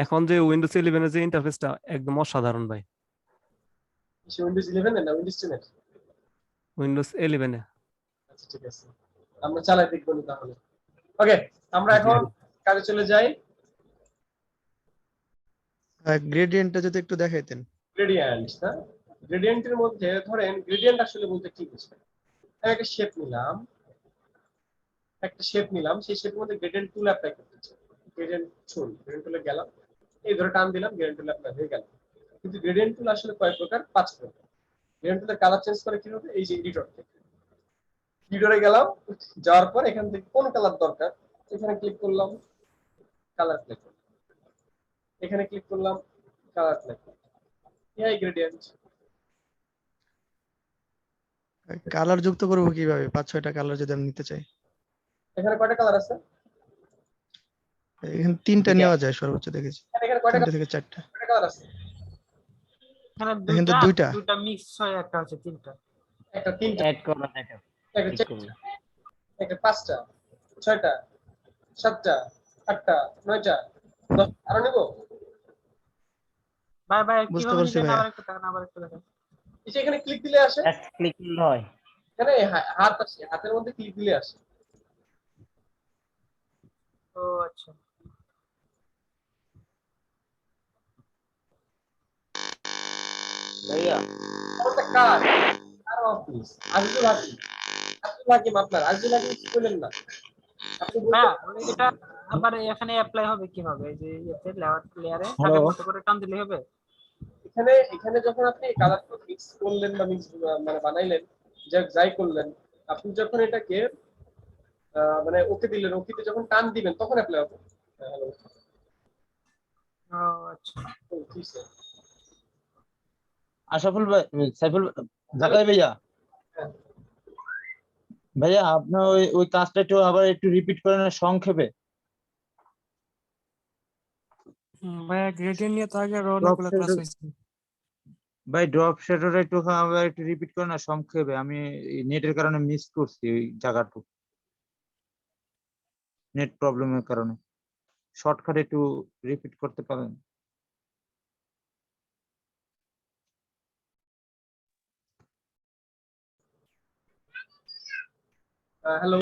এখন যে উইন্ডোজ 11 এর যে ইন্টারফেসটা একদম অসাধারণ ভাই। উইন্ডোজ 11 না উইন্ডোজ 10 এর? উইন্ডোজ 11 এ। আচ্ছা ঠিক আছে, আমরা চালাই দেখবো না তাহলে। ওকে, আমরা এখন কাজে চলে যাই। গ্রেডিয়েন্টটা যদি একটু দেখাইতেন। গ্রেডিয়েন্ট না, গ্রেডিয়েন্টের মধ্যে ধরেন গ্রেডিয়েন্ট আসলে বলতে কি বুঝবেন? আমি একটা শেপ নিলাম, সেই শেপের মধ্যে গ্রেডিয়েন্ট টুল অ্যাপ্লাই করতে চাই। গ্রেডিয়েন্ট টুলে গেলাম, এই ধরে টান দিলাম, গ্রেডিয়েন্ট টুল অ্যাপ্লাই হয়ে গেল। কিন্তু গ্রেডিয়েন্ট টুল আসলে কয় প্রকার? 5 প্রকার। গ্রেডিয়েন্ট টুলের কালার চেঞ্জ করে কিভাবে? এই যে এডিটর থেকে, এডিটরে গেলাম, যাওয়ার পর এখান থেকে কোন কালার দরকার এখানে ক্লিক করলাম, কালার ক্লিক করলাম, এখানে ক্লিক করলাম, কালার ক্লিক করলাম, এই গ্রেডিয়েন্ট। কালার যুক্ত করবো কিভাবে? 5-6টা কালার যদি আমি নিতে চাই। এখানে কয়টা কালার আছে? এখানে 3টা নেওয়া যায় সর্বোচ্চ দেখেছি, এখানে কয়টা 3টা থেকে 4টা। কালার আছে? এখানে এখানে তো দুইটা। দুইটা মিক্স হয়, একটা হচ্ছে তিনটা। একটা তিনটা অ্যাড করা থাকে, একটা একটা 5টা 6টা 7টা 8টা 9টা 10 আরো নেব। ভাই বুঝতে কিভাবে পারছি নিবেন? ভাইয়া। আবার একটু দেখেন। এই যে এখানে ক্লিক দিলে আসে, জাস্ট ক্লিক করলে হয়। এখানে হাত আছে, হাতের মধ্যে ক্লিক দিলে আসে। ও আচ্ছা, ভাইয়া কোনটা কার? কার অফিস? আব্দুল হাকিম আপনার আব্দুল হাকিম কি বলেন না আপনি হ্যাঁ বলতে এটা আবার এখানে অ্যাপ্লাই হবে কিভাবে? এই যে ইয়েতে লেয়ারে Hello? আগের মতো করে টান দিলে হবে? এখানে যখন আপনি কালার মিক্স করলেন বা মিক্স মানে বানাইলেন, যাই করলেন, আপনি যখন এটাকে মানে ওকে দিলেন, ওকেতে যখন টান দিবেন তখন অ্যাপ্লাই হবে। হ্যালো, ও আচ্ছা, ঠিক আছে। আশরাফুল ভাই, সাইফুল, জাকাই ভাইয়া, ভাইয়া আপনার ওই কাজটা একটু আবার একটু রিপিট করেন সংক্ষেপে। ভাইয়া গ্রেডিয়েন্ট নিয়ে তো আগে আরো ড্রপ অনেকগুলো ক্লাস হয়েছে। ভাই ড্রপ শেডারটা একটু আবার একটু রিপিট করেন না সংক্ষেপে, আমি নেটের কারণে মিস করছি ওই জায়গাটুকু, নেট প্রবলেমের কারণে। শর্টকাট একটু রিপিট করতে পারেন? হ্যালো,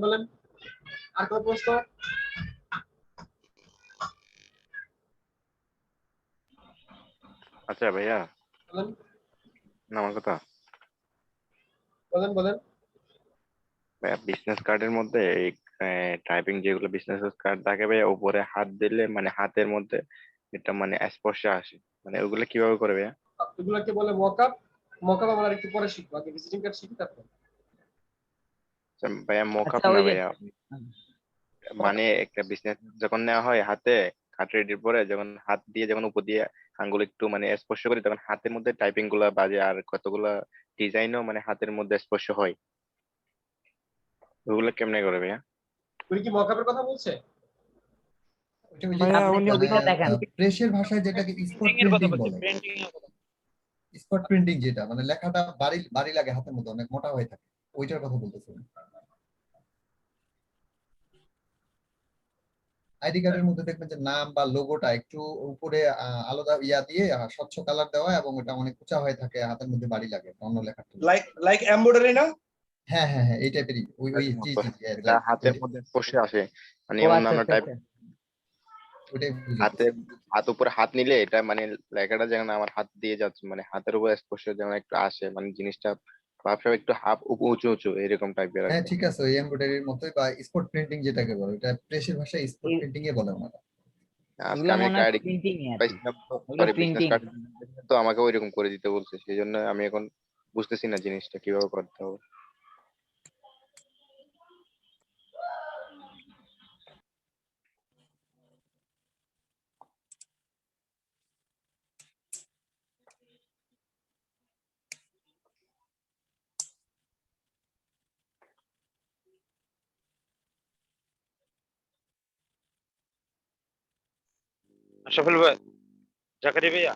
বলেন আর কোনো প্রশ্ন? আচ্ছা ভাইয়া, বলেন না আমার কথা বলেন ভাইয়া, বিজনেস কার্ডের মধ্যে এই টাইপিং যেগুলো বিজনেস কার্ড থাকে ভাইয়া, উপরে হাত দিলে মানে হাতের মধ্যে এটা মানে স্পর্শে আসে, মানে ওগুলো কিভাবে করে ভাইয়া? এগুলোকে বলে মকআপ। মকআপ আমরা একটু পরে শিখবো, আগে ভিজিটিং কার্ড শিখি তারপর। ভাইয়া মকআপ আচ্ছা না ওই যে ভাইয়া, মানে একটা বিজনেস যখন নেওয়া হয় হাতে, কার্ড রেডির পরে যখন হাত দিয়ে যখন উপর দিয়ে আঙ্গুল একটু মানে স্পর্শ করি, তখন হাতের মধ্যে টাইপিং গুলা বাজে আর কতগুলা ডিজাইনও মানে হাতের মধ্যে স্পর্শ হয়, ওগুলো কেমনে করে ভাইয়া? তুই কি মকআপের কথা বলছে? ভাইয়া উনি প্রেসের ভাষায় যেটাকে স্পট প্রিন্টিং বলে। স্পট প্রিন্টিং যেটা মানে লেখাটা বাড়ি লাগে হাতের মধ্যে, অনেক মোটা হয়ে থাকে, ওইটার কথা বলতেছি। আইডি কার্ডের মধ্যে দেখবেন যে নাম বা লোগোটা একটু উপরে আলাদা ইয়া দিয়ে স্বচ্ছ কালার দেওয়া, এবং ওটা অনেক উঁচা হয়ে থাকে, হাতের মধ্যে বাড়ি লাগে অন্য লেখাটা। লাইক এমব্রয়ডারি না? হ্যাঁ, এই টাইপেরই। ওই জি এটা হাতের মধ্যে স্পর্শে আসে, মানে ও আচ্ছা অন্যান্য আচ্ছা টাইপ আচ্ছা। ওইটাই হাত উপরে হাত নিলে এটা মানে লেখাটা যেন আমার হাত দিয়ে যাচ্ছে, মানে হাতের উপর স্পর্শ যেন একটু আসে, মানে জিনিসটা ভাবসাব একটু হাফ উঁচু উঁচু এরকম টাইপের আর হ্যাঁ কি। ঠিক আছে, ওই এমব্রয়ডারির মতোই বা স্পট প্রিন্টিং যেটাকে বলে, এটা প্রেসের ভাষায় স্পট প্রিন্টিং এ বলে ওনারা। আজকে এগুলা আমি মনে একটা হয় আইডি প্রিন্টিং আর কি, পাইছিলাম, এগুলো সরি বিজনেস প্রিন্টিং। কার্ড, তো আমাকে ওইরকম করে দিতে বলছে, সেই জন্য আমি এখন বুঝতেছি না জিনিসটা কিভাবে করতে হবে। আশরাফুল ভাই, জাকারিয়া ভাইয়া,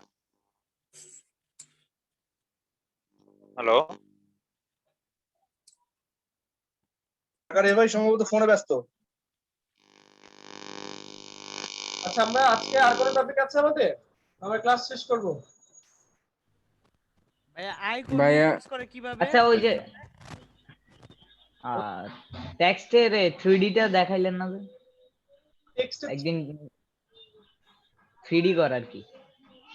হ্যালো। জাকারিয়া ভাই সম্ভবত ফোনে ব্যস্ত। আচ্ছা, আমরা আজকে আর কোনো টপিক আছে আমাদের? আমরা ক্লাস শেষ করব। ভাইয়া আইকন ভাইয়া ইউজ করে কিভাবে? আচ্ছা ওই যে টেক্সটের 3D টা দেখাইলেন না যে একদিন 3D কর আর কি,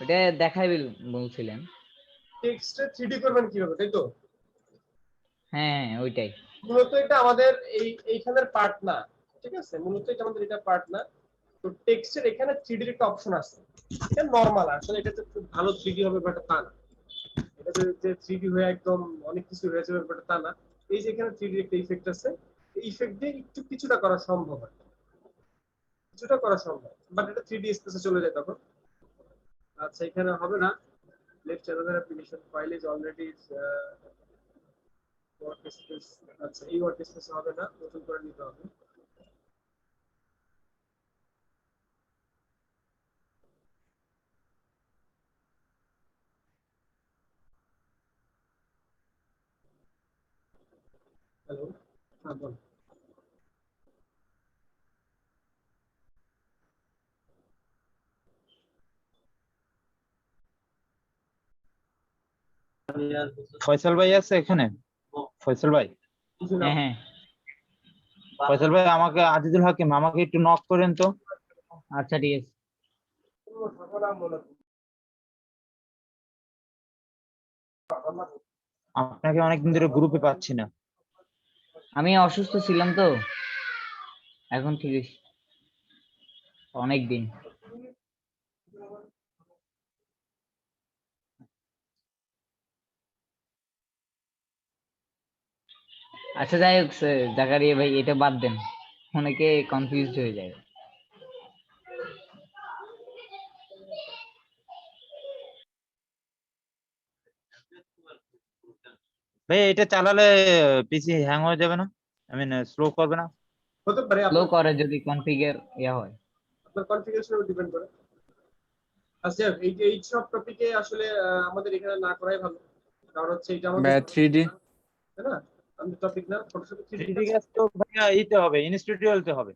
ওটা দেখাই বলছিলেন। টেক্সটে 3D করবেন কিভাবে, তাই তো? হ্যাঁ ওইটাই। মূলত এটা আমাদের এইখানের পার্ট না, ঠিক আছে? মূলত এটা আমাদের এটা পার্ট না। তো টেক্সটের এখানে 3D এর একটা অপশন আছে। এটা নরমাল, আসলে এটা খুব ভালো 3D হবে ব্যাপারটা তা না। এটা যে 3D হয়ে একদম অনেক কিছু হয়ে যাবে ব্যাপারটা তা না। এই যে এখানে 3D একটা ইফেক্ট আছে, এই ইফেক্ট দিয়ে একটু কিছুটা করা সম্ভব হয়, কিছুটা করা সম্ভব, বাট এটা 3D স্পেসে চলে যায় তখন। আচ্ছা, এখানে হবে না। Left another application file is already work space. আচ্ছা, এই ওয়ার্ক স্পেসে হবে না, নতুন করে নিতে হবে। হ্যালো, হ্যাঁ বল। ফয়সাল ভাই আছে এখানে? ফয়সাল ভাই, হ্যাঁ হ্যাঁ ফয়সাল ভাই আমাকে আজিজুল হাকিম আমাকে একটু নক করেন তো। আচ্ছা ঠিক আছে। আপনাকে অনেকদিন ধরে গ্রুপে পাচ্ছি না। আমি অসুস্থ ছিলাম তো, এখন ঠিক আছে, অনেক দিন। আচ্ছা যাই হোক জাকারিয়া ভাই, এটা বাদ দেন, অনেকে কনফিউজড হয়ে যায়। ভাই এটা চালালে পিসি হ্যাং হয়ে যাবে না? আই মিন স্লো করবে না? হতে পারে, স্লো করে যদি কনফিগার হয়। আপনার কনফিগারেশনের উপর ডিপেন্ড করে। আচ্ছা, এই সব টপিকে আসলে আমাদের এখানে না করাই ভালো, কারণ হচ্ছে এটা আমাদের 3D, তাই না? আমাদের টপিক না, ফটোশপে 3D ঠিক আছে তো ভাইয়া, এইতে হবে ইনস্টিটিউটে হবে।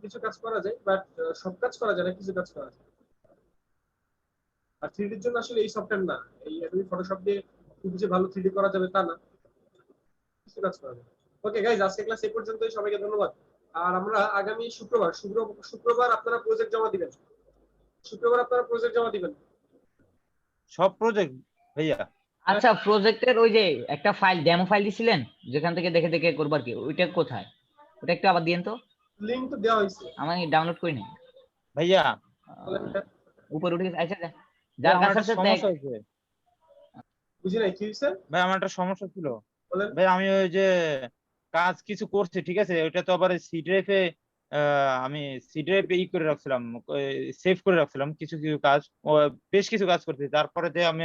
কিছু কাজ করা যায়, বাট সব কাজ করা যায় না, কিছু কাজ করা যায়। আর 3D এর জন্য আসলে এই সফটওয়্যার না, এই অ্যাডোবি ফটোশপ দিয়ে খুব যে ভালো 3D করা যাবে তা না, কিছু কাজ করা যায়। ওকে গাইজ, আজকে ক্লাস এই পর্যন্তই, সবাইকে ধন্যবাদ। আর আমরা আগামী শুক্রবার আপনারা প্রজেক্ট জমা দিবেন। শুক্রবার আপনারা প্রজেক্ট জমা দিবেন। সব প্রজেক্ট ভাইয়া? আচ্ছা, প্রজেক্টের ওই যে একটা ফাইল, ডেমো ফাইল দিছিলেন যেখান থেকে দেখে দেখে করবার কি, ওইটা কোথায়? ওটা একটু আবার দিয়েন তো। লিংক তো দেওয়া হয়েছে, আমি ডাউনলোড করি নাই ভাইয়া। উপরে উঠে গেছে। আচ্ছা যার কাছে আছে সমস্যা হয়েছে। বুঝি নাই কি হইছে ভাই আমার একটা সমস্যা ছিল। বলেন। ভাই আমি ওই যে কাজ কিছু করছি, ঠিক আছে, ওইটা তো আবার সি ড্রাইভে আমি সি ড্রাইভে করে রাখছিলাম, সেভ করে রাখছিলাম কিছু কিছু কাজ, বেশ কিছু কাজ করছি। তারপরে যে আমি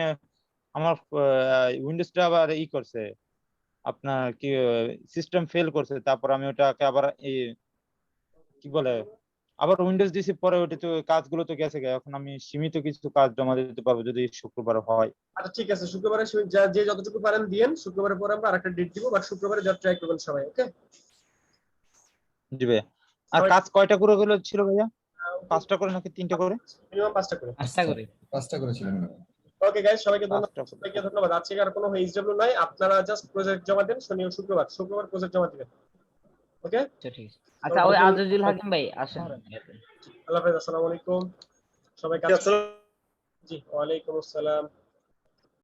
আমার উইন্ডোজটা আবার করছে, আপনার কি সিস্টেম ফেল করছে। তারপর আমি ওটাকে আবার কি বলে আবার উইন্ডোজ দিছি, পরে ওটা তো কাজগুলো তো গেছে। এখন আমি সীমিত কিছু কাজ জমা দিতে পারবো যদি শুক্রবার হয়। আচ্ছা ঠিক আছে, শুক্রবারে যে যতটুকু পারেন দিয়েন। শুক্রবারের পরে আমরা আরেকটা ডেট দিব, বাট শুক্রবারে যা ট্রাই করবেন সবাই। ওকে জি ভাইয়া। আর কাজ কয়টা করে গুলো ছিল ভাইয়া? 5টা করে নাকি 3টা করে? মিনিমাম 5টা করে। 5টা করে ছিল। ওকে গাইস, সবাইকে ধন্যবাদ। আজকে আর কোনো এইচডব্লিউ নাই, আপনারা জাস্ট প্রজেক্ট জমা দেন। শনি ও শুক্রবার প্রজেক্ট জমা দিবেন। ওকে আচ্ছা ঠিক আছে। আচ্ছা ওই আজিজুল হাকিম ভাই আসেন। আল্লাহ হাফেজ, আসসালামু আলাইকুম সবাইকে। জি ওয়ালাইকুম আসসালাম।